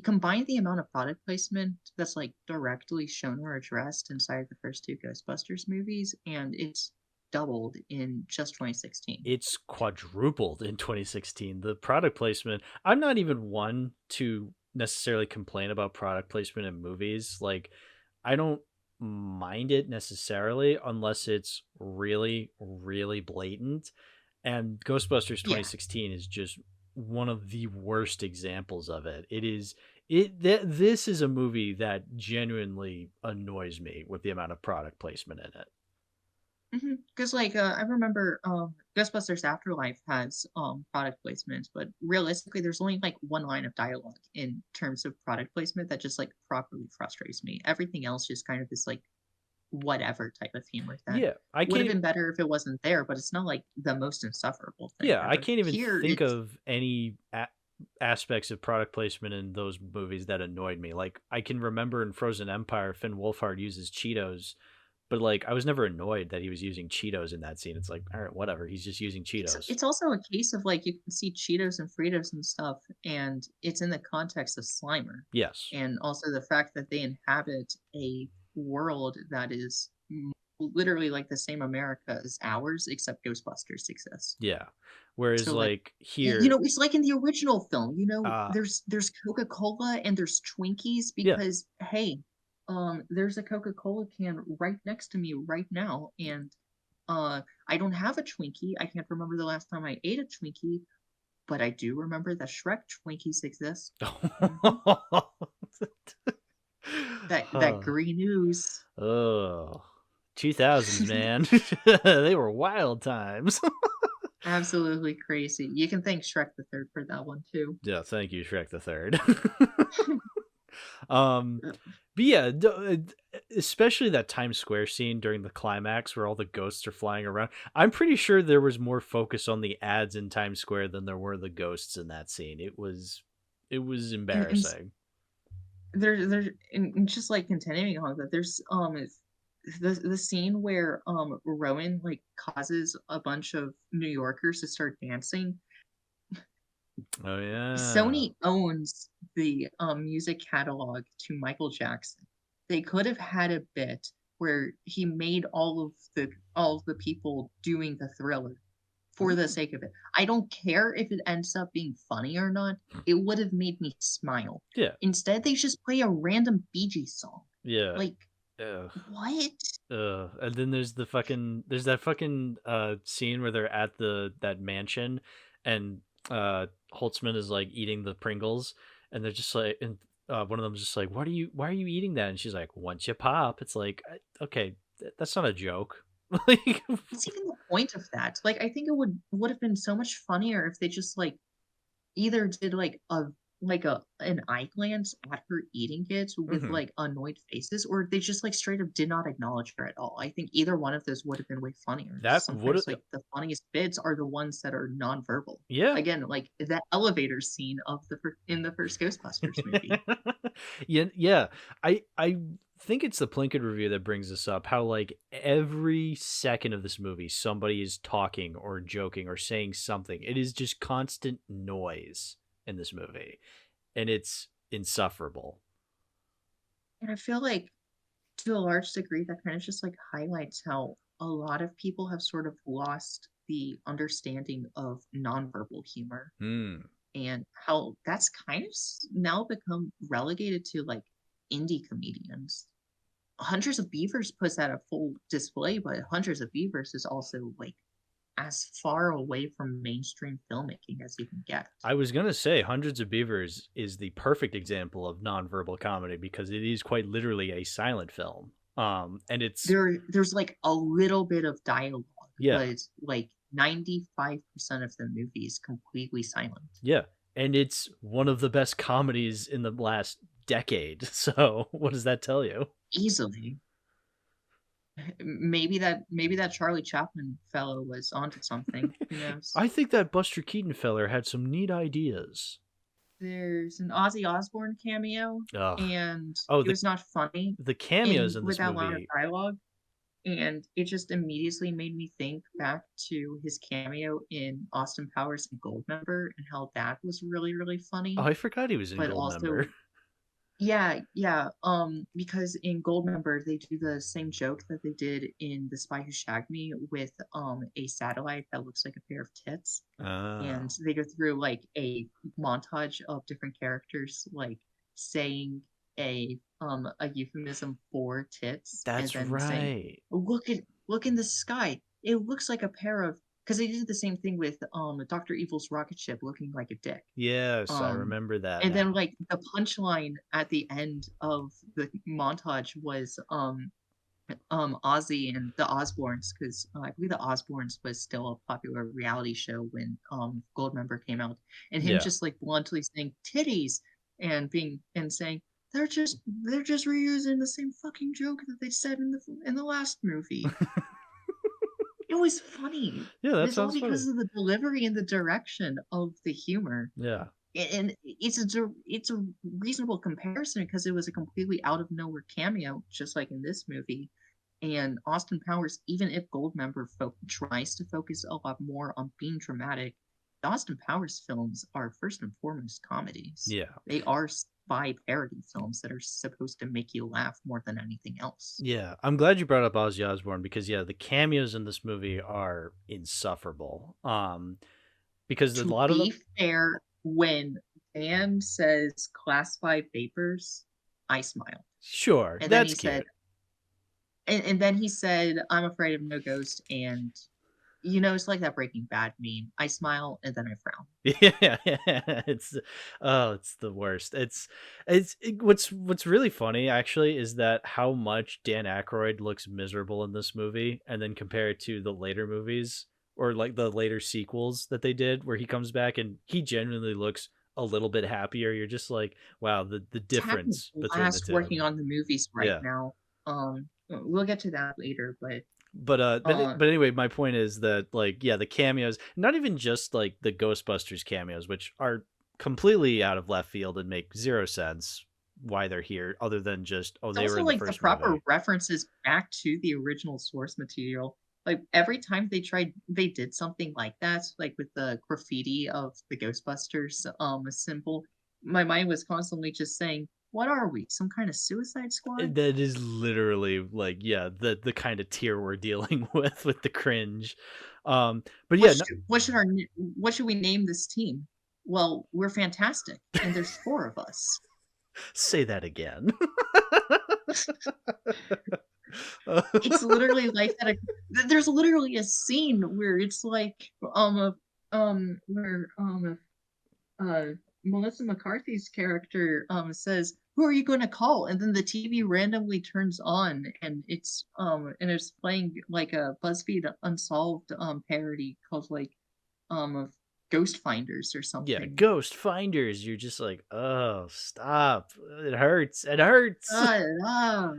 combine the amount of product placement that's like directly shown or addressed inside the first two Ghostbusters movies, and it's doubled in just 2016. It's quadrupled in 2016. The product placement, I'm not even one to necessarily complain about product placement in movies. Like, I don't mind it necessarily unless it's really, really blatant. And Ghostbusters Yeah. 2016 is just one of the worst examples of it. This is a movie that genuinely annoys me with the amount of product placement in it. Because like I remember Ghostbusters Afterlife has product placements, but realistically there's only like one line of dialogue in terms of product placement that just like properly frustrates me. Everything else just kind of is like whatever type of humor that Yeah, I would have can't. been better if it wasn't there, but it's not like the most insufferable thing Yeah, I ever. can't even Here think it's of any aspects of product placement in those movies that annoyed me. Like, I can remember in Frozen Empire, Finn Wolfhard uses Cheetos, but like I was never annoyed that he was using Cheetos in that scene. It's like, all right, whatever. He's just using Cheetos. it's also a case of like you can see Cheetos and Fritos and stuff, and it's in the context of Slimer, Yes. and also the fact that they inhabit a world that is literally like the same America as ours, except Ghostbusters exists. Yeah. Whereas So like, like here, it's like in the original film. uh There's Coca-Cola and there's Twinkies yeah. because hey, there's a Coca-Cola can right next to me right now, and I don't have a Twinkie. I can't remember the last time I ate a Twinkie, but I do remember that Shrek Twinkies exist. hmm that Huh. green ooze. Oh. 2000s, man. They were wild times. Absolutely crazy. You can thank Shrek the Third for that one too. Yeah, thank you, Shrek the Third. um, but yeah, especially that Times Square scene during the climax where all the ghosts are flying around. I'm pretty sure there was more focus on the ads in Times Square than there were the ghosts in that scene. It was and embarrassing. and just like continuing on that, there's the scene where Rowan like causes a bunch of New Yorkers to start dancing. Oh yeah. Sony owns the music catalog to Michael Jackson. They could have had a bit where he made all of the people doing the Thriller for the sake of it. I don't care if it ends up being funny or not. It would have made me smile. Yeah. Instead, they just play a random Bee Gees song. Yeah. Like, Ugh. what? And then there's that fucking scene where they're at that mansion, and Holtzman is like eating the Pringles, and they're just like, and one of them's just like, why are you eating that? And she's like, once you pop. It's like, okay, that's not a joke. Like, What's even the point of that? Like, I think it would have been so much funnier if they just like either did like a an eye glance at her eating it with mhm. like annoyed faces, or they just like straight up did not acknowledge her at all. I think either one of those would have been way funnier. That would, Sometimes like the funniest bits are the ones that are nonverbal. yeah. Again, like that elevator scene of in the first Ghostbusters movie. Yeah, yeah. I think it's the Plinkett review that brings this up. How like every second of this movie, somebody is talking or joking or saying something. It is just constant noise in this movie, and it's insufferable. And I feel like to a large degree that kind of just like highlights how a lot of people have sort of lost the understanding of nonverbal humor, Hmm. and how that's kind of now become relegated to like indie comedians. Hundreds of Beavers puts out a full display, but Hundreds of Beavers is also like as far away from mainstream filmmaking as you can get. I was gonna say Hundreds of Beavers is the perfect example of nonverbal comedy because it is quite literally a silent film. And it's There's like a little bit of dialogue, yeah, but like 95% of the movie is completely silent. yeah, and it's one of the best comedies in the last decade. So what does that tell you? Easily. Maybe that Charlie Chaplin fellow was onto something. Who knows? I think that Buster Keaton feller had some neat ideas. There's an Ozzy Osbourne cameo, Ugh. and Oh, it was not funny the cameos in in with this that line of movie. dialogue. and it just immediately made me think back to his cameo in Austin Powers and Goldmember and how that was really, really Oh, funny. I forgot he was in But Goldmember. also, yeah, yeah, because in Goldmember they do the same joke that they did in The Spy Who Shagged Me with a satellite that looks like a pair of tits. And Oh, they go through like a montage of different characters like saying a euphemism for tits and that's then saying, right. look in the sky, it looks like a pair of, because they did the same thing with Dr. Evil's rocket ship looking like a dick. Yes, I um remember that and then now. like the punchline at the end of the montage was Ozzy and the Osbournes, because I believe the Osbournes was still a popular reality show when Goldmember came out, and him Yeah. just like bluntly saying titties and being and saying they're just reusing the same fucking joke that they said in the last movie. It was funny. Yeah, that It's all sounds because funny. of the delivery and the direction of the humor. Yeah. And it's a reasonable comparison because it was a completely out of nowhere cameo, just like in this movie. And Austin Powers, even if Goldmember tries to focus a lot more on being dramatic, the Austin Powers films are first and foremost comedies. Yeah. They are spy parody films that are supposed to make you laugh more than anything else. Yeah. I'm glad you brought up Ozzy Osbourne because yeah, the cameos in this movie are insufferable. Because a To lot of be them fair, when Dan says classified papers, I smiled. sure, And then he that's said, cute. and then he said, "I'm afraid of no ghost," and it's like that Breaking Bad meme. I smile and then I frown. Yeah, it's oh, it's the worst. What's really funny actually is that how much Dan Aykroyd looks miserable in this movie, and then compare it to the later movies or like the later sequels that they did, where he comes back and he genuinely looks a little bit happier. You're just like, wow, the He's having difference a between the blast two. working on the movies right Yeah. now. We'll get to that later, but But anyway, my point is that like yeah, the cameos, not even just like the Ghostbusters cameos, which are completely out of left field and make zero sense why they're here, other than just oh it's they were also in the like the first proper movie. references back to the original source material. Like every time they did something like that, like with the graffiti of the Ghostbusters symbol, my mind was constantly just saying, "What are we? Some kind of Suicide Squad?" That is literally like yeah, the kind of tier we're dealing with the cringe. But What yeah, no, should what should our what should we name this team? Well, we're fantastic, and there's four of us. say that again. It's literally like that. There's literally a scene where it's like where uh Melissa McCarthy's character says, "Who are you going to call?" And then the TV randomly turns on, and it's playing like a BuzzFeed Unsolved parody called like of Ghost Finders or Yeah, something. ghost finders. You're just like, oh, stop. It hurts. It hurts. Ah, ah.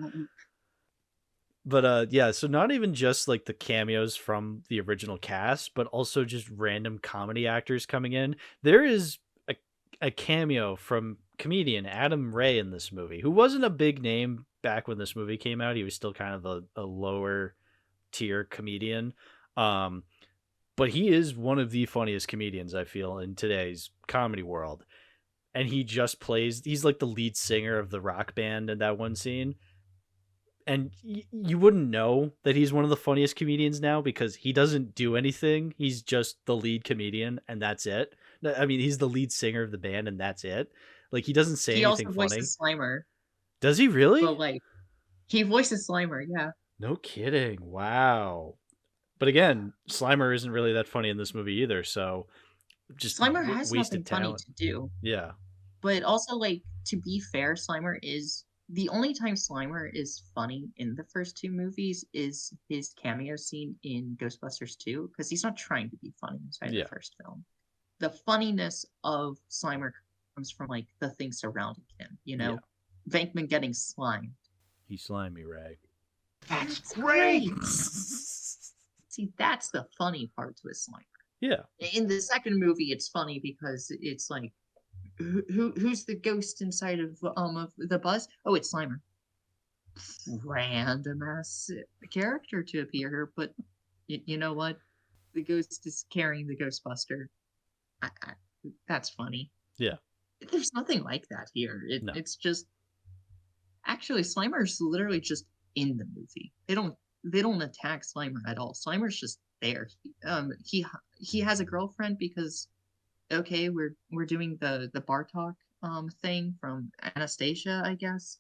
But yeah, so not even just like the cameos from the original cast, but also just random comedy actors coming in. There is a, a cameo from comedian Adam Ray in this movie, who wasn't a big name back when this movie came out. He was still kind of a lower tier comedian. Um, but he is one of the funniest comedians I feel in today's comedy world. And he just plays, he's like the lead singer of the rock band in that one scene, and you wouldn't know that he's one of the funniest comedians now because he doesn't do anything. He's just the lead comedian and that's it. I mean, he's the lead singer of the band and that's it. Like he doesn't say He anything also funny. voices Slimer, Does he really? but like he voices Slimer, yeah. No kidding. Wow. But again, Slimer isn't really that funny in this movie either, so just Slimer has nothing wasted funny talent. to do. Yeah. But also, like, to be fair, Slimer is the only time Slimer is funny in the first two movies is his cameo scene in Ghostbusters 2, because he's not trying to be funny inside the Yeah. first film. The funniness of Slimer comes from like the things surrounding him, Yeah. Venkman getting slimed. He's slimy, Ray. That's great. See, that's the funny part to his Slimer. Yeah. In the second movie, it's funny because it's like, who's the ghost inside of the bus? Oh, it's Slimer. random ass character to appear here, but you know what? The ghost is carrying the Ghostbuster. I, that's funny. Yeah. There's nothing like that here. No. It's just actually Slimer's literally just in the movie. They don't attack Slimer at all. Slimer's just there. He has a girlfriend because okay, we're doing the Bartok thing from Anastasia, I guess.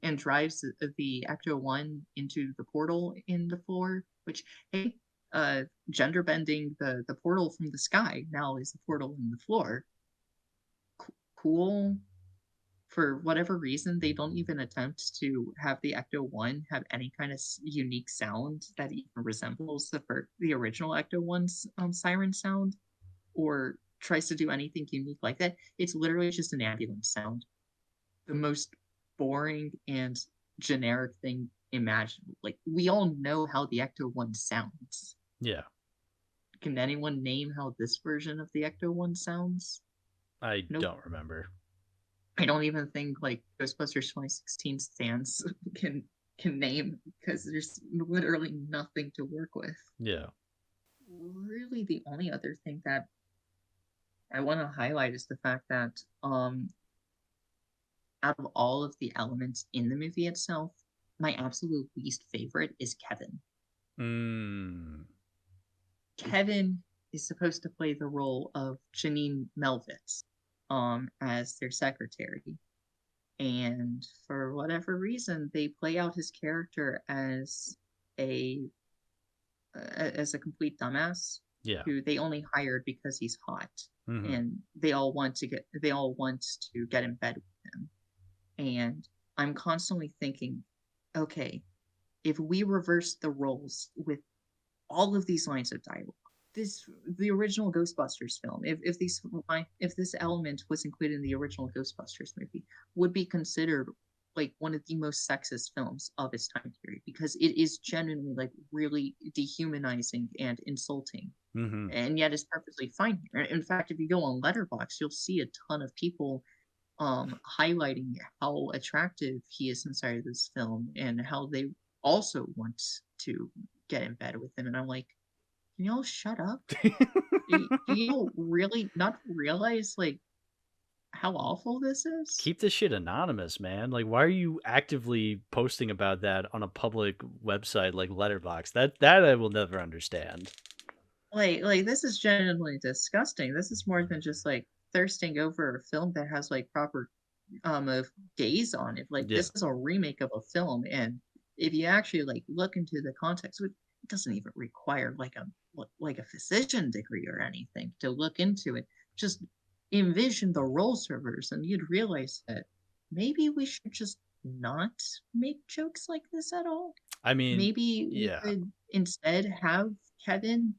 And drives the Ecto-1 into the portal in the floor, which hey, gender bending the portal from the sky now is the portal in the floor. Cool. For whatever reason, they don't even attempt to have the Ecto-1 have any kind of unique sound that even resembles the original Ecto-1's siren sound, or tries to do anything unique like that. It's literally just an ambulance sound. The most boring and generic thing imaginable. Like, we all know how the Ecto-1 sounds. Yeah. Can anyone name how this version of the Ecto-1 sounds? I don't remember. I don't even think like Ghostbusters 2016 stands can name, because there's literally nothing to work with. Yeah. Really, the only other thing that I want to highlight is the fact that out of all of the elements in the movie itself, my absolute least favorite is Kevin. Kevin is supposed to play the role of Janine Melvitz as their secretary. And for whatever reason, they play out his character as a complete dumbass. Yeah. Who they only hired because he's hot. Mm-hmm. And they all want to get in bed with him. And I'm constantly thinking, okay, if we reverse the roles with all of these lines of dialogue, the original Ghostbusters film, if this element was included in the original Ghostbusters movie, would be considered like one of the most sexist films of its time period, because it is genuinely like really dehumanizing and insulting. Mm-hmm. And yet it's perfectly fine here. In fact, if you go on Letterboxd, you'll see a ton of people highlighting how attractive he is inside of this film and how they also want to get in bed with him. And I'm like, can y'all shut up? Do you really not realize like how awful this is? Keep this shit anonymous, man. Like, why are you actively posting about that on a public website like Letterboxd? That I will never understand. Like this is genuinely disgusting. This is more than just like thirsting over a film that has like proper of gaze on it. Like, this is a remake of a film, and if you actually like look into the context, it doesn't even require like a physician degree or anything to look into it. Just envision the role servers, and you'd realize that maybe we should just not make jokes like this at all. I mean, maybe we could instead have Kevin,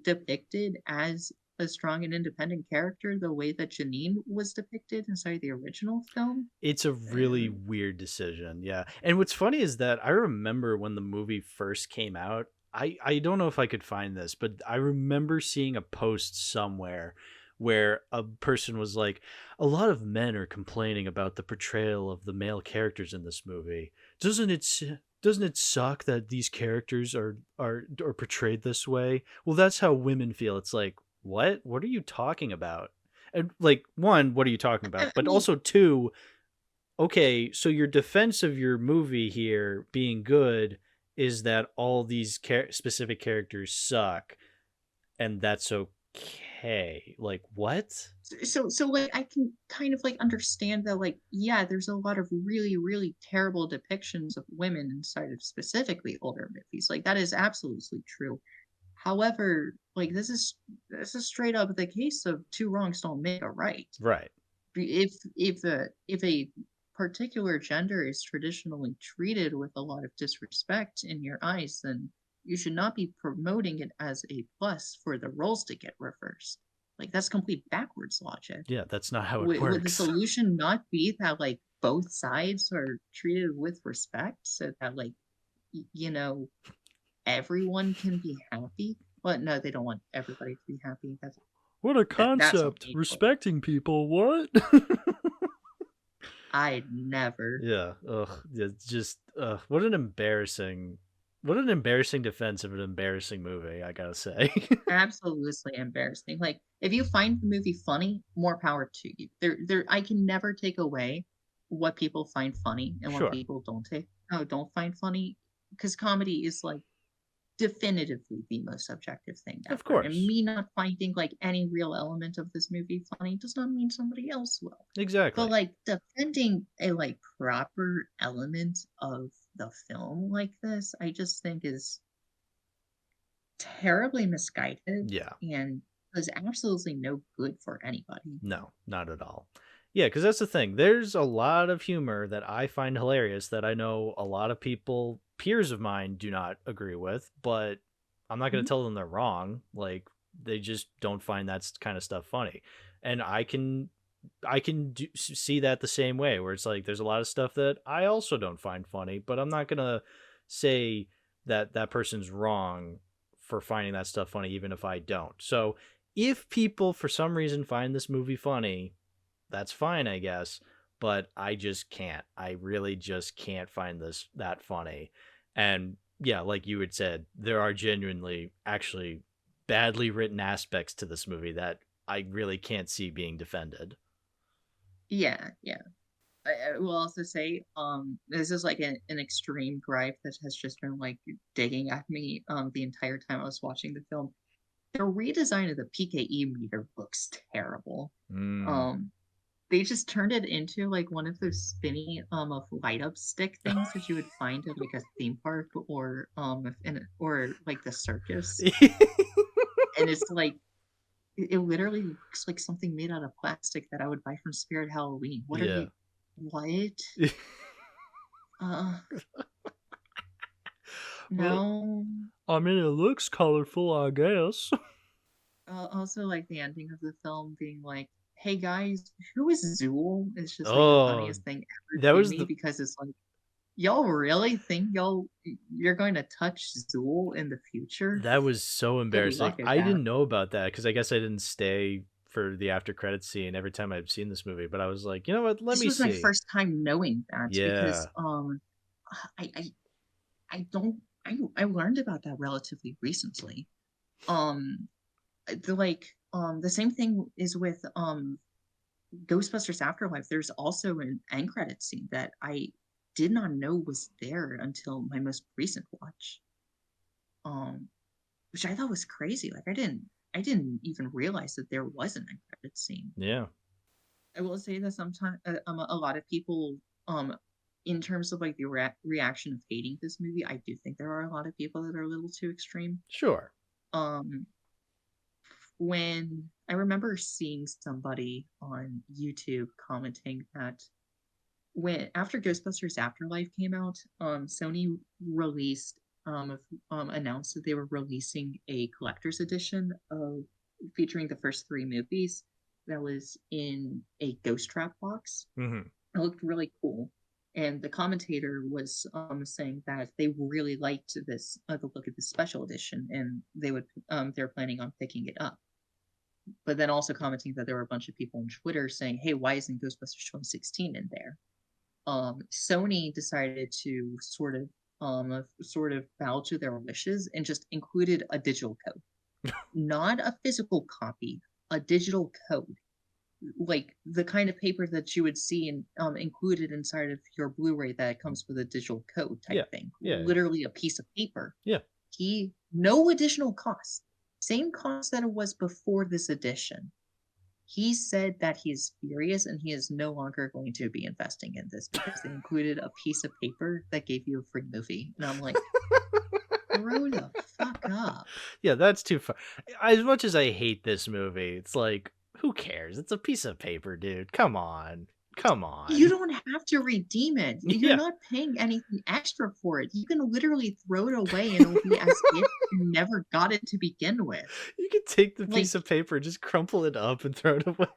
depicted as a strong and independent character the way that Janine was depicted inside the original film. It's a really weird decision, yeah. And what's funny is that I remember when the movie first came out, I don't know if I could find this, but I remember seeing a post somewhere where a person was like, a lot of men are complaining about the portrayal of the male characters in this movie. Doesn't it suck that these characters are portrayed this way? Well, that's how women feel. It's like, what are you talking about? And like, one, what are you talking about? But also two, okay, so your defense of your movie here being good is that all these specific characters suck, and that's okay. Like, what? So like, I can kind of like understand that, like, yeah, there's a lot of really, really terrible depictions of women inside of specifically older movies. Like, that is absolutely true. However, like, this is straight up the case of two wrongs don't make a right. Right. If a particular gender is traditionally treated with a lot of disrespect in your eyes, then you should not be promoting it as a plus for the roles to get reversed. Like, that's complete backwards logic. Yeah, that's not how it works. Would the solution not be that like both sides are treated with respect, so that like everyone can be happy? Well, no, they don't want everybody to be happy. What a concept. Respecting people, what? I never. Yeah. Ugh. It's just what an embarrassing defense of an embarrassing movie, I gotta say. Absolutely embarrassing. Like, if you find the movie funny, more power to you. I can never take away what people find funny and what Sure. people don't find funny, because comedy is like definitively the most subjective thing Of ever. And course. me not finding like any real element of this movie funny does not mean somebody else will. But Exactly. like defending a like proper element of the film like this, I just think is terribly misguided Yeah. and does absolutely no good for anybody. No, not at all. Yeah, because that's the thing. There's a lot of humor that I find hilarious that I know a lot of people, peers of mine, do not agree with, but I'm not going Mhm. to tell them they're wrong. Like, they just don't find that kind of stuff funny. And I can see that the same way, where it's like there's a lot of stuff that I also don't find funny, but I'm not going to say that that person's wrong for finding that stuff funny, even if I don't. So if people for some reason find this movie funny, that's fine, I guess. But I just can't. I really just can't find this that funny. And yeah, like you had said, there are genuinely actually badly written aspects to this movie that I really can't see being defended. Yeah, yeah. I will also say, this is like an extreme gripe that has just been like digging at me the entire time I was watching the film. The redesign of the PKE meter looks terrible. Mm. Um, they just turned it into like one of those spinny of light up stick things that you would find at like a theme park or or like the circus. And it's like it literally looks like something made out of plastic that I would buy from Spirit Halloween. What are Yeah. you? What? Uh, Well, no. I mean, it looks colorful, I guess. Also, like the ending of the film being like, "Hey guys, who is Zool?" It's just like the Oh, funniest thing ever that to was me the because it's like, y'all really think you're going to touch Zool in the future? that was so Good embarrassing. luck at I that. didn't know about that because I guess I didn't stay for the after credits scene every time I've seen this movie. But I was like, you know what? Let This me was my see. first time knowing that because Yeah. I I I don't I learned about that relatively recently. Um the same thing is with Ghostbusters Afterlife. There's also an end credit scene that I did not know was there until my most recent watch. Um which I thought was crazy. Like I didn't even realize that there was an end credit scene. Yeah. I will say that sometimes a lot of people um in terms of like the reaction of hating this movie, I do think there are a lot of people that are a little too extreme. Sure. Um when I remember seeing somebody on YouTube commenting that when after Ghostbusters Afterlife came out, Sony released announced that they were releasing a collector's edition of featuring the first three movies that was in a ghost trap box. Hmm. It looked really cool. And the commentator was saying that they really liked the look of the special edition, and they're planning on picking it up. But then also commenting that there were a bunch of people on Twitter saying, "Hey, why isn't Ghostbusters 2016 in there?" Sony decided to sort of bow to their wishes and just included a digital code, not a physical copy, a digital code, like the kind of paper that you would see included inside of your Blu-ray that comes with a digital code Yeah. type thing, Yeah. literally a piece of paper. Yeah. He no additional cost, same cost that it was before this edition. He said that he is furious and he is no longer going to be investing in this because they included a piece of paper that gave you a free movie. And I'm like, grow the fuck up. Yeah, that's too far. As much as I hate this movie, it's like, who cares? It's a piece of paper, dude. Come on. Come You on. don't have to redeem it. You're Yeah. not paying anything extra for it. You can literally throw it away and it'll be as if you never got it to begin with. You can take the Like, piece of paper, just crumple it up and throw it away.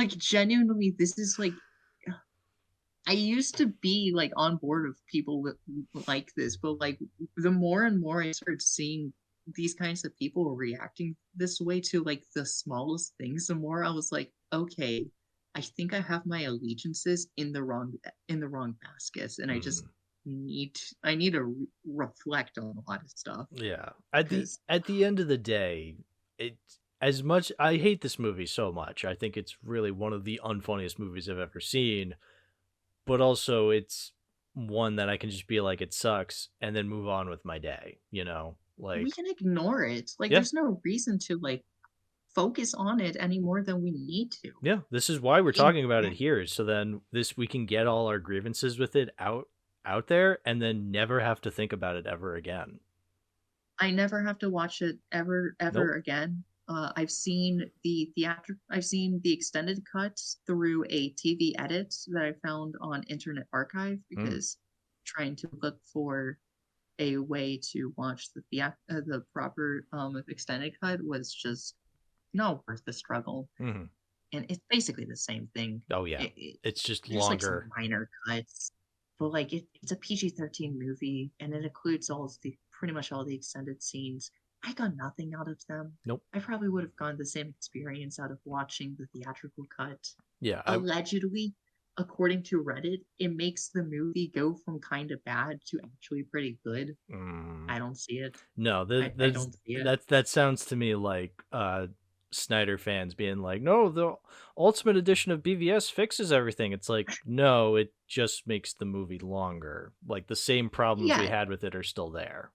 genuinely, this is like I used to be like on board of people like this, but like the more and more I started seeing these kinds of people reacting this way to like the smallest things, the more I was like, okay, I think I have my allegiances in the wrong baskets, and I just Mm. I need to reflect on a lot of stuff Yeah. At the because at the end of the day, it as much I hate this movie so much. I think it's really one of the unfunniest movies I've ever seen, but also it's one that I can just be like it sucks and then move on with my day, you know? we Like, can ignore it. Like, yeah. there's no reason to like focus on it any more than we need to. Yeah, this is why we're In talking about it here, is so then this we can get all our grievances with it out there and then never have to think about it ever again. I never have to watch it Nope. ever again. I've seen the extended cuts through a TV edit that I found on Internet Archive Mm. because trying to look for a way to watch the proper extended cut was just not worth the struggle. Mhm. And it's basically the same thing. Oh, yeah. It's just There's like some longer. minor cuts, but like it's a PG-13 movie, and it includes pretty much all the extended scenes. I got nothing out of them. Nope. I probably would have gotten the same experience out of watching the theatrical cut. Yeah, Allegedly, according to Reddit, it makes the movie go from kind of bad to actually pretty good. mm, I don't see it. no, I don't see it. that sounds to me like, Snyder fans being like, "No, the Ultimate Edition of BVS fixes everything." It's like, "No, it just makes the movie longer." Like, the same problems we Yeah, had with it are still there.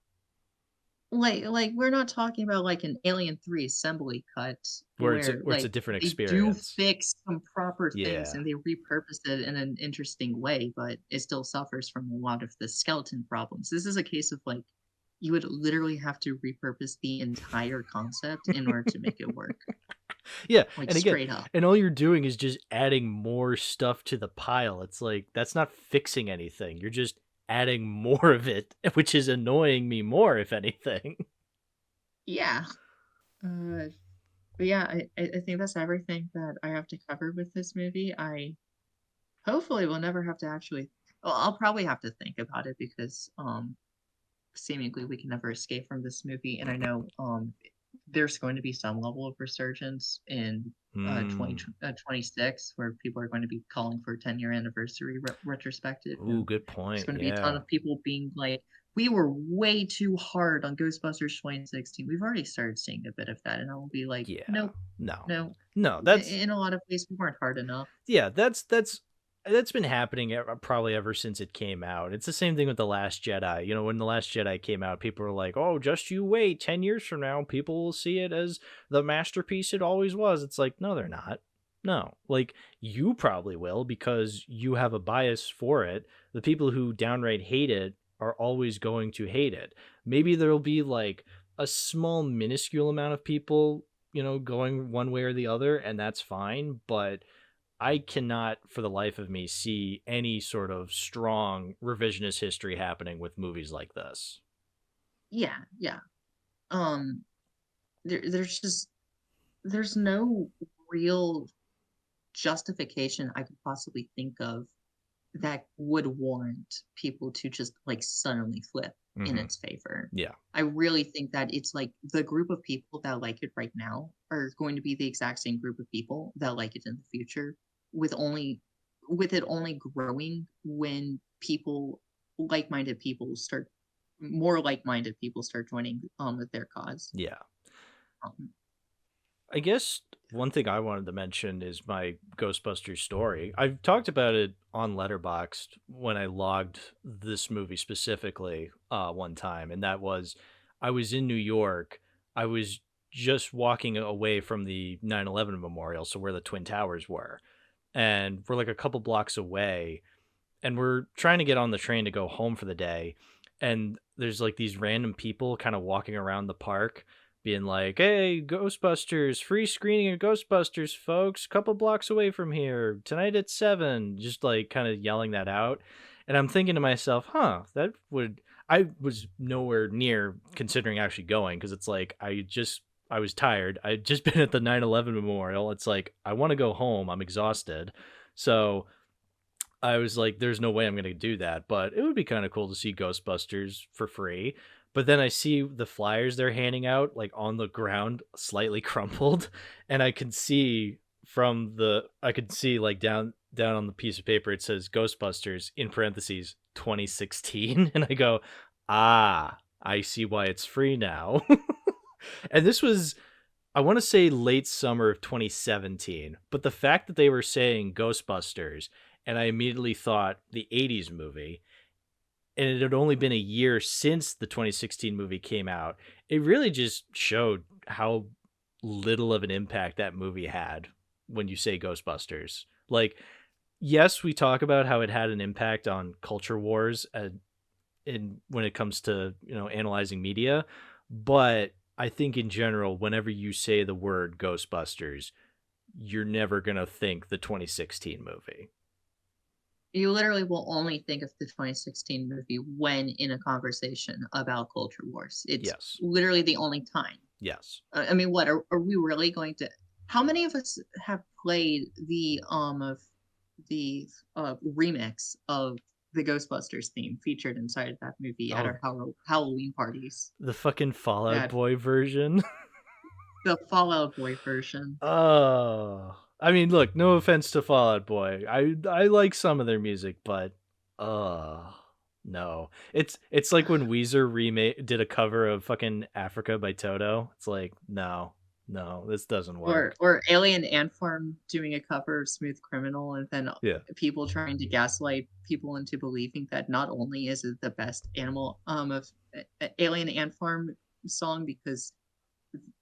like we're not talking about like an Alien 3 assembly cut where Where it's a like different they do experience. fix some proper things Yeah. and they repurpose it in an interesting way, but it still suffers from a lot of the skeleton problems. This is a case of like you would literally have to repurpose the entire concept in order to make it work. Yeah, Like and again, straight up. and all you're doing is just adding more stuff to the pile. It's like, that's not fixing anything. You're just adding more of it, which is annoying me more, if anything. Yeah. Uh but yeah, I think that's everything that I have to cover with this movie. I hopefully will never have to actually well, I'll probably have to think about it because seemingly we can never escape from this movie, and I know there's going to be some level of resurgence in 20 Hmm. 26 where people are going to be calling for a 10-year anniversary retrospective, Ooh, and good there's point. going to be a ton Yeah. of people being like, we were way too hard on Ghostbusters 2016. We've already started seeing a bit of that, and I will be like, Yeah. nope, No. no. No, that's In a lot of ways we weren't hard enough. yeah, that's been happening probably ever since it came out. It's the same thing with The Last Jedi. You know, when The Last Jedi came out, people were like, "Oh, just you wait, 10 years from now, people will see it as the masterpiece it always was." It's like, "No, they're not." No. Like, you probably will because you have a bias for it. The people who downright hate it are always going to hate it. Maybe there'll be like a small minuscule amount of people, going one way or the other, and that's fine, but I cannot for the life of me see any sort of strong revisionist history happening with movies like this. Yeah, yeah. Um, there's no real justification I could possibly think of that would warrant people to just like suddenly flip in Mhm. its favor. Yeah. I really think that it's like the group of people that like it right now are going to be the exact same group of people that like it in the future, with only with it only growing when like-minded people start more like-minded people start joining with their cause. Yeah. Um, I guess one thing I wanted to mention is my Ghostbusters story. I've talked about it on Letterboxd when I logged this movie specifically one time, and that was I was in New York. I was just walking away from the 9/11 memorial, so where the Twin Towers were, and we're like a couple blocks away, and we're trying to get on the train to go home for the day, and there's like these random people kind of walking around the park being like, "Hey, Ghostbusters, free screening of Ghostbusters, folks, couple blocks away from here tonight at 7." Just like kind of yelling that out. And I'm thinking to myself, "Huh, that would I was nowhere near considering actually going because it's like I was tired. I'd just been at the 9/11 memorial. It's like I want to go home. I'm exhausted." So I was like, there's no way I'm gonna do that, but it would be kind of cool to see Ghostbusters for free. But then I see the flyers they're handing out like on the ground, slightly crumpled, and I can see from the I could see like down on the piece of paper it says Ghostbusters in parentheses 2016 and I go, "Ah, I see why it's free now." And this was I want to say late summer of 2017, but the fact that they were saying Ghostbusters and I immediately thought the 80s movie and it had only been a year since the 2016 movie came out, it really just showed how little of an impact that movie had when you say Ghostbusters. Like, yes, we talk about how it had an impact on culture wars in when it comes to, analyzing media, but I think in general, whenever you say the word Ghostbusters, you're never going to think the 2016 movie. You literally will only think of the 2016 movie when in a conversation about culture wars. It's Yes. literally the only time. Yes. I mean, what are we really going to? How many of us have played the remix of the Ghostbusters theme featured inside of that movie at Oh, our Halloween parties? the fucking Fallout That Boy version. the Fallout Boy version. Oh, I mean, look, no offense to Fall Out Boy. I like some of their music, but no. It's like when Weezer did a cover of fucking Africa by Toto. It's like, no. No, this doesn't work. Or Alien Ant Farm doing a cover of Smooth Criminal, and then Yeah. people trying to gaslight people into believing that not only is it the best animal of Alien Ant Farm song because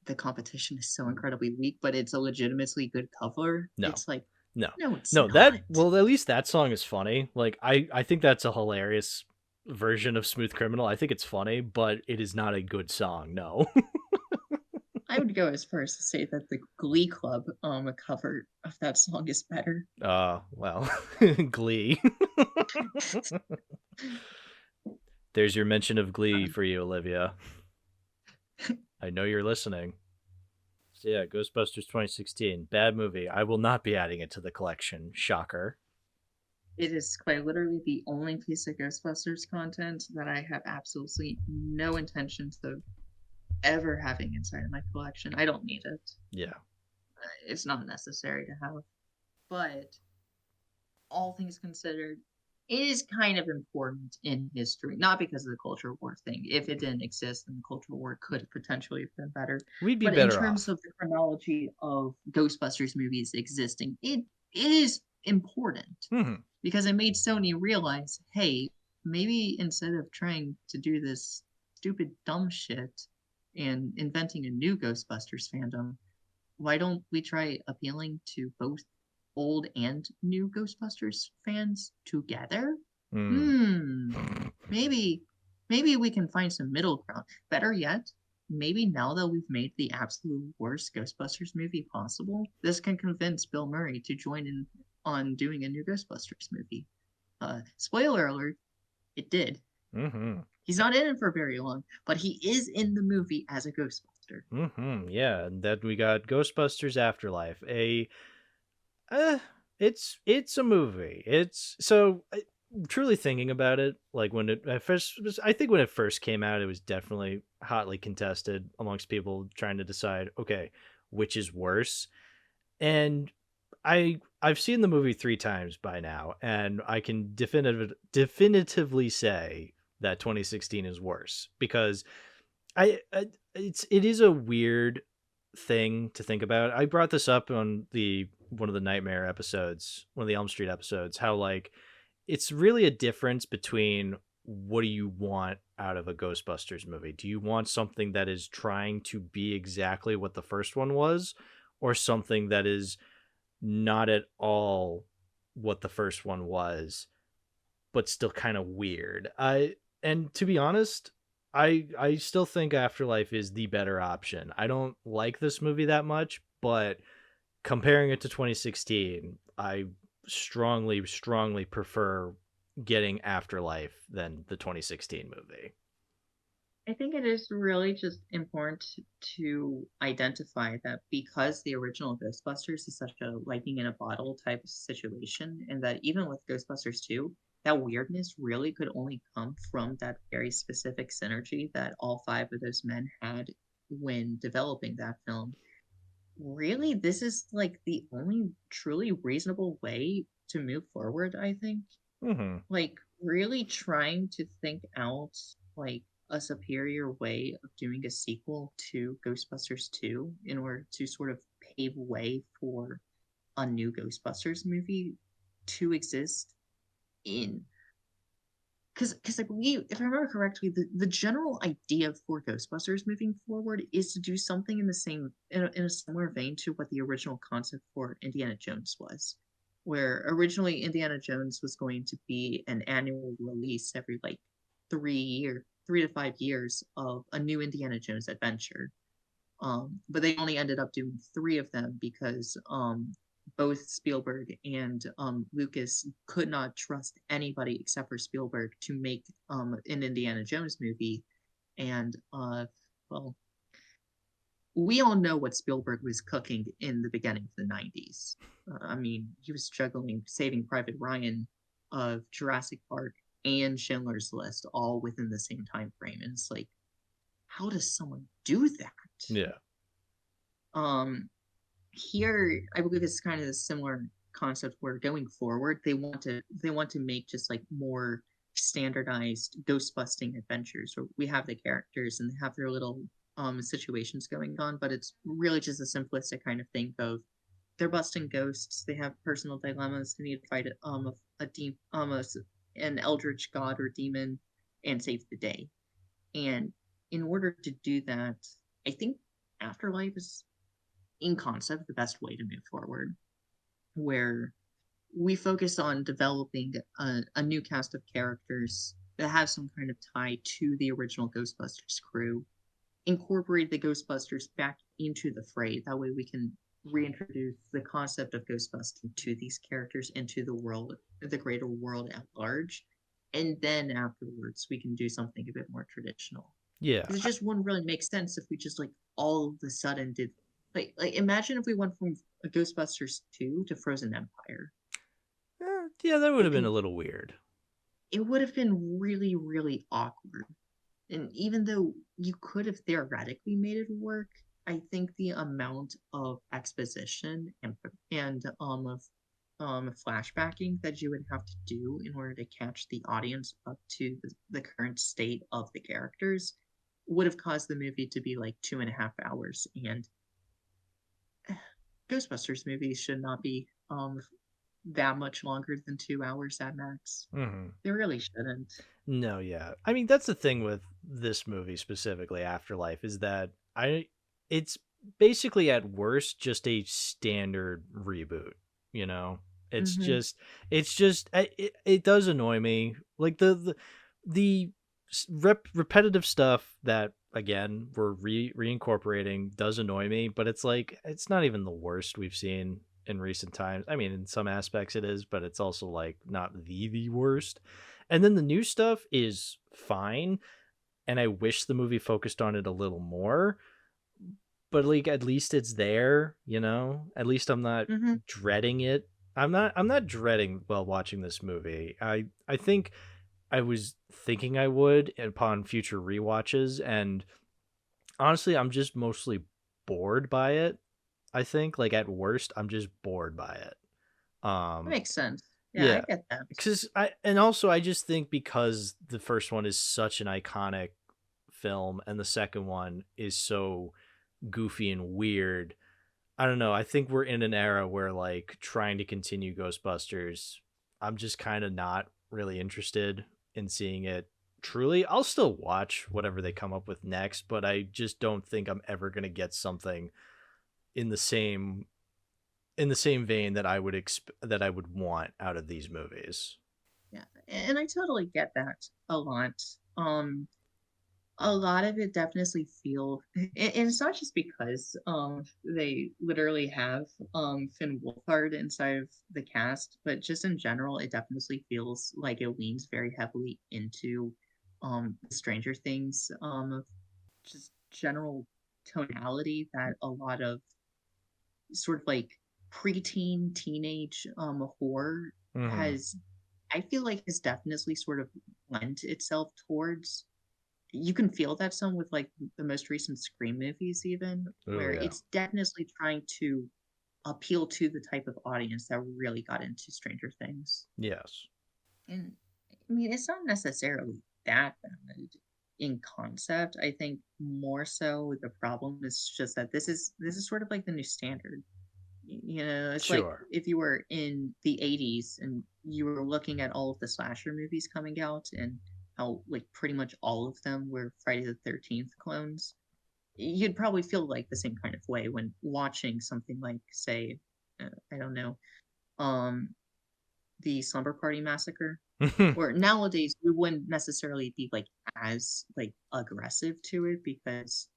the competition is so incredibly weak, but it's a legitimately good cover. No. It's like No. no, it's No, not. well, at least that song is funny. Like I think that's a hilarious version of Smooth Criminal. I think it's funny, but it is not a good song. No. I would go as far as to say that the Glee Club cover of that song is better. Well, Glee. There's your mention of Glee for you, Olivia. I know you're listening. So yeah, Ghostbusters 2016. Bad movie. I will not be adding it to the collection. Shocker. It is quite literally the only piece of Ghostbusters content that I have absolutely no intentions of ever having inside of my collection. I don't need it. Yeah. It's not necessary to have. But all things considered, it is kind of important in history, not because of the culture war thing. If it didn't exist, then the culture war could potentially have been better. We'd be but better in terms off. of the chronology of Ghostbusters movies existing, it is important because it made Sony realize, hey, maybe instead of trying to do this stupid dumb shit and inventing a new Ghostbusters fandom, why don't we try appealing to both old and new Ghostbusters fans together? Maybe we can find some middle ground. Better yet, maybe now that we've made the absolute worst Ghostbusters movie possible, this can convince Bill Murray to join in on doing a new Ghostbusters movie. Spoiler alert, it did. He's not in it for very long, but he is in the movie as a Ghostbuster. Yeah, and then we got Ghostbusters Afterlife. It's a movie. It's so truly thinking about it. Like when it at first, I think when it first came out, it was definitely hotly contested amongst people trying to decide, okay, which is worse. And I've seen the movie 3 times by now, and I can definitively say that 2016 is worse because it is a weird thing to think about. I brought this up on one of the Nightmare episodes, one of the Elm Street episodes, how like it's really a difference between what do you want out of a Ghostbusters movie? Do you want something that is trying to be exactly what the first one was, or something that is not at all what the first one was, but still kind of weird? And to be honest, I still think Afterlife is the better option. I don't like this movie that much, but comparing it to 2016, I strongly prefer getting Afterlife than the 2016 movie. I think it is really just important to identify that because the original Ghostbusters is such a lightning in a bottle type of situation, and that even with Ghostbusters 2, that weirdness really could only come from that very specific synergy that all 5 of those men had when developing that film. really, this is like the only truly reasonable way to move forward, I think. Mm-hmm. Like, really trying to think out like a superior way of doing a sequel to Ghostbusters 2 in order to sort of pave way for a new Ghostbusters movie to exist in because I believe, if I remember correctly, the general idea for Ghostbusters moving forward is to do something in the same in a similar vein to what the original concept for Indiana Jones was, where originally Indiana Jones was going to be an annual release every like 3 to 5 years of a new Indiana Jones adventure. But they only ended up doing three of them because both Spielberg and Lucas could not trust anybody except for Spielberg to make an Indiana Jones movie. And well, we all know what Spielberg was cooking in the beginning of the 90s. I mean, he was juggling Saving Private Ryan, of Jurassic Park, and Schindler's List all within the same time frame. And it's like, how does someone do that? Yeah. Um, Here I believe it's kind of a similar concept where going forward they want to make just like more standardized ghost busting adventures where we have the characters and they have their little situations going on, but it's really just a simplistic kind of thing of they're busting ghosts, they have personal dilemmas, they need to fight an eldritch god or demon and save the day. And in order to do that, I think Afterlife is in concept the best way to move forward, where we focus on developing a new cast of characters that have some kind of tie to the original Ghostbusters crew, incorporate the Ghostbusters back into the fray. That way we can reintroduce the concept of ghostbusting to these characters into the world, the greater world at large. And then afterwards we can do something a bit more traditional. Yeah. Because it just wouldn't really make sense if we just like all of a sudden did like imagine if we went from a Ghostbusters 2 to Frozen Empire. Yeah, that would have been a It, little weird. it would have been really, really awkward. And even though you could have theoretically made it work, I think the amount of exposition and of flashbacking that you would have to do in order to catch the audience up to the current state of the characters would have caused the movie to be like 2.5 hours. And Ghostbusters movies should not be that much longer than 2 hours at max. Mm-hmm. They really shouldn't. No, yeah. I mean, that's the thing with this movie specifically, Afterlife, is that it's basically at worst just a standard reboot, you know? It's Mm-hmm. just it does annoy me. Like the repetitive stuff that again we're reincorporating does annoy me, but it's like it's not even the worst we've seen in recent times. I mean, in some aspects it is, but it's also like not the worst. And then the new stuff is fine, and I wish the movie focused on it a little more. But like at least it's there, you know? At least I'm not Mm-hmm. dreading it. I'm not dreading while watching this movie. I think I was thinking I would upon future rewatches, and honestly, I'm just mostly bored by it. I think like at worst I'm just bored by it. That makes sense. Yeah, I Yeah, get that. because I just think because the first one is such an iconic film and the second one is so goofy and weird. I don't know. I think we're in an era where like trying to continue Ghostbusters, I'm just kind of not really interested in seeing it. Truly, I'll still watch whatever they come up with next, but I just don't think I'm ever going to get something in the same vein that that I would want out of these movies. Yeah, and I totally get that a lot. Um, a lot of it definitely and it's not just because they literally have Finn Wolfhard inside of the cast, but just in general, it definitely feels like it leans very heavily into the Stranger Things just general tonality that a lot of sort of like preteen teenage horror Mm-hmm. has, I feel like, has definitely sort of lent itself towards. You can feel that some with like the most recent Scream movies, even Oh where yeah. it's definitely trying to appeal to the type of audience that really got into Stranger Things. Yes. And I mean, it's not necessarily that bad in concept. I think more so the problem is just that this is sort of like the new standard. You know, it's like Sure. if you were in the 80s and you were looking at all of the slasher movies coming out and how like pretty much all of them were Friday the 13th clones. You'd probably feel like the same kind of way when watching something like, say, I don't know, um, the Slumber Party Massacre. Or nowadays we wouldn't necessarily be like as like aggressive to it because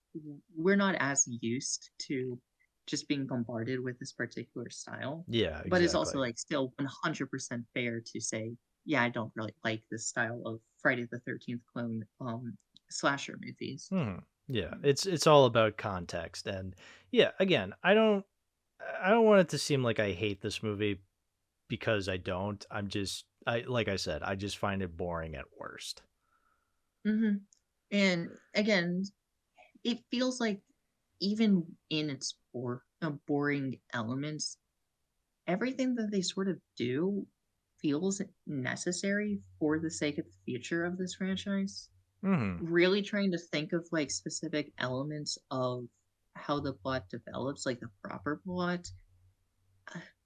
we're not as used to just being bombarded with this particular style. Yeah, But it's also exactly. like still 100% fair to say, yeah, I don't really like this style of Friday the 13th clone slasher movies. Hmm. Yeah, it's all about context, and yeah, again, I don't want it to seem like I hate this movie because I don't. I like I said, I just find it boring at worst. Hmm. And again, it feels like even in its boring elements, everything that they sort of do feels necessary for the sake of the future of this franchise. Hmm. Really trying to think of like specific elements of how the plot develops, like the proper plot.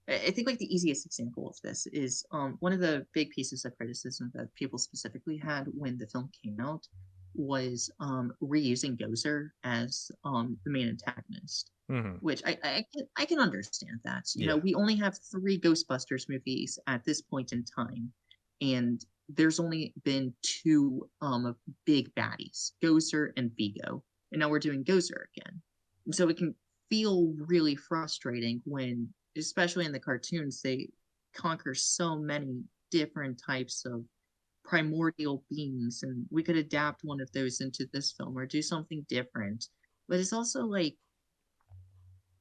I think like the easiest example of this is one of the big pieces of criticism that people specifically had when the film came out was reusing Gozer as the main antagonist, Hmm. which I can understand that. You know, Yeah. we only have three Ghostbusters movies at this point in time, and there's only been two big baddies, Gozer and Vigo, and now we're doing Gozer again. And so it can feel really frustrating when, especially in the cartoons, they conquer so many different types of primordial beings, and we could adapt one of those into this film or do something different. But it's also like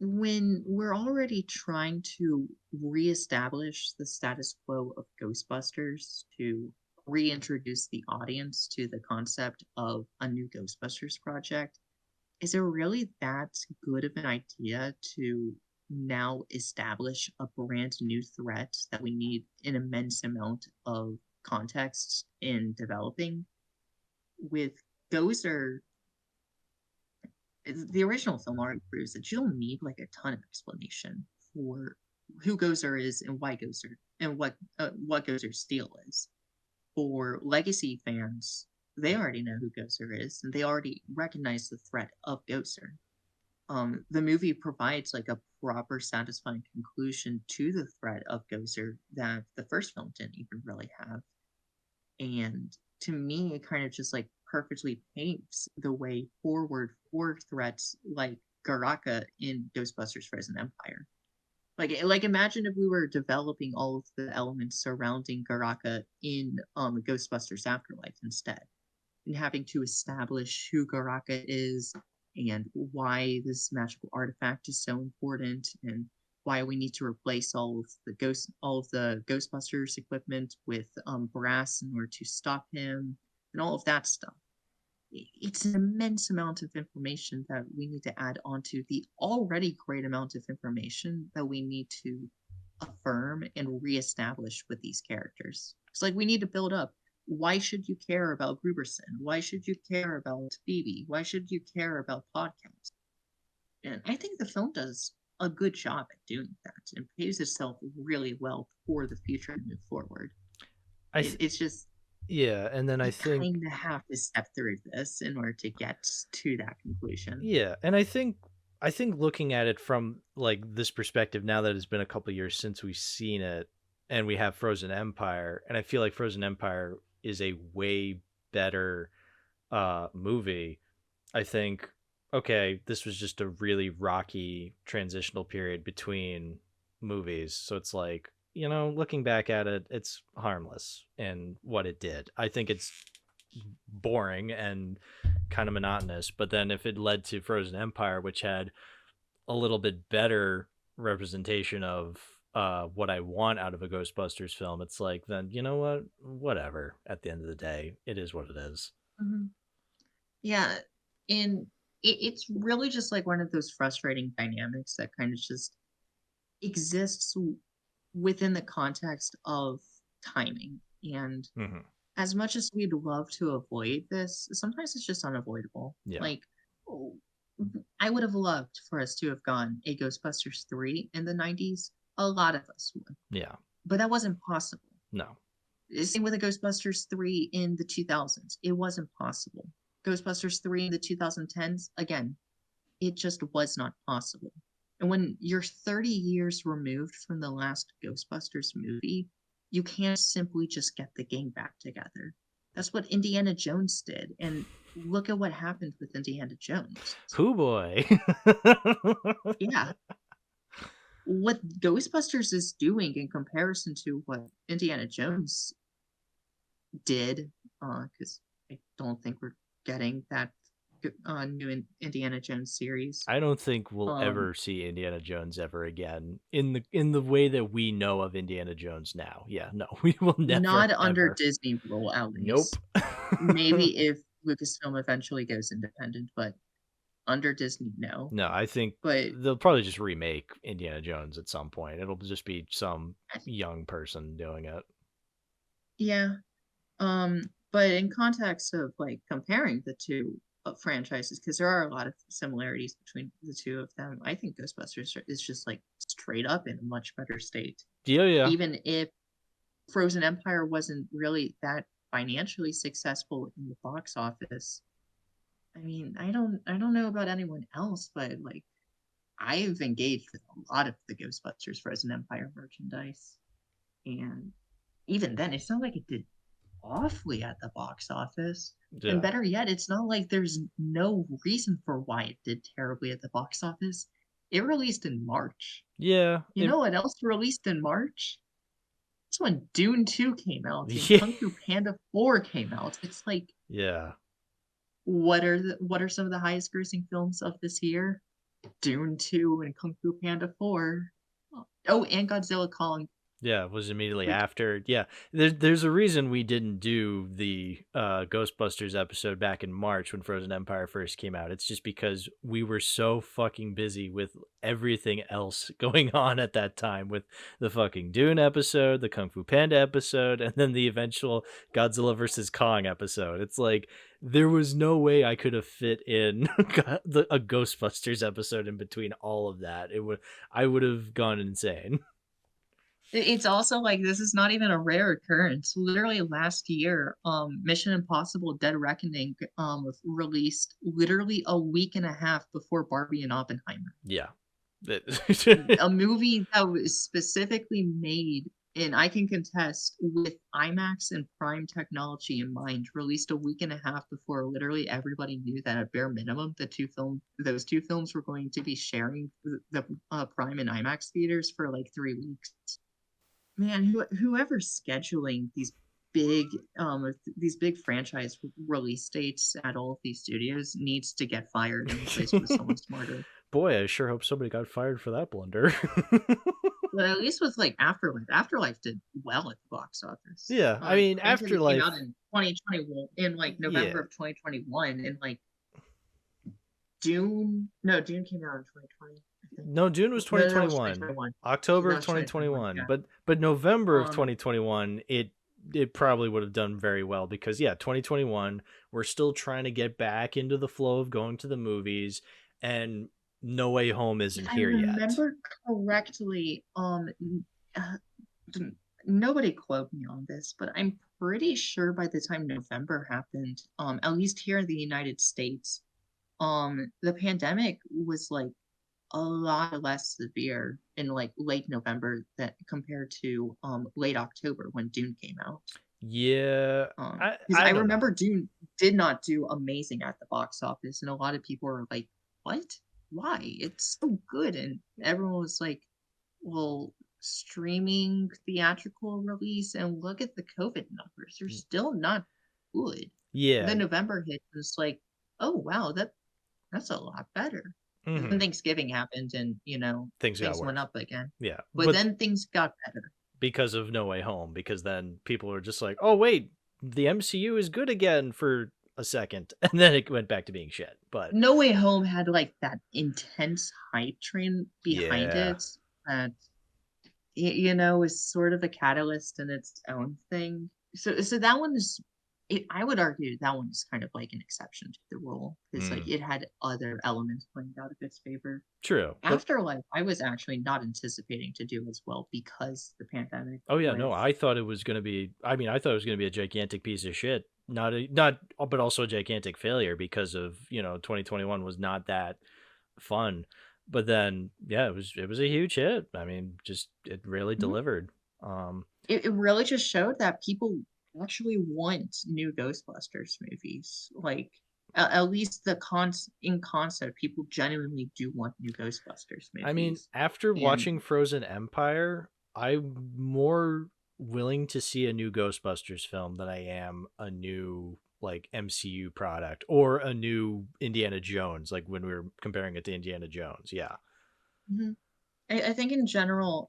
when we're already trying to reestablish the status quo of Ghostbusters to reintroduce the audience to the concept of a new Ghostbusters project, is it really that good of an idea to now establish a brand new threat that we need an immense amount of context in developing? With Gozer, the original film already proves that you don't need like a ton of explanation for who Gozer is and why Gozer and what Gozer's deal is. For legacy fans, they already know who Gozer is and they already recognize the threat of Gozer. The movie provides like a proper, satisfying conclusion to the threat of Gozer that the first film didn't even really have. And to me, it kind of just like perfectly paves the way forward for threats like Garaka in Ghostbusters Frozen Empire. Like imagine if we were developing all of the elements surrounding Garaka in Ghostbusters Afterlife instead, and having to establish who Garaka is and why this magical artifact is so important and why we need to replace all of the Ghostbusters equipment with brass in order to stop him and all of that stuff. It's an immense amount of information that we need to add onto the already great amount of information that we need to affirm and reestablish with these characters. It's like we need to build up. Why should you care about Gruberson? Why should you care about Phoebe? Why should you care about podcasts? And I think the film does a good job at doing that and paves itself really well for the future to move forward. I th- It's just yeah, and then I you think kind of have to step through this in order to get to that conclusion. yeah, and I think looking at it from like this perspective now that it's been a couple years since we've seen it and we have Frozen Empire, and I feel like Frozen Empire is a way better movie. I think okay, this was just a really rocky transitional period between movies. So it's like, looking back at it, it's harmless in what it did. I think it's boring and kind of monotonous, but then if it led to Frozen Empire, which had a little bit better representation of what I want out of a Ghostbusters film, it's like then you know what, whatever. At the end of the day, it is what it is. Mhm. Yeah, and it's really just like one of those frustrating dynamics that kind of just exists within the context of timing. And Hmm. as much as we'd love to avoid this, sometimes it's just unavoidable. Yeah. Like, oh, I would have loved for us to have gone a Ghostbusters 3 in the 90s. A lot of us would, Yeah. but that wasn't possible. No. Same with the Ghostbusters 3 in the 2000s. It wasn't possible. Ghostbusters 3 in the 2010s, again, it just was not possible. And when you're 30 years removed from the last Ghostbusters movie, you can't simply just get the gang back together. That's what Indiana Jones did. And look at what happened with Indiana Jones. Hoo boy. Yeah. What Ghostbusters is doing in comparison to what Indiana Jones did, because I don't think we're getting that new Indiana Jones series. I don't think we'll Um, ever see Indiana Jones ever again in the way that we know of Indiana Jones now. Yeah, no, we will never Not under ever. Disney rule, at Nope. least. Maybe if Lucasfilm eventually goes independent, but under Disney, no. No, I think But they'll probably just remake Indiana Jones at some point. It'll just be some young person doing it. yeah, but in context of like comparing the two franchises, because there are a lot of similarities between the two of them, I think Ghostbusters is just like straight up in a much better state. Yeah, yeah. Even if Frozen Empire wasn't really that financially successful in the box office. I mean, I don't know about anyone else, but like I've engaged with a lot of the Ghostbusters Frozen Empire merchandise. And even then, it's not like it did awfully at the box office. And Yeah. better yet, it's not like there's no reason for why it did terribly at the box office. It released in March. Yeah. You know what else released in March? That's when Dune 2 came out and Yeah. Kung Fu Panda 4 came out. It's like, Yeah. what are some of the highest grossing films of this year? Dune 2 and Kung Fu Panda 4. Oh, and Godzilla Kong. Yeah, it was immediately Like, after. Yeah, there's a reason we didn't do the Ghostbusters episode back in March when Frozen Empire first came out. It's just because we were so fucking busy with everything else going on at that time, with the fucking Dune episode, the Kung Fu Panda episode, and then the eventual Godzilla versus Kong episode. It's like there was no way I could have fit in a Ghostbusters episode in between all of that. I would have gone insane. it's also like this is not even a rare occurrence. Literally last year, Mission Impossible Dead Reckoning was released literally a week and a half before Barbie and Oppenheimer. Yeah. A movie that was specifically made, and I can contest, with IMAX and Prime technology in mind, released a week and a half before literally everybody knew that at bare minimum those two films were going to be sharing the Prime and IMAX theaters for like 3 weeks. Man, whoever's scheduling big these big franchise release dates at all of these studios needs to get fired and replaced with someone smarter. Boy, I sure hope somebody got fired for that blunder. But at least with like Afterlife, Afterlife did well at the box office. Yeah, I mean, Granted, it came Afterlife. out in 2021, in like November Yeah, of 2021, and like June. No, June came out in 2020. I think. no, June was No, that was 2021, 2021. October That of was 2021. 2021, Yeah. but November of Um, 2021, it probably would have done very well because yeah, 2021, we're still trying to get back into the flow of going to the movies, and No Way Home if isn't I here yet. remember correctly, uh, nobody quote me on this, but I'm pretty sure by the time November happened, at least here in the United States, the pandemic was like a lot less severe in like late November that compared to late October when Dune came out. Yeah, Because I I don't know. remember Dune did not do amazing at the box office, and a lot of people were like, "What? Why? It's so good!" And everyone was like, "Well, streaming theatrical release, and look at the COVID numbers; they're still not good." And Yeah. then November hit, and it's like, "Oh wow, that's a lot better." And then Hmm. Thanksgiving happened, and Things got things went worse. up again. Yeah, But but then things got better. because of No Way Home, because then people are just like, oh wait, the MCU is good again for a second, and then it went back to being shit. But No Way Home had like that intense hype train behind yeah, it that you know is sort of a catalyst in its own thing. So that one is I would argue that one is kind of like an exception to the rule because like mm, it had other elements playing out of its favor. true. But Afterlife, I was actually not anticipating to do as well because the pandemic oh yeah, with no, I thought it was gonna be. I mean, I thought it was gonna be a gigantic piece of shit. Not, but also a gigantic failure because of 2021 was not that fun. But then, yeah, it was a huge hit. I mean, just it really Mhm. delivered. Um, It really just showed that people actually want new Ghostbusters movies. Like at least in concept, people genuinely do want new Ghostbusters I mean, movies. after And watching Frozen Empire, I'm more willing to see a new Ghostbusters film than I am a new like MCU product or a new Indiana Jones, like when we were comparing it to Indiana Jones. Yeah. mhm. I think in general,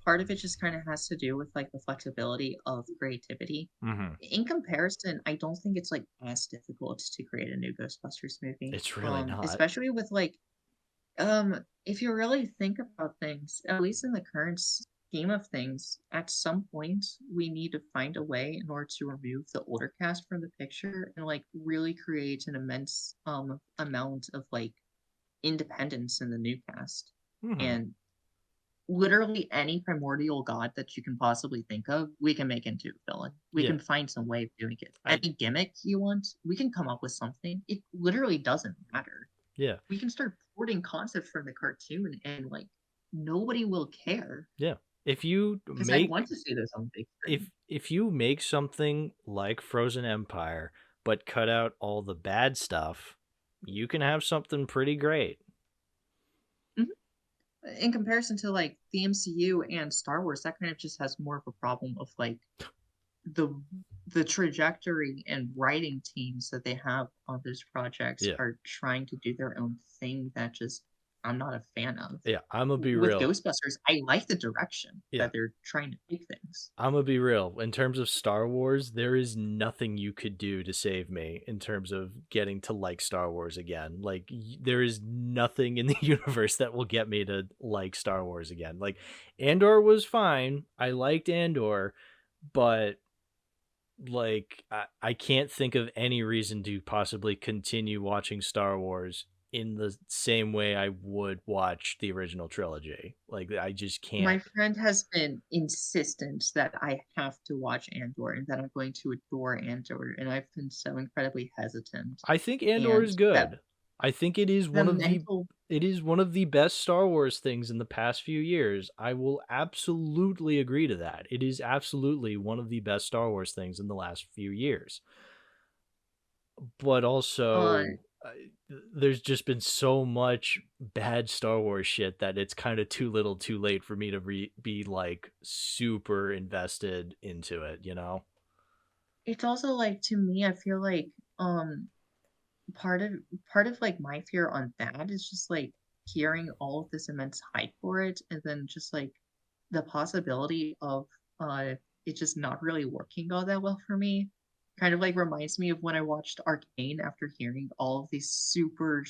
part of it just kind of has to do with like the flexibility of creativity. Hmm. In comparison, I don't think it's like as difficult to create a new Ghostbusters movie. It's really not. Especially with like if you really think about things, at least in the current scheme of things, at some point we need to find a way in order to remove the older cast from the picture and like really create an immense amount of like independence in the new cast. Hmm. And literally any primordial god that you can possibly think of, we can make into a villain. We Yeah. can find some way of doing it. I Any gimmick you want, we can come up with something. It literally doesn't matter. yeah. We can start porting concepts from the cartoon and like nobody will care Yeah. If you because I make want to see this on the big screen. if you make something like Frozen Empire but cut out all the bad stuff, you can have something pretty great. Mhm. In comparison to like the MCU and Star Wars, that kind of just has more of a problem of like the the trajectory and writing teams that they have on those projects Yeah. are trying to do their own thing that just I'm not a fan of. Yeah, I'm gonna be With real. Ghostbusters, I like the direction Yeah, that they're trying to take things. I'm gonna be real. In terms of Star Wars, there is nothing you could do to save me in terms of getting to like Star Wars again. Like, there is nothing in the universe that will get me to like Star Wars again. Like, Andor was fine. I liked Andor, but like, I can't think of any reason to possibly continue watching Star Wars in the same way I would watch the original trilogy. Like, I just can't. My friend has been insistent that I have to watch Andor and that I'm going to adore Andor, and I've been so incredibly hesitant. I think Andor And is that good. I think it is the one of the mental it is one of the best Star Wars things in the past few years. I will absolutely agree to that. It is absolutely one of the best Star Wars things in the last few years. But uh also, there's just been so much bad Star Wars shit that it's kind of too little, too late for me to be like super invested into it. You know? it's also like to me, I feel like part of part of like my fear on that is just like hearing all of this immense hype for it and then just like the possibility of it just not really working all that well for me kind of like reminds me of when I watched Arcane after hearing all of these super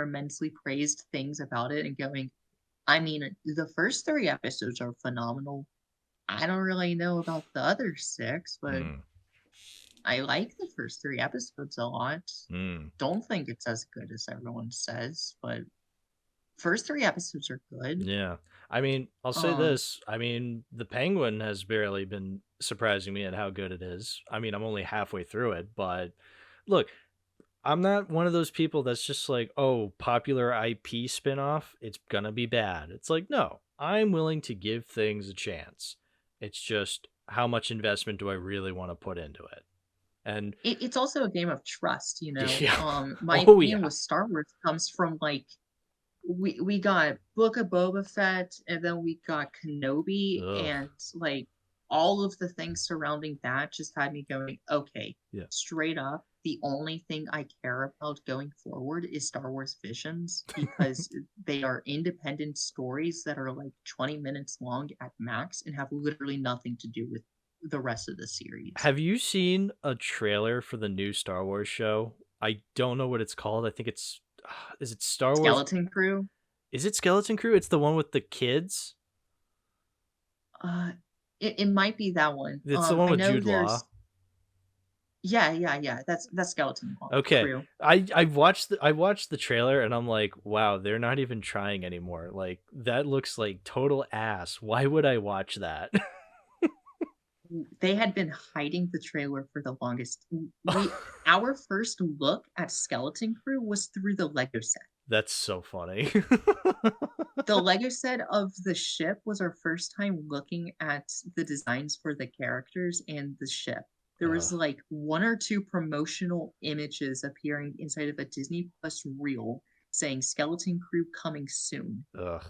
immensely praised things about it and going, I mean, the first three episodes are phenomenal. I don't really know about the other six, but Mm, I like the first three episodes a lot. mm. Don't think it's as good as everyone says, but first three episodes are good. Yeah. I mean, I'll say Um, this. I mean, The Penguin has barely been surprising me at how good it is. I mean, I'm only halfway through it, but look, I'm not one of those people that's just like, oh, popular IP spinoff, it's gonna be bad. It's like, no, I'm willing to give things a chance. It's just how much investment do I really want to put into it? And it's also a game of trust, you know. yeah. My Oh opinion yeah. with Star Wars comes from like we got Book of Boba Fett, and then we got Kenobi, Ugh. and like all of the things surrounding that just had me going, okay, Yeah. straight up, the only thing I care about going forward is Star Wars Visions because they are independent stories that are like 20 minutes long at max and have literally nothing to do with the rest of the series. Have you seen a trailer for the new Star Wars show? I don't know what it's called. I think it's is it Star Wars? Skeleton Crew. Is it Skeleton Crew? It's the one with the kids. Uh, it might be that one. It's the one I with know Jude there's Law. yeah. That's Okay. Crew. I watched the trailer and I'm like, wow, they're not even trying anymore. Like that looks like total ass. Why would I watch that? They had been hiding the trailer for the longest. Our first look at Skeleton Crew was through the Lego set. That's so funny. The Lego set of the ship was our first time looking at the designs for the characters and the ship. There was Ugh. like 1 or 2 promotional images appearing inside of a Disney Plus reel saying Skeleton Crew coming soon. Ugh.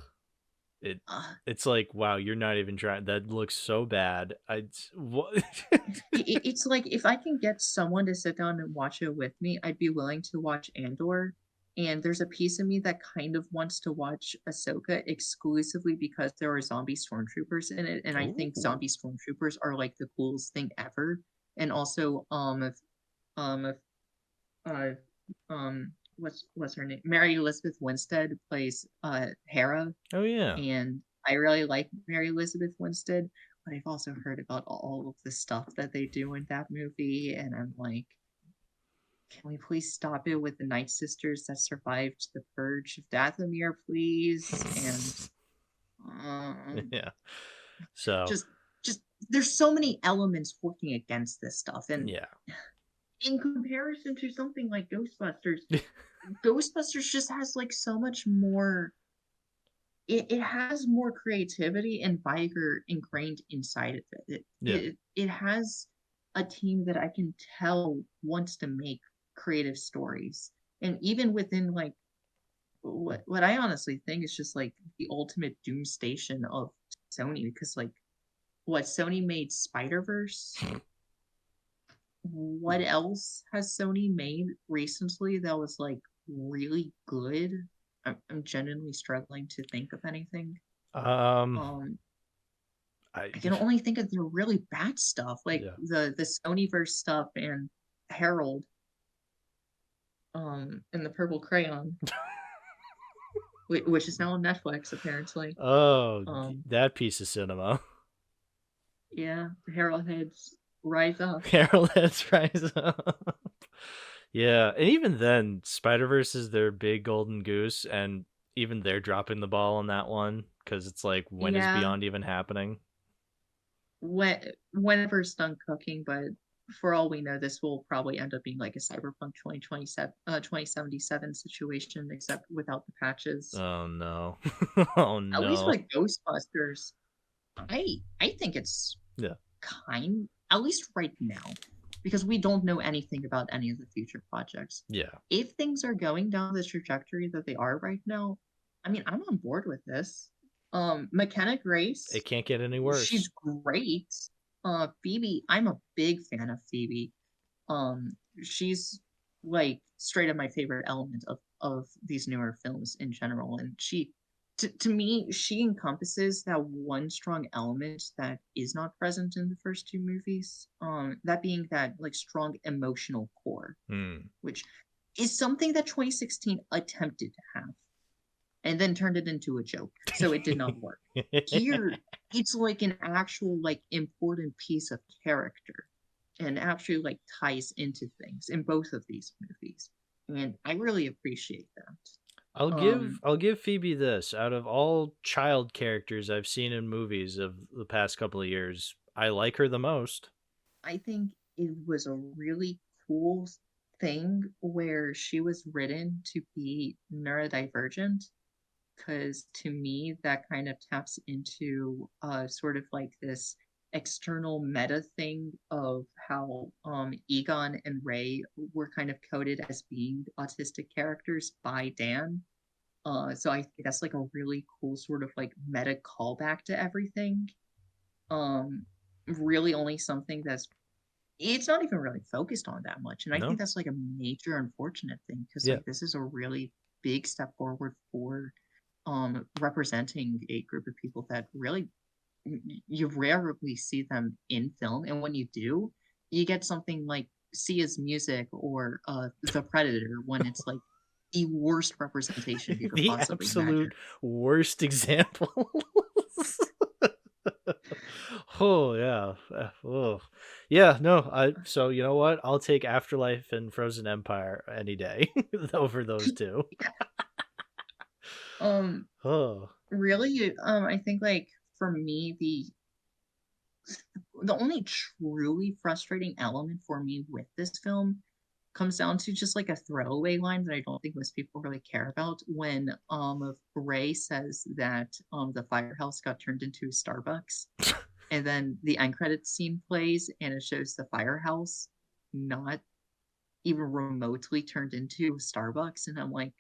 It Uh, it's like, wow, you're not even trying. That looks so bad. What? it's like if I can get someone to sit down and watch it with me, I'd be willing to watch Andor. And there's a piece of me that kind of wants to watch Ahsoka exclusively because there are zombie stormtroopers in it, and I think Ooh. zombie stormtroopers are like the coolest thing ever. And also, if, uh, what's her name? Mary Elizabeth Winstead plays Hera, Oh yeah. and I really like Mary Elizabeth Winstead, but I've also heard about all of the stuff that they do in that movie, and I'm like, can we please stop it with the Night Sisters that survived the Purge of Dathomir, please? And Yeah. So just, just there's so many elements working against this stuff, and yeah. in comparison to something like Ghostbusters, Ghostbusters just has like so much more. It has more creativity and vigor ingrained inside of it. Yeah. It has a team that I can tell wants to make creative stories, and even within like what I honestly think is just like the ultimate doom station of Sony, because like what Sony made Spider-Verse. What else has Sony made recently that was like really good? I'm genuinely struggling to think of anything. Um Um, I I can only think of the really bad stuff, like yeah. the Sonyverse stuff and Harold, and the Purple Crayon, which is now on Netflix apparently. Oh, Um, that piece of cinema. yeah, Harold Heads Rise Up. Carol Let's Rise Up. Yeah, and even then, Spider Verse is their big golden goose, and even they're dropping the ball on that one because it's like, when is Yeah, Beyond even happening? whenever it's done cooking, but for all we know, this will probably end up being like a Cyberpunk 2027, 2077 situation, except without the patches. Oh no. Oh At least no. with Ghostbusters, I think it's Yeah. at least right now, because we don't know anything about any of the future projects. Yeah. If things are going down the trajectory that they are right now, I mean, I'm on board with this. McKenna It Grace, can't get any she's worse. great. Phoebe, I'm a big fan of Phoebe. She's like straight up my favorite element of these newer films in general, and she to me she encompasses that one strong element that is not present in the first 2 movies, that being that like strong emotional core, Hmm. which is something that 2016 attempted to have and then turned it into a joke, so it did not work. Here it's like an actual like important piece of character and actually like ties into things in both of these movies, and I really appreciate that. I'll give Phoebe this. Out of all child characters I've seen in movies of the past couple of years, I like her the most. I think it was a really cool thing where she was written to be neurodivergent, because to me that kind of taps into sort of like this external meta thing of how Egon and Ray were kind of coded as being autistic characters by Dan. So I think that's like a really cool sort of like meta callback to everything. Um, Really only something that's it's not even really focused on that much, and I think No? that's like a major unfortunate thing, because Yeah. like this is a really big step forward for representing a group of people that really you rarely see them in film, and when you do, you get something like Sia's music or The Predator when it's like the worst representation you could The possibly imagine. absolute worst example. Oh yeah. Oh. Yeah, no, so you know what? I'll take Afterlife and Frozen Empire any day over those two. Yeah. Um, Oh. really, I think like for me, the only truly frustrating element for me with this film comes down to just like a throwaway line that I don't think most people really care about when Ray says that the firehouse got turned into a Starbucks, and then the end credits scene plays and it shows the firehouse not even remotely turned into a Starbucks, and I'm like,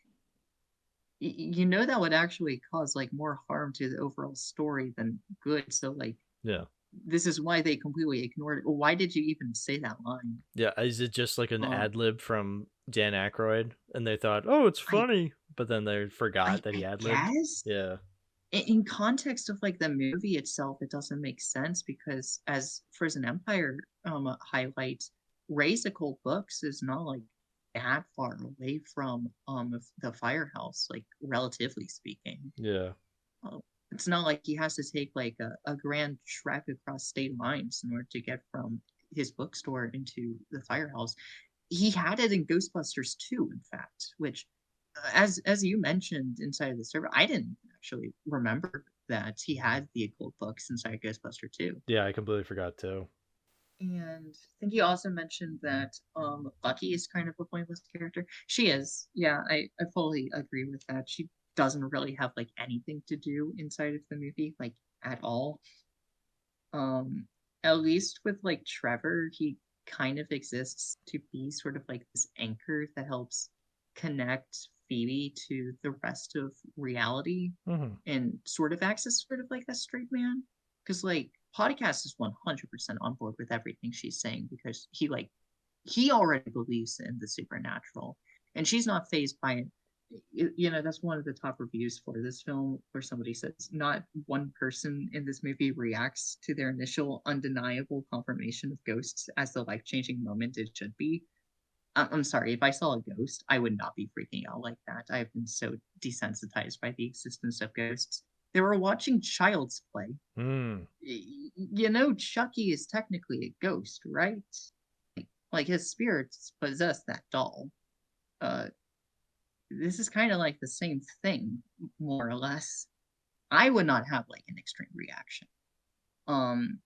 you know that would actually cause like more harm to the overall story than good. So like Yeah. this is why they completely ignored it. Why did you even say that line? Yeah, is it just like an Um, ad lib from Dan Aykroyd and they thought, "Oh, it's I funny," but then they forgot that he I ad libbed? guess Yeah. in context of like the movie itself, it doesn't make sense because as Frozen Empire highlights, Ray's occult books is not like that far away from the firehouse, like relatively speaking. Yeah. Uh, it's not like he has to take like a grand trek across state lines in order to get from his bookstore into the firehouse. He had it in Ghostbusters 2, in fact, which, as you mentioned inside of the server, I didn't actually remember that he had the occult books inside Ghostbuster 2. Yeah, I completely forgot too. And I think you also mentioned that Bucky is kind of a pointless character. She is. Yeah, I fully agree with that. She doesn't really have like anything to do inside of the movie, like at all. Um, at least with like Trevor, he kind of exists to be sort of like this anchor that helps connect Phoebe to the rest of reality Mhm. and sort of acts as sort of like a straight man. Because like podcast is 100% on board with everything she's saying because he already believes in the supernatural and she's not phased by it. You know, that's one of the top reviews for this film where somebody says not one person in this movie reacts to their initial undeniable confirmation of ghosts as the life-changing moment it should be. I'm sorry, if I saw a ghost, I would not be freaking out like that. I've been so desensitized by the existence of ghosts. They were watching Child's Play. Mm. You know, Chucky is technically a ghost, right? Like his spirits possess that doll. Uh, this is kind of like the same thing, more or less. I would not have like an extreme reaction.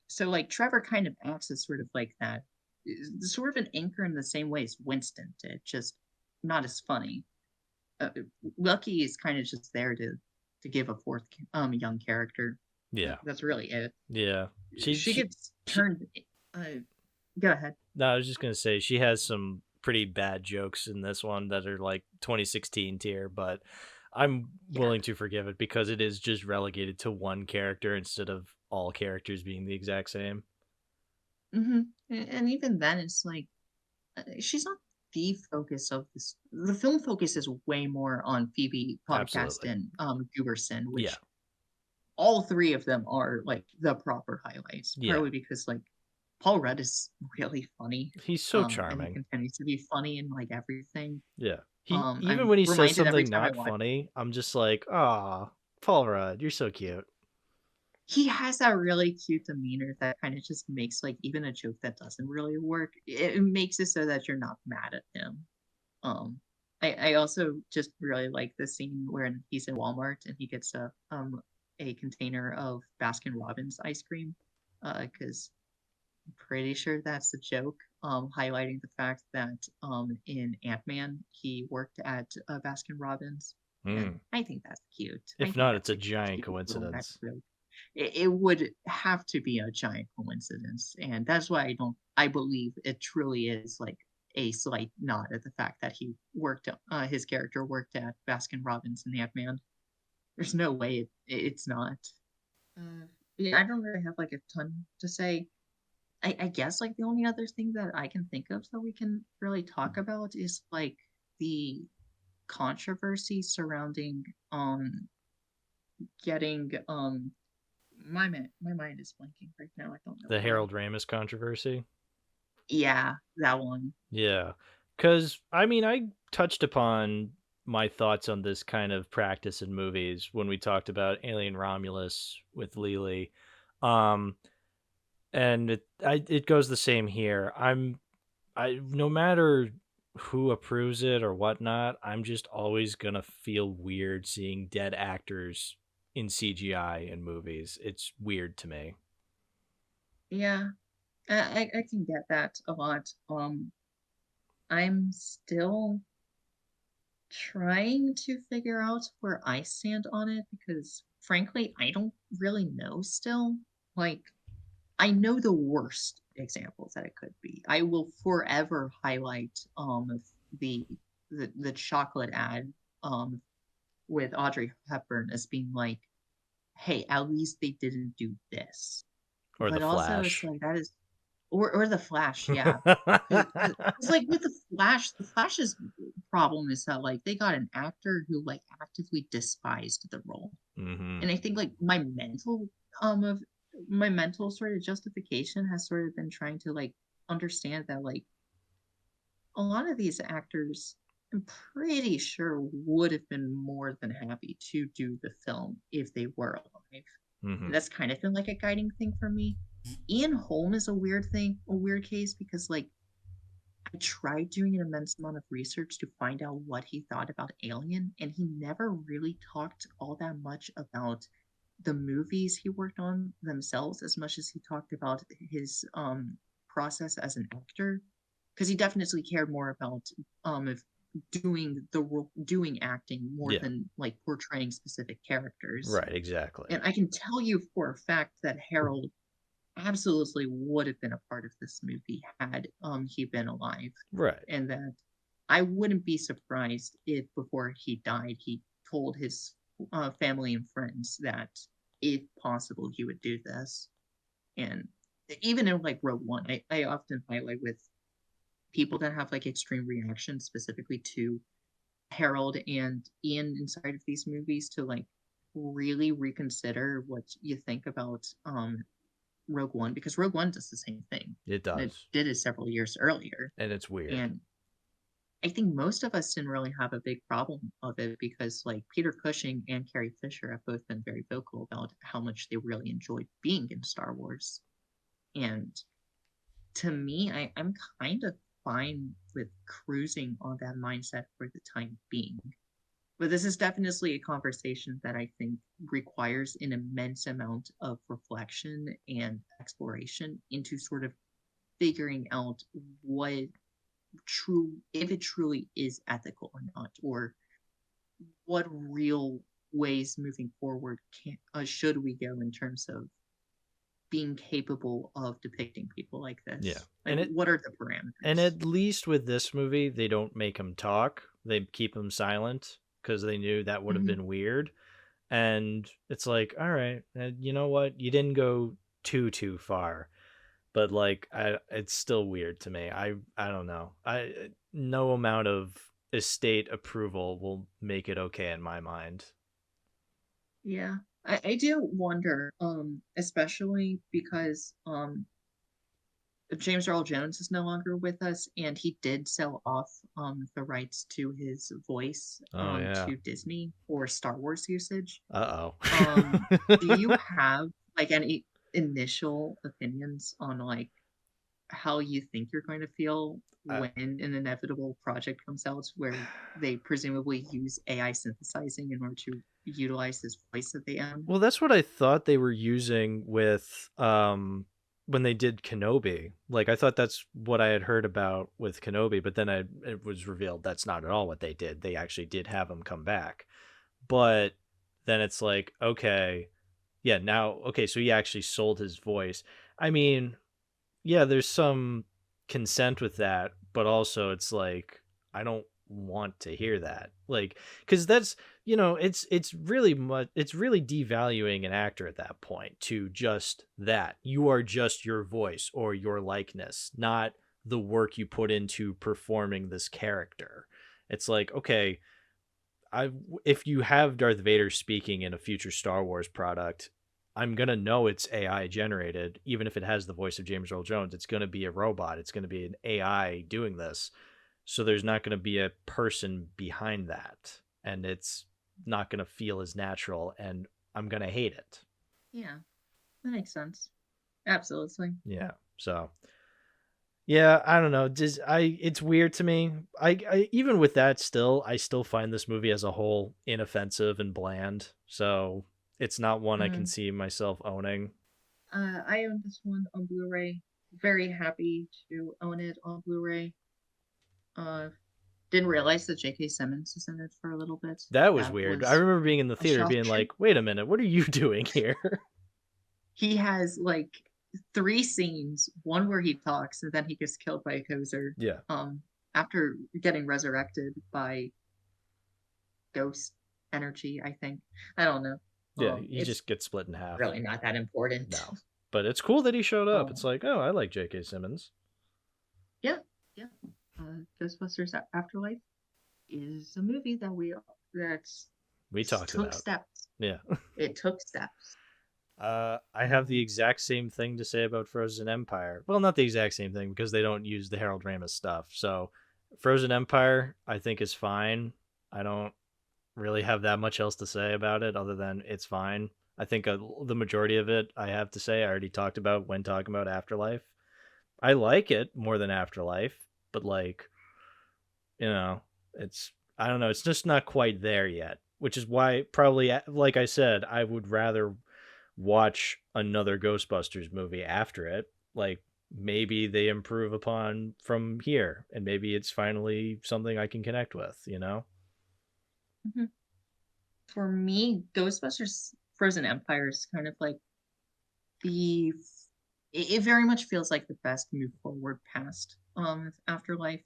So like Trevor kind of acts as sort of like that, sort of an anchor in the same way as Winston did, just not as funny. Uh, Lucky is kind of just there to give a fourth young character. Yeah. That's really it. Yeah. She She she gets she turned. Uh, Go ahead. No, I was just gonna say she has some pretty bad jokes in this one that are like 2016 tier, but I'm Yeah. willing to forgive it because it is just relegated to one character instead of all characters being the exact same. And even then, it's like she's not the focus of this. The film focus is way more on Phoebe, Podcast, Absolutely. and Gooberson, Yeah. which all three of them are like the proper highlights. Yeah. Partly because like Paul Rudd is really funny, He's so and he charming. continues to be funny in like everything. Yeah. He even I'm when he says reminded every something time I not watch. funny, I'm just like, "Ah, Paul Rudd, you're so cute." He has that really cute demeanor that kind of just makes like even a joke that doesn't really work. It makes it so that you're not mad at him. Um, I also just really like the scene where he's in Walmart and he gets a container of Baskin Robbins ice cream, because I'm pretty sure that's a joke, highlighting the fact that in Ant-Man he worked at Baskin Robbins, and Mm. I think that's cute. I If think not, it's that's a a giant cute little meta coincidence. joke. It would have to be a giant coincidence, and that's why I believe it truly is like a slight nod at the fact that his character worked at Baskin Robbins in Ant-Man. There's no way it's not. Uh, yeah, I don't really have like a ton to say. I guess like the only other thing that I can think of that we can really talk about is like the controversy surrounding getting my mind is blanking right now. I don't know The why. Harold Ramis controversy. Yeah, that one. Yeah. Because, I mean, I touched upon my thoughts on this kind of practice in movies when we talked about Alien Romulus with Lily. Um, and it goes the same here. No matter who approves it or whatnot, I'm just always gonna feel weird seeing dead actors in CGI in movies. It's weird to me. Yeah, I can get that a lot. I'm still trying to figure out where I stand on it because frankly, I don't really know still. Like, I know the worst examples that it could be. I will forever highlight the the chocolate ad um with Audrey Hepburn as being like, hey, at least they didn't do this. Or The But also it's Flash. like that is or the Flash, yeah. Because like with the Flash's problem is that like they got an actor who like actively despised the role. Hmm. And I think like of my mental sort of justification has sort of been trying to like understand that like a lot of these actors I'm pretty sure would have been more than happy to do the film if they were alive. Hmm. And that's kind of been like a guiding thing for me. Ian Holm is a weird thing, a weird case because like I tried doing an immense amount of research to find out what he thought about Alien, and he never really talked all that much about the movies he worked on themselves as much as he talked about his process as an actor. Because he definitely cared more about if doing acting more Yeah. than like portraying specific characters. Right. Exactly. And I can tell you for a fact that Harold absolutely would have been a part of this movie had he been alive, Right. and that I wouldn't be surprised if before he died he told his family and friends that if possible he would do this. And even in like Rogue One, I often highlight with people that have like extreme reactions specifically to Harold and Ian inside of these movies to like really reconsider what you think about Rogue One, because Rogue One does the same thing. It And it does. did it several years earlier. And it's weird. And I think most of us didn't really have a big problem of it because like Peter Cushing and Carrie Fisher have both been very vocal about how much they really enjoyed being in Star Wars. And to me, I'm kind of fine with cruising on that mindset for the time being. But this is definitely a conversation that I think requires an immense amount of reflection and exploration into sort of figuring out what if it truly is ethical or not, or what real ways moving forward should we go in terms of being capable of depicting people like Yeah. this? Like, what are the And parameters? at least with this movie, they don't make him talk. They keep him silent because they knew that would have Mhm. been weird. And it's like, all right, you know what? You didn't go too far, but like, it's still weird to me. I don't know. No amount of estate approval will make it okay in my mind. Yeah, I do wonder, especially because James Earl Jones is no longer with us, and he did sell off the rights to his voice Oh yeah. to Disney for Star Wars usage. Uh Do you have like any initial opinions on like how you think you're going to feel oh. when an inevitable project comes out where they presumably use AI synthesizing in order to utilize this voice that they own? Well, that's what I thought they were using with when they did Kenobi. Like I thought that's what I had heard about with Kenobi, but then it was revealed that's not at all what they did. They actually did have him come back. But then it's like, okay, yeah, now okay, so he actually sold his voice. I mean, yeah, there's some consent with that, but also it's like I don't want to hear that. Like cuz that's, it's really much it's really devaluing an actor at that point to just that. You are just your voice or your likeness, not the work you put into performing this character. It's like, okay, I if you have Darth Vader speaking in a future Star Wars product, I'm going to know it's AI generated. Even if it has the voice of James Earl Jones, it's going to be a robot. It's going to be an AI doing this. So there's not going to be a person behind that. And it's not going to feel as natural. And I'm going to hate it. Yeah, that makes sense. Absolutely. Yeah. So yeah, I don't know. It's weird to me. I even with that still, I still find this movie as a whole inoffensive and bland. So it's not one I can Mm. see myself owning. I own this one on Blu-ray. Very happy to own it on Blu-ray. Uh, didn't realize that J.K. Simmons is in it for a little bit. That was That weird. I was remember being in the a theater shock. being like, "Wait a minute, what are you doing here?" He has like 3 scenes, one where he talks and then he gets killed by a Kozer. Yeah. After getting resurrected by ghost energy, I think. I don't know. Yeah, he It's just gets split in half. really not that important. No. But it's cool that he showed up. It's Um, like, "Oh, I like J.K. Simmons." yeah, yeah. Ghostbusters Afterlife is a movie that's We talked took about. steps. Yeah. It took steps. I have the exact same thing to say about Frozen Empire. Well, not the exact same thing because they don't use the Harold Ramis stuff. So, Frozen Empire, I think, is fine. I don't really have that much else to say about it other than it's fine. I think the majority of it I have to say I already talked about when talking about Afterlife. I like it more than Afterlife, but like, it's I don't know, it's just not quite there yet, which is why probably like I said, I would rather watch another Ghostbusters movie after it. Like maybe they improve upon from here and maybe it's finally something I can connect with, you know? Mm-hmm. For me, Ghostbusters Frozen Empire is kind of like the it very much feels like the best move forward past Afterlife.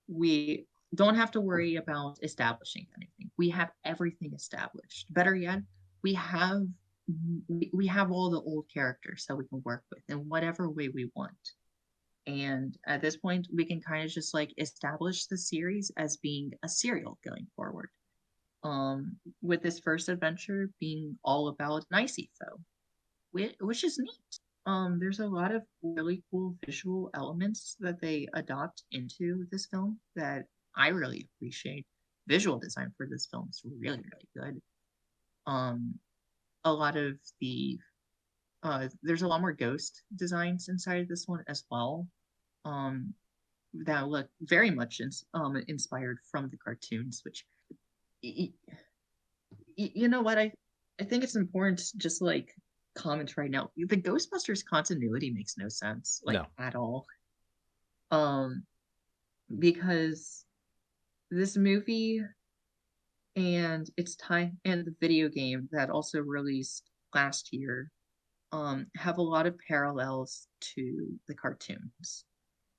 We don't have to worry about establishing anything. We have everything established. Better yet, we have we have all the old characters that we can work with in whatever way we want. And at this point, we can kind of just like establish the series as being a serial going forward. With this first adventure being all about an icy foe, which is neat. There's a lot of really cool visual elements that they adopt into this film that I really appreciate. Visual design for this film is really, really good. Um, a lot of the there's a lot more ghost designs inside of this one as well. Um, that look very much inspired from the cartoons, which y- you know what I think it's important to just like comment right now. The Ghostbusters continuity makes no sense, like No. at all. Um, because this movie and its time and the video game that also released last year have a lot of parallels to the cartoons.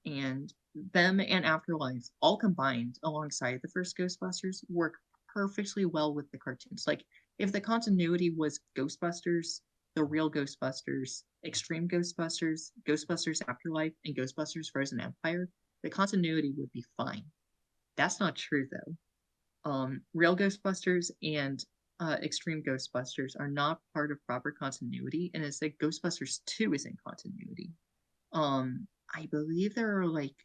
And them and Afterlife, all combined alongside the first Ghostbusters, work perfectly well with the cartoons. Like, if the continuity was Ghostbusters, the real Ghostbusters, Extreme Ghostbusters, Ghostbusters Afterlife, and Ghostbusters Frozen Empire, the continuity would be fine. That's not true, though. Real Ghostbusters and Extreme Ghostbusters are not part of proper continuity, and it's like Ghostbusters 2 is in continuity. I believe there are like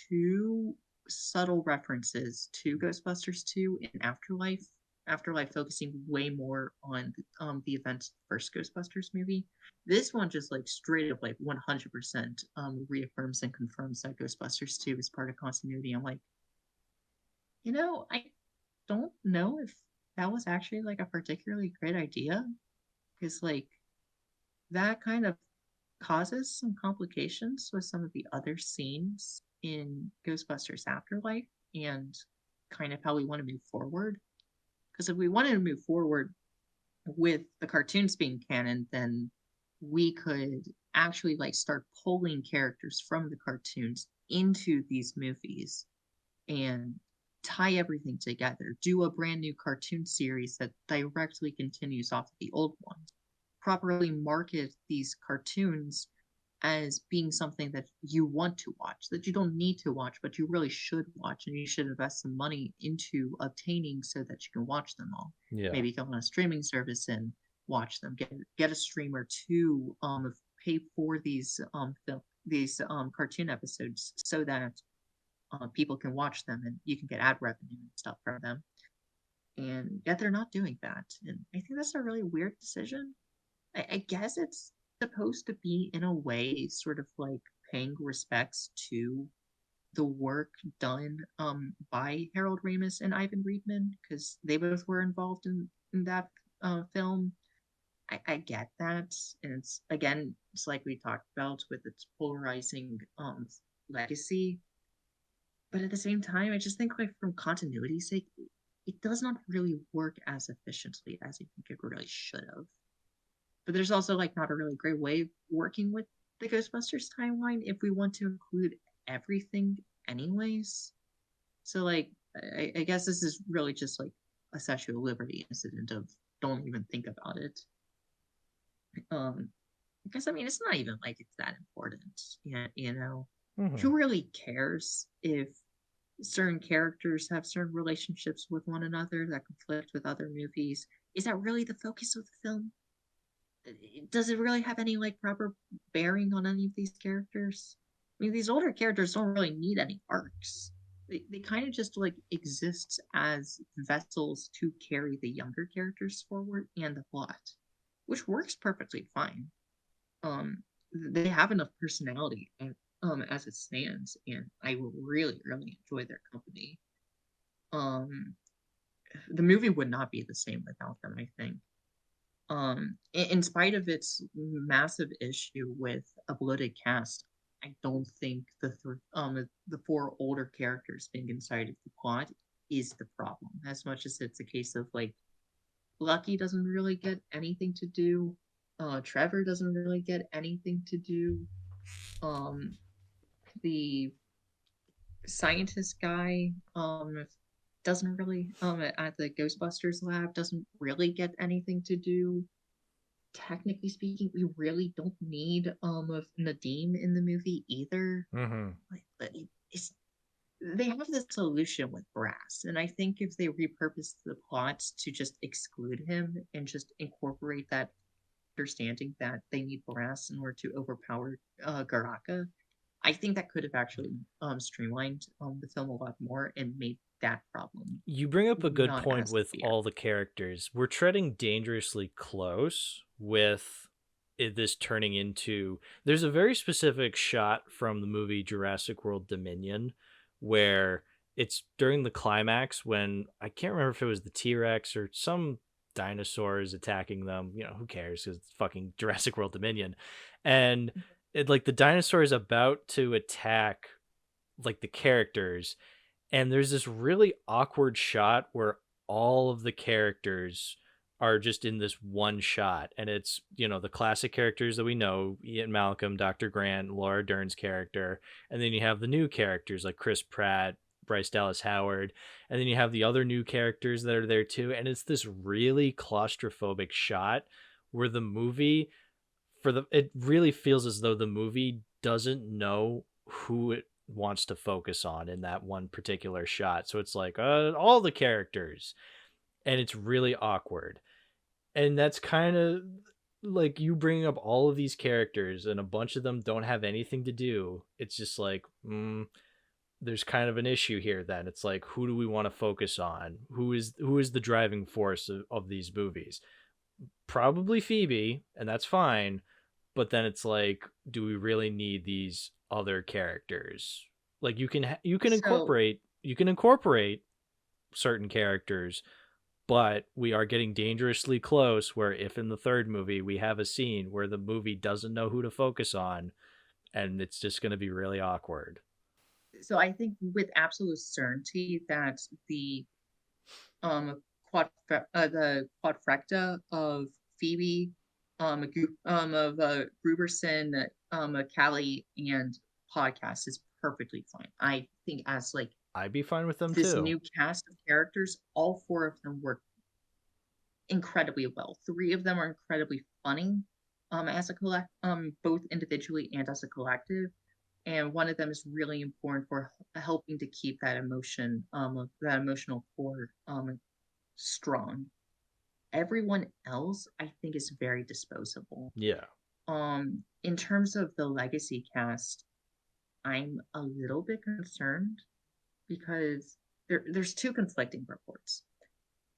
2 subtle references to Ghostbusters 2 in Afterlife. Afterlife focusing way more on the events of the first Ghostbusters movie. This one just like straight up like 100% reaffirms and confirms that Ghostbusters 2 is part of continuity. I'm like, I don't know if that was actually like a particularly great idea because like that kind of causes some complications with some of the other scenes in Ghostbusters Afterlife and kind of how we want to move forward. Because if we wanted to move forward with the cartoons being canon, then we could actually like start pulling characters from the cartoons into these movies and tie everything together. Do a brand new cartoon series that directly continues off of the old ones. Properly market these cartoons as being something that you want to watch, that you don't need to watch, but you really should watch, and you should invest some money into obtaining so that you can watch them all. Yeah. Maybe go on a streaming service and watch them. Get a streamer to pay for these cartoon episodes so that people can watch them and you can get ad revenue and stuff from them. And yet they're not doing that. And I think that's a really weird decision. I guess it's supposed to be, in a way, sort of like paying respects to the work done by Harold Ramis and Ivan Reitman, because they both were involved in that film. I get that. And it's, again, it's like we talked about with its polarizing legacy. But at the same time, I just think, like, from continuity's sake, it does not really work as efficiently as I think it really should have. But there's also, like, not a really great way of working with the Ghostbusters timeline if we want to include everything anyways. So, like, I guess this is really just like a Statue of Liberty incident of don't even think about it. Because I mean, it's not even like it's that important. Yeah, you know, who really cares if certain characters have certain relationships with one another that conflict with other movies? Is that really the focus of the film? Does it really have any like proper bearing on any of these characters? I mean, these older characters don't really need any arcs. They kind of just like exist as vessels to carry the younger characters forward and the plot, which works perfectly fine. They have enough personality as it stands, and I will really enjoy their company. The movie would not be the same without them, I think. In spite of its massive issue with a bloated cast, I don't think the four older characters being inside of the plot is the problem, as much as it's a case of like Lucky doesn't really get anything to do, Trevor doesn't really get anything to do, the scientist guy doesn't really at the Ghostbusters lab doesn't really get anything to do. Technically speaking, we really don't need Nadim in the movie either. Like, they have this solution with Brass, and I think if they repurpose the plots to just exclude him and just incorporate that understanding that they need Brass in order to overpower Garaka, I think that could have actually streamlined the film a lot more and made that problem. You bring up a good point with all the characters. We're treading dangerously close with this turning into... There's a very specific shot from the movie Jurassic World Dominion where it's during the climax when, I can't remember if it was the T-Rex or some dinosaurs attacking them. You know, who cares? Because it's fucking Jurassic World Dominion. And like the dinosaur is about to attack like the characters, and there's this really awkward shot where all of the characters are just in this one shot, and it's, you know, the classic characters that we know: Ian Malcolm, Dr. Grant, Laura Dern's character, and then you have the new characters like Chris Pratt, Bryce Dallas Howard, and then you have the other new characters that are there too, and it's this really claustrophobic shot where the movie, it really feels as though the movie doesn't know who it wants to focus on in that one particular shot. So it's like all the characters, and it's really awkward. And that's kind of like you bringing up all of these characters and a bunch of them don't have anything to do. It's just like, there's kind of an issue here. Then it's like, who do we want to focus on? Who is the driving force of these movies? Probably Phoebe, and that's fine. But then it's like, do we really need these other characters? Like you can incorporate certain characters, but we are getting dangerously close where if in the third movie we have a scene where the movie doesn't know who to focus on, and it's just going to be really awkward. So I think with absolute certainty that the quadfecta of Phoebe, of Gruberson, Callie, and podcast is perfectly fine. I think as like I'd be fine with them this too. new cast of characters, all four of them work incredibly well. Three of them are incredibly funny, as a both individually and as a collective. And one of them is really important for helping to keep that emotional core strong. Everyone else, I think, is very disposable. Yeah. In terms of the legacy cast, I'm a little bit concerned because there's two conflicting reports.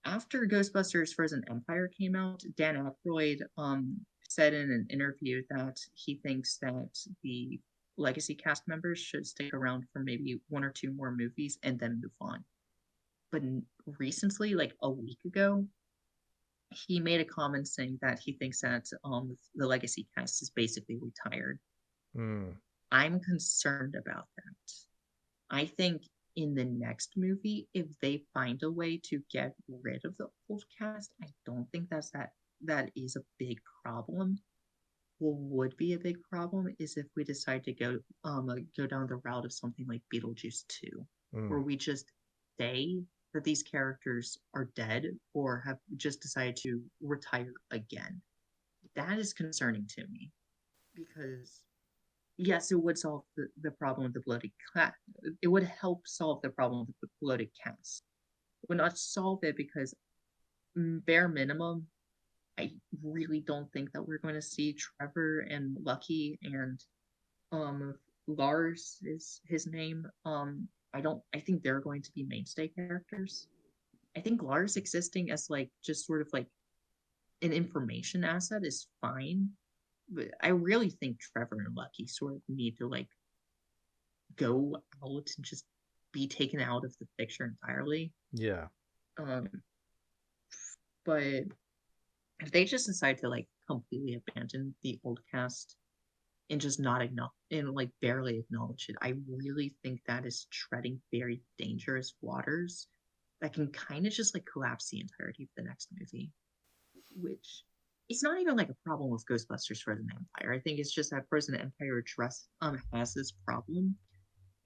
After Ghostbusters Frozen Empire came out, Dan Aykroyd said in an interview that he thinks that the legacy cast members should stick around for maybe one or two more movies and then move on. But recently, like a week ago, he made a comment saying that he thinks that the legacy cast is basically retired. Mm. I'm concerned about that. I think in the next movie, if they find a way to get rid of the old cast, I don't think that is a big problem. What would be a big problem is if we decide to go down the route of something like Beetlejuice 2, where we just say that these characters are dead or have just decided to retire again. That is concerning to me because yes, it would solve the problem of the bloated cast. It would help solve the problem of the bloated cast. It would not solve it because, bare minimum, I really don't think that we're going to see Trevor and Lucky and Lars is his name. I think they're going to be mainstay characters. I think Lars existing as like just sort of like an information asset is fine. But I really think Trevor and Lucky sort of need to like go out and just be taken out of the picture entirely. Yeah. But if they just decide to like completely abandon the old cast and just not acknowledge and like barely acknowledge it, I really think that is treading very dangerous waters that can kind of just like collapse the entirety of the next movie. Which it's not even like a problem with Ghostbusters Frozen Empire. I think it's just that Frozen Empire has this problem,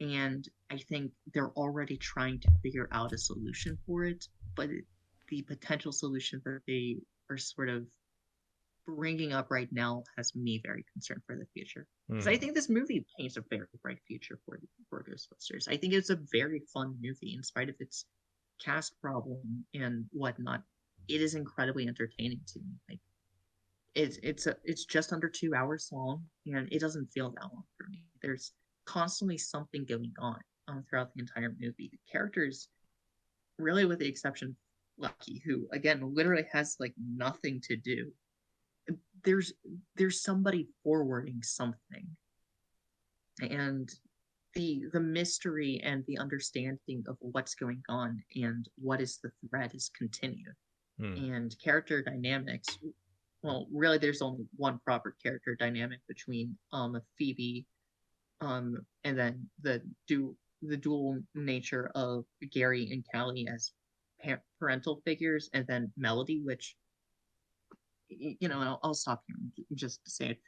and I think they're already trying to figure out a solution for it. But the potential solution that they are sort of bringing up right now has me very concerned for the future. Because I think this movie paints a very bright future for Ghostbusters. I think it's a very fun movie in spite of its cast problem and whatnot. It is incredibly entertaining to me. Like it's just under 2 hours long, and it doesn't feel that long for me. There's constantly something going on throughout the entire movie. The characters, really, with the exception of Lucky, who again literally has like nothing to do. There's somebody forwarding something, and the mystery and the understanding of what's going on and what is the threat is continued. And character dynamics, well, really there's only one proper character dynamic between Phoebe and then the dual nature of Gary and Callie as parental figures, and then Melody, which I'll stop here just to say it.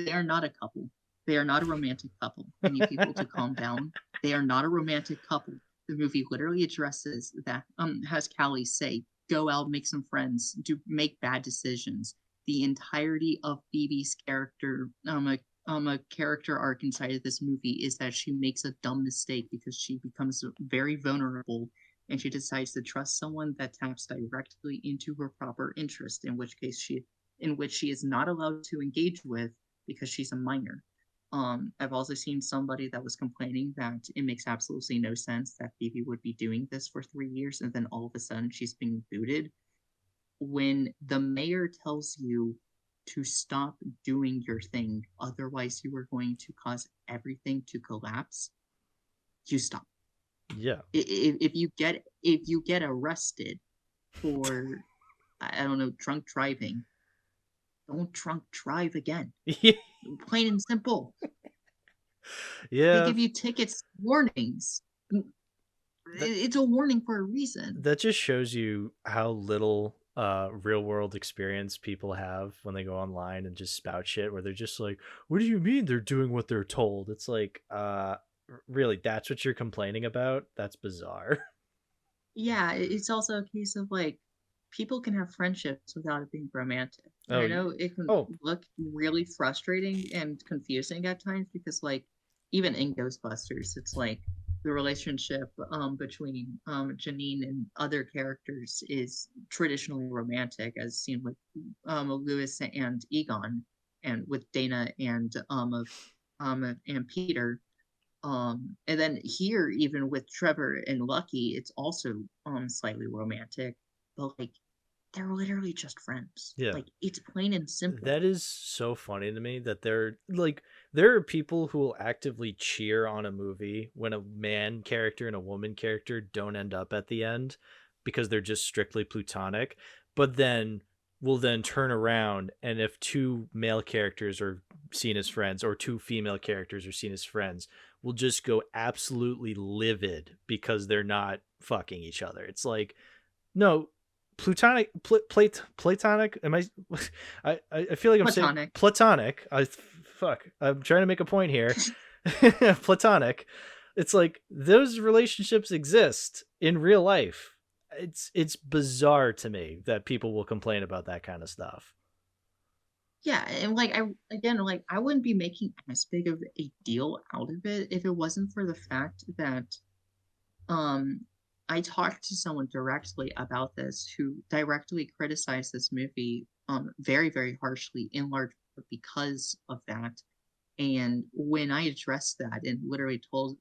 They are not a couple. They are not a romantic couple. I need people to calm down. They are not a romantic couple. The movie literally addresses that. Has Callie say, "Go out, make some friends, make bad decisions." The entirety of Phoebe's character, a character arc inside of this movie is that she makes a dumb mistake because she becomes very vulnerable, and she decides to trust someone that taps directly into her proper interest, in which she is not allowed to engage with because she's a minor. I've also seen somebody that was complaining that it makes absolutely no sense that Phoebe would be doing this for 3 years and then all of a sudden she's being booted. When the mayor tells you to stop doing your thing, otherwise you are going to cause everything to collapse, you stop. Yeah. If you get arrested for, I don't know, drunk driving, don't drunk drive again. Plain and simple. Yeah. They give you tickets, warnings. It's a warning for a reason. That just shows you how little real world experience people have when they go online and just spout shit, where they're just like, what do you mean they're doing what they're told? It's like, really, that's what you're complaining about? That's bizarre. Yeah, it's also a case of like, people can have friendships without it being romantic. I know it can look really frustrating and confusing at times because, like, even in Ghostbusters, it's like the relationship between Janine and other characters is traditionally romantic, as seen with Lewis and Egon, and with Dana and Peter. And then here, even with Trevor and Lucky, it's also slightly romantic, but like they're literally just friends. Yeah. Like it's plain and simple. That is so funny to me that there are people who will actively cheer on a movie when a man character and a woman character don't end up at the end because they're just strictly platonic, but then will then turn around, and if two male characters are seen as friends or two female characters are seen as friends, will just go absolutely livid because they're not fucking each other. It's like, no, platonic. Am I? I feel like I'm saying Platonic. platonic. I'm trying to make a point here. Platonic. It's like those relationships exist in real life. It's bizarre to me that people will complain about that kind of stuff. Yeah, and like I wouldn't be making as big of a deal out of it if it wasn't for the fact that um I talked to someone directly about this who directly criticized this movie very, very harshly, in large part because of that. And when I addressed that and literally told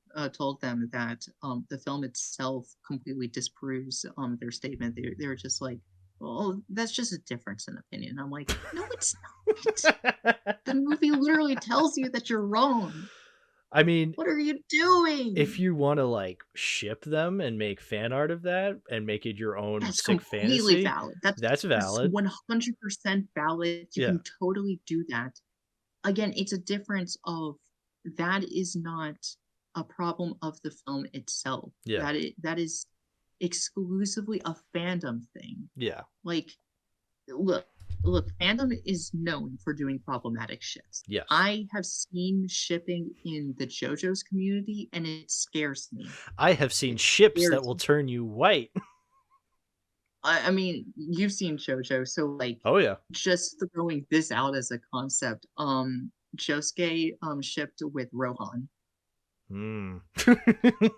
them that the film itself completely disproves their statement, they were just like, "Well, that's just a difference in opinion." I'm like, "No, it's not. The movie literally tells you that you're wrong. I mean, What are you doing?" if you want to like ship them and make fan art of that and make it your own That's sick completely fantasy, valid. that's That's valid. 100% valid. You Yeah. can totally do that. Again, it's a difference of that is not a problem of the film itself. Yeah. That is exclusively a fandom thing. Yeah. Like, look, fandom is known for doing problematic ships. Yes. I have seen shipping in the JoJo's community, and it scares me. I have seen ships that will turn you white. I mean, you've seen JoJo, so like, Oh yeah. just throwing this out as a concept, Josuke shipped with Rohan.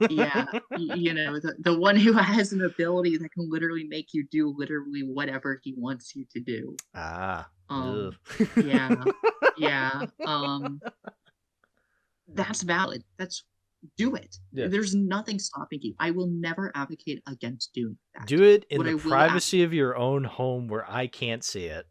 Yeah, you know, the one who has an ability that can literally make you do literally whatever he wants you to do. Ah. Yeah, yeah. That's valid. That's Do it. Yeah. There's nothing stopping you. I will never advocate against doing that. Do it in What the I will privacy of your own home where I can't see it.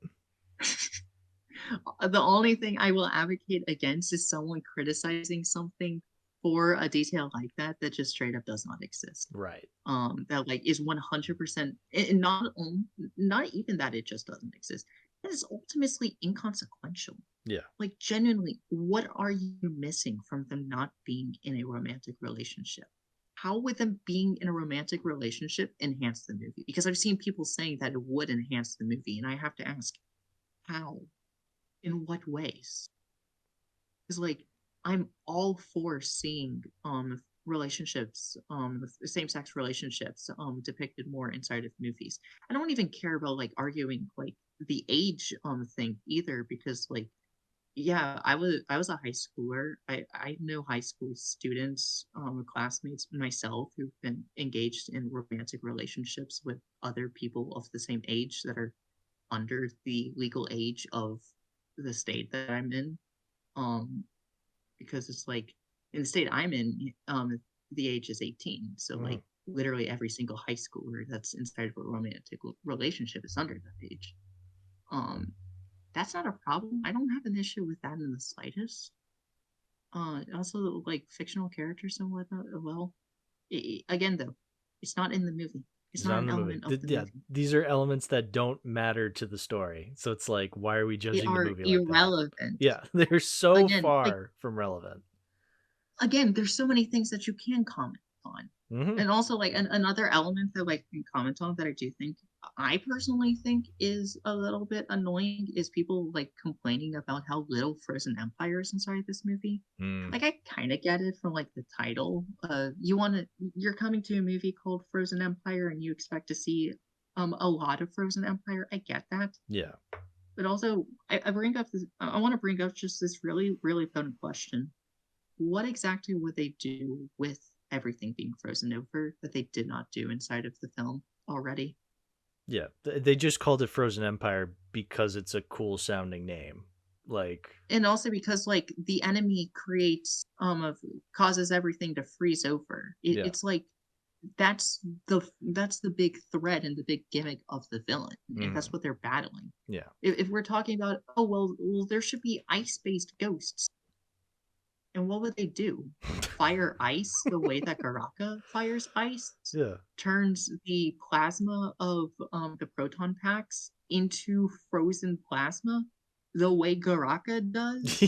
The only thing I will advocate against is someone criticizing something for a detail like that that just straight up does not exist. Right. That like is 100%, and not even that it just doesn't exist. That is ultimately inconsequential. Yeah. Like genuinely, what are you missing from them not being in a romantic relationship? How would them being in a romantic relationship enhance the movie? Because I've seen people saying that it would enhance the movie, and I have to ask, how? In what ways? Because like I'm all for seeing relationships, same-sex relationships depicted more inside of movies. I don't even care about like arguing like the age thing either, because like yeah, I was a high schooler. I know high school students, classmates myself, who've been engaged in romantic relationships with other people of the same age that are under the legal age of the state that I'm in. Because it's like in the state I'm in, the age is 18. So like literally every single high schooler that's inside of a romantic relationship is under that age. That's not a problem. I don't have an issue with that in the slightest. Also like fictional characters and whatnot. Well, again though, it's not in the movie. It's not an element of the movie. These are elements that don't matter to the story. So it's like, why are we judging the movie like that? Irrelevant. Yeah, they're so far from relevant. Again, there's so many things that you can comment on. And also like another element that like can comment on that I personally think is a little bit annoying is people like complaining about how little Frozen Empire is inside this movie. Like I kind of get it from like the title. You're coming to a movie called Frozen Empire and you expect to see a lot of Frozen Empire. I get that. Yeah. But also I want to bring up just this really, really fun question. What exactly would they do with everything being frozen over that they did not do inside of the film already. Yeah, they just called it Frozen Empire because it's a cool sounding name. Like, And also because like the enemy creates of causes everything to freeze over. yeah, It's like that's the big threat and the big gimmick of the villain, and that's what they're battling. yeah, If we're talking about, oh well, there should be ice-based ghosts, and what would they do? Fire ice the way that Garaka fires ice? yeah. Turns the plasma of the proton packs into frozen plasma the way Garaka does?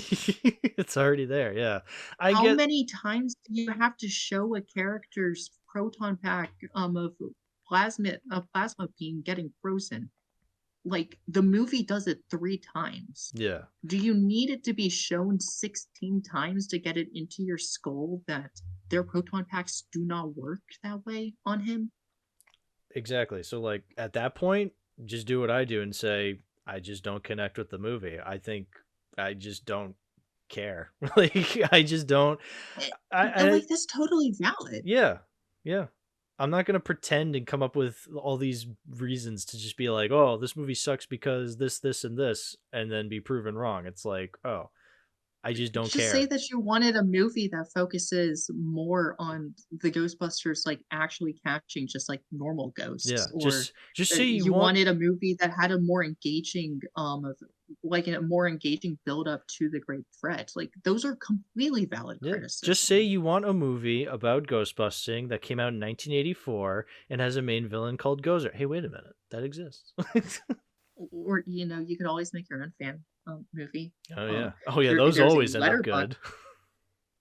It's already there. Yeah, I How get. many times do you have to show a character's proton pack of plasma beam getting frozen? Like the movie does it 3 times. Yeah, Do you need it to be shown 16 times to get it into your skull that their proton packs do not work that way on him? exactly. So like at that point, just do what I do and say I just don't connect with the movie. I think I just don't care. Like I just don't. And I like that's totally valid. Yeah, yeah. I'm not gonna pretend and come up with all these reasons to just be like, oh, this movie sucks because this, and this, and then be proven wrong. It's like, oh, I just don't Just say care. that you wanted a movie that focuses more on the Ghostbusters like actually catching just like normal Yeah, ghosts, or just say you you want. wanted a movie that had a more engaging like a more engaging build up to the great threat. Like those are completely valid Yeah, just say criticism. you want a movie about ghostbusting that came out in 1984 and has a main villain called Gozer. Hey, wait a minute, that exists. Or you could always make your own fan movie. Oh Um yeah, oh yeah, those there's a always end up letterbox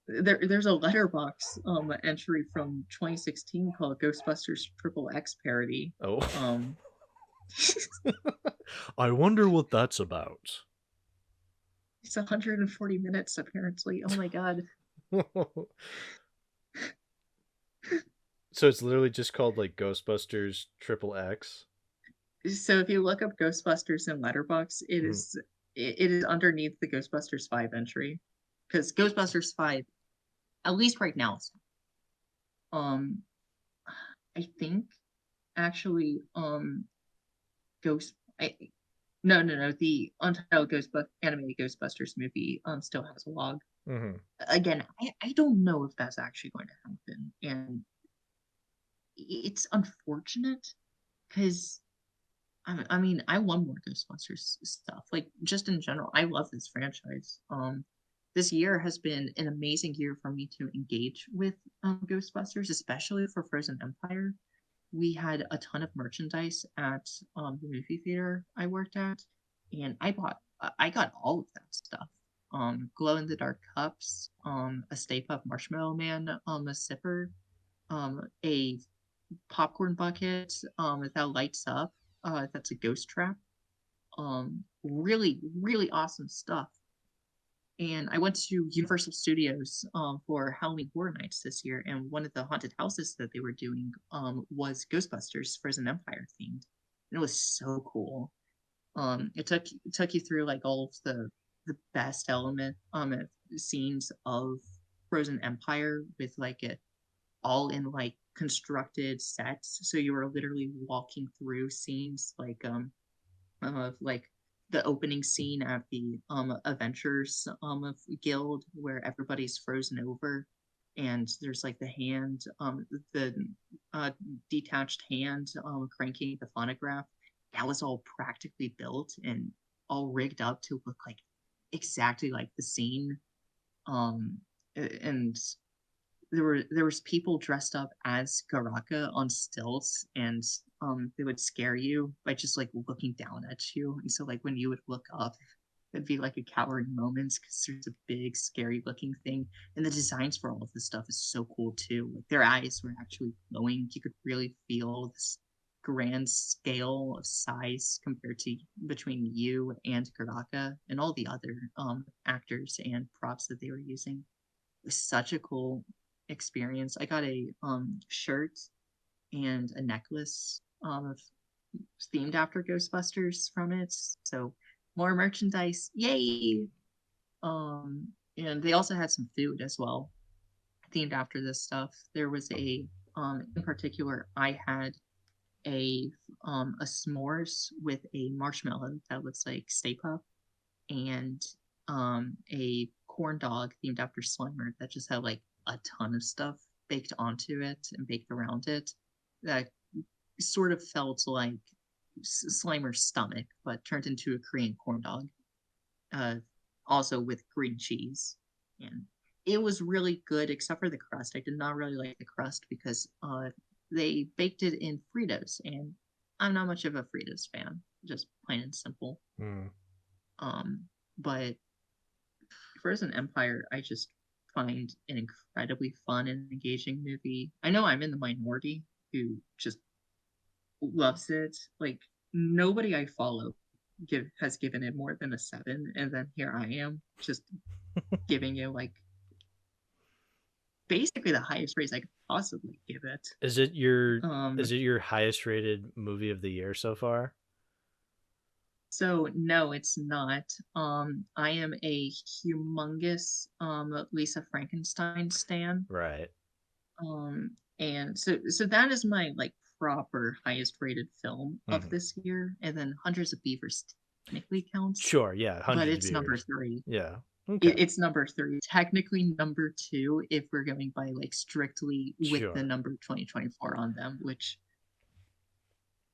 good. there's a letterbox entry from 2016 called Ghostbusters Triple X Parody. Oh, Um I wonder what that's about. It's 140 minutes, apparently. Oh my god. So it's literally just called like Ghostbusters Triple X. So if you look up Ghostbusters in Letterbox, Mhm. it is underneath the Ghostbusters 5 entry. Because Ghostbusters 5, at least right now, um, I think actually Ghost I, no, the Untitled Animated Ghostbusters movie still has a log. Mhm. Again, I don't know if that's actually going to happen. And it's unfortunate because I mean, I want more Ghostbusters stuff. Like just in general, I love this franchise. This year has been an amazing year for me to engage with Ghostbusters, especially for Frozen Empire. We had a ton of merchandise at the movie theater I worked at, and I got all of that stuff. Glow in the dark cups, a Stay Puft Marshmallow Man, a sipper, a popcorn bucket that lights up. That's a ghost trap. Really, really awesome stuff. And I went to Universal Studios for Halloween Horror Nights this year, and one of the haunted houses that they were doing was Ghostbusters Frozen Empire themed, and it was so cool. It took you through like all of the best element scenes of Frozen Empire with like it all in like constructed sets, so you were literally walking through scenes like the opening scene at the Adventures of Guild where everybody's frozen over, and there's like the uh, detached hand cranking the phonograph. That was all practically built and all rigged up to look like exactly like the scene. Um, and there was people dressed up as Garaka on stilts, and they would scare you by just like looking down at you. And so like when you would look up, it'd be like a cowering moment because there's a big scary looking thing. And the designs for all of this stuff is so cool too. Like their eyes were actually glowing. You could really feel this grand scale of size compared to between you and Garaka and all the other actors and props that they were using. It was such a cool experience. I got a shirt and a necklace themed after Ghostbusters from it. So more merchandise, yay! And they also had some food as well. themed after this stuff. There was in particular, I had a s'mores with a marshmallow that looks like Stay Puft, and a corn dog themed after Slimer that just had like a ton of stuff baked onto it and baked around it that sort of felt like Slimer's stomach, but turned into a Korean corn dog. Also with green cheese, and it was really good except for the crust. I did not really like the crust because they baked it in Fritos, and I'm not much of a Fritos fan, just plain and simple. But Frozen Empire, I just find an incredibly fun and engaging movie. I know I'm in the minority who just loves it. Like, nobody I follow has given it more than a 7, and then here I am just giving it like basically the highest praise I could possibly give it. Is it your highest rated movie of the year so far? So no, it's not. I am a humongous Lisa Frankenstein stan. Right. And so that is my like proper highest rated film of this year, and then Hundreds of Beavers technically counts. Sure, yeah, but it's number 3. Yeah. Okay. It's number 3. Technically number 2 if we're going by like strictly with the number 2024 on them, which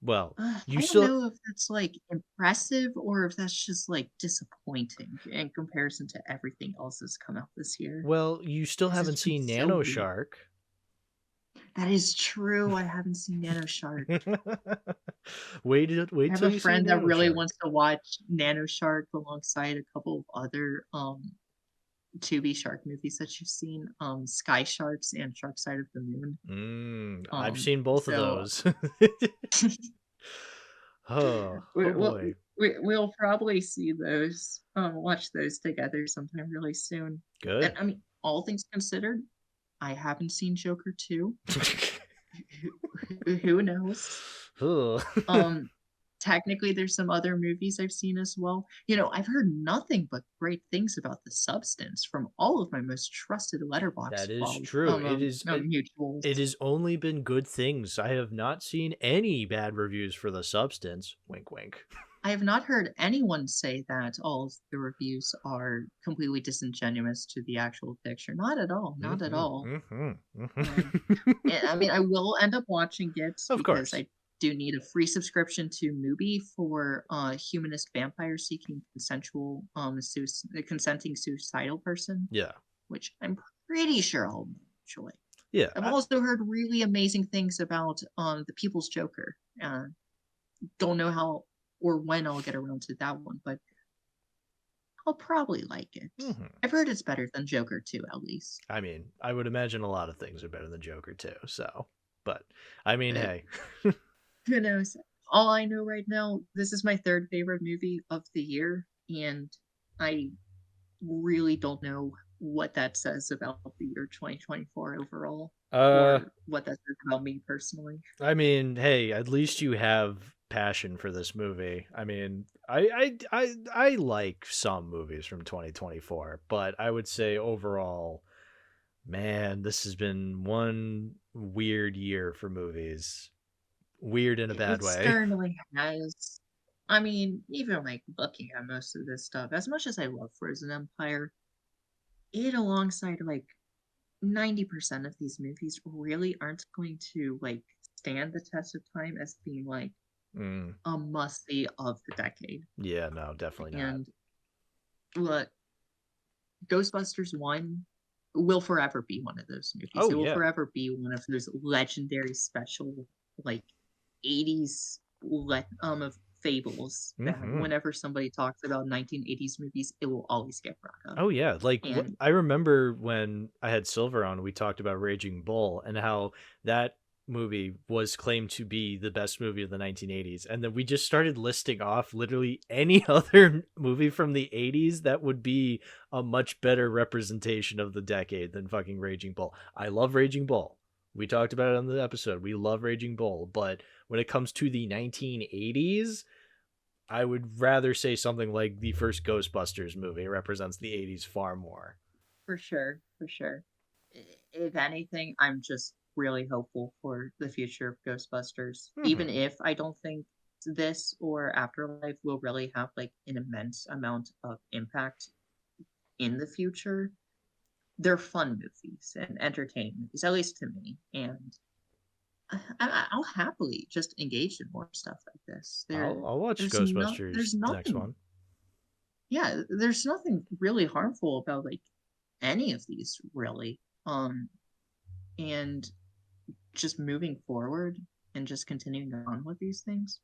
well, I don't know if that's like impressive or if that's just like disappointing in comparison to everything else that's come out this year. Well, you still haven't seen Nano Shark. That is true. I haven't seen Nano Shark. wait till you see. I have a friend that really wants to watch Nano Shark alongside a couple of other Tubi shark movies that you've seen, Sky Sharks and Shark Side of the Moon. I've seen both of those. oh boy. We'll probably see those, watch those together sometime really soon. Good. And, I mean, all things considered, I haven't seen Joker 2. Who knows? Technically, there's some other movies I've seen as well. You know, I've heard nothing but great things about The Substance from all of my most trusted Letterboxd. That is true. It has only been good things. I have not seen any bad reviews for The Substance. Wink, wink. I have not heard anyone say that all of the reviews are completely disingenuous to the actual picture. Not at all. Not at all. I mean, I will end up watching it because I do need a free subscription to Mubi for humanist vampire seeking consenting suicidal person. Yeah. Which I'm pretty sure I'll enjoy. Yeah. I've also heard really amazing things about The People's Joker. Don't know how or when I'll get around to that one, but I'll probably like it. I've heard it's better than Joker 2, at least. I mean, I would imagine a lot of things are better than Joker 2, so. But, I mean, hey. Who knows? All I know right now, this is my 3rd favorite movie of the year, and I really don't know what that says about the year 2024 overall, or what that says about me personally. I mean, hey, at least you have passion for this movie. I mean, I like some movies from 2024, but I would say overall, man, this has been one weird year for movies. Weird in a bad way. It certainly has. I mean, even like looking at most of this stuff, as much as I love Frozen Empire, it alongside like 90% of these movies really aren't going to like stand the test of time as being like a must-see of the decade. Yeah, no, definitely not. And look, Ghostbusters 1 will forever be one of those movies. It will forever be one of those legendary special like 80s of fables that whenever somebody talks about 1980s movies, it will always get brought up. Oh yeah, like I remember when I had Silver on, we talked about Raging Bull and how that movie was claimed to be the best movie of the 1980s, and then we just started listing off literally any other movie from the 80s that would be a much better representation of the decade than fucking Raging Bull. I love Raging Bull. We talked about it on the episode. We love Raging Bull, but when it comes to the 1980s, I would rather say something like the first Ghostbusters movie represents the 80s far more. For sure, for sure. If anything, I'm just really hopeful for the future of Ghostbusters. Even Hmm. if I don't think this or Afterlife will really have like an immense amount of impact in the future, they're fun movies and entertaining movies, at least to me. And I'll happily just engage in more stuff like this. I'll watch There's Ghostbusters, the next nothing, one. yeah, there's nothing really harmful about like any of these really. And just moving forward and just continuing on with these things,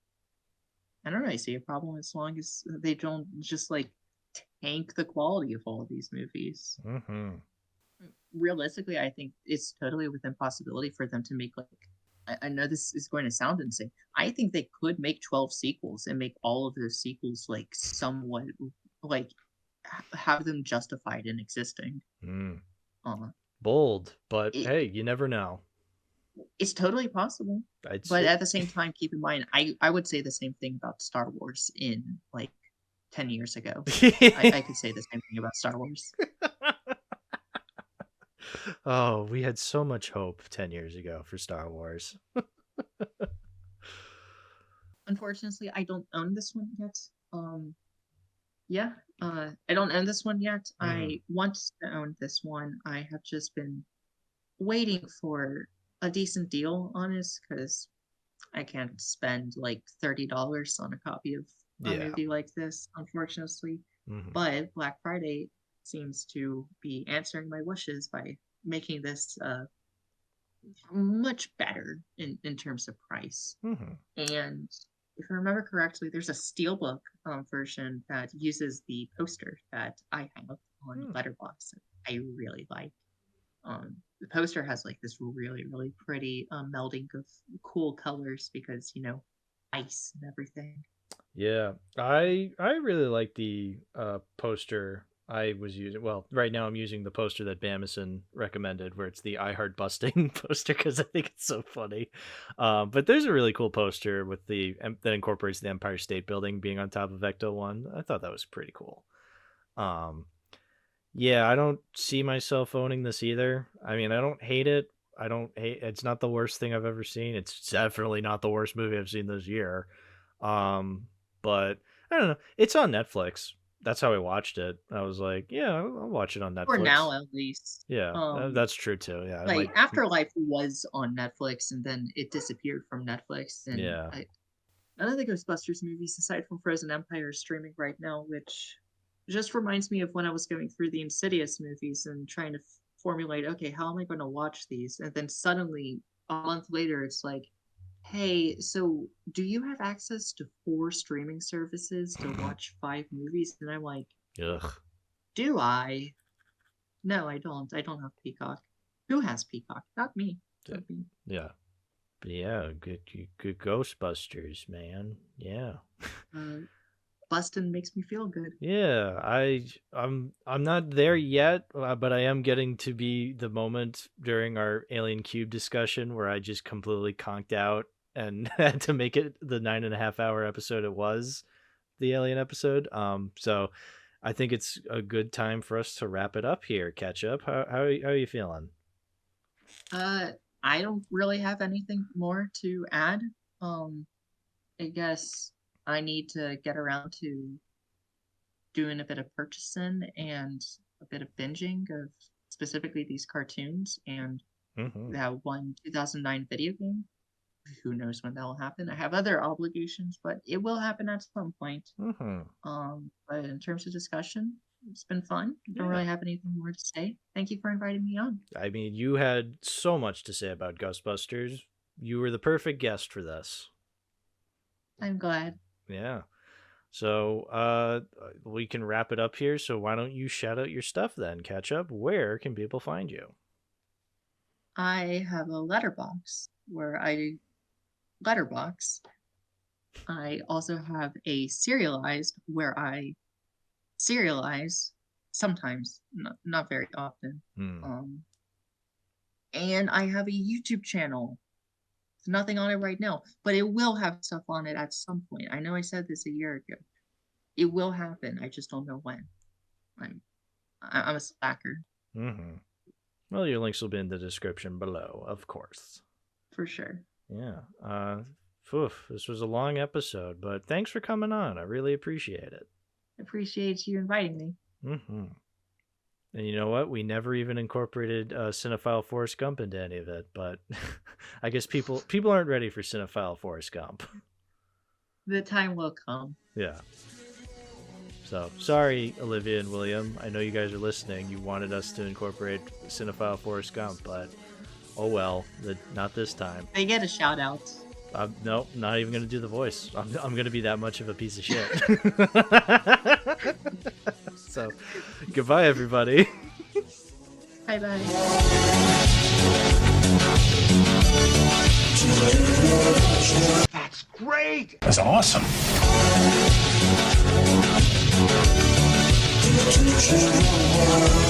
I don't really see a problem as long as they don't just like tank the quality of all of these movies. Hmm. Realistically, I think it's totally within possibility for them to make like, I know this is going to sound insane. I think they could make 12 sequels and make all of those sequels like somewhat like have them justified in existing. Mm. Uh, Bold, but it, hey, you never know. it's totally possible. It's But at the same time, keep in mind, I would say the same thing about Star Wars in like 10 years ago. I could say the same thing about Star Wars. Oh, we had so much hope 10 years ago for Star Wars. Unfortunately, I don't own this one yet. Yeah, I don't own this one yet. Hmm. I want to own this one. I have just been waiting for a decent deal on this because I can't spend like $30 on a copy of a Yeah. movie like this, unfortunately. Hmm. But Black Friday seems to be answering my wishes by making this much better in terms of price. Hmm. And if I remember correctly, there's a steelbook version that uses the poster that I have on Hmm. Letterboxd that I really like. The poster has like this really, really pretty melding of cool colors because, ice and everything. Yeah, I really like the poster I was using. Well, right now I'm using the poster that Bamison recommended, where it's the I Heart Busting poster because I think it's so funny. But there's a really cool poster with that incorporates the Empire State Building being on top of Ecto One. I thought that was pretty cool. Um, yeah, I don't see myself owning this either. I mean, I don't hate it. I don't hate. It's not the worst thing I've ever seen. It's definitely not the worst movie I've seen this year. Um, but I don't know. It's on Netflix. That's how I watched it. I was like, yeah, I'll watch it on For now, Netflix. at least. Yeah, that's true too. Yeah, I Like might. Afterlife was on Netflix and then it disappeared from Netflix. And Yeah. none of the Ghostbusters movies, aside from Frozen Empire, are streaming right now, which just reminds me of when I was going through the Insidious movies and trying to formulate, okay, how am I going to watch these? And then suddenly, a month later, it's like, hey, so do you have access to 4 streaming services to watch 5 movies? And I'm like, Ugh. do I? No, I don't. I don't have Peacock. Who has Peacock? Not me. Yeah. Not me. Yeah. But yeah, good Ghostbusters, man. Yeah. Uh, Bustin makes me feel good. Yeah, I'm not there yet, but I am getting to be the moment during our Alien Cube discussion where I just completely conked out and had to make it the 9.5 hour episode it was, the Alien episode. So I think it's a good time for us to wrap it up here. Ketchup, how are you feeling? Uh, I don't really have anything more to add. Um, I guess I need to get around to doing a bit of purchasing and a bit of binging of specifically these cartoons and Hmm. that one 2009 video game. Who knows when that'll happen? I have other obligations, but it will happen at some point. Hmm. But in terms of discussion, it's been fun. I don't Yeah. really have anything more to say. Thank you for inviting me on. I mean, you had so much to say about Ghostbusters. You were the perfect guest for this. I'm glad. Yeah. So we can wrap it up here. So why don't you shout out your stuff then, Ketchup? Where can people find you? I have a letterbox where I letterbox. I also have a serialized where I serialize sometimes, not very often. Hmm. Um, and I have a YouTube channel. There's nothing on it right now, but it will have stuff on it at some point. I know I said this a year ago. It will happen. I just don't know when. I'm I'm a slacker. Hmm. Well, your links will be in the description below, of course. For sure. Yeah. This was a long episode, but thanks for coming on. I really appreciate it. Appreciate you inviting me. Mm-hmm. And you know what? We never even incorporated Cinephile Forrest Gump into any of it, but I guess people aren't ready for Cinephile Forrest Gump. The time will come. Yeah. So, sorry, Olivia and William. I know you guys are listening. You wanted us to incorporate Cinephile Forrest Gump, but oh well, not this time. They get a shout out. No, not even going to do the voice. I'm going to be that much of a piece of shit. So, goodbye, everybody. Bye-bye. That's great! That's awesome! To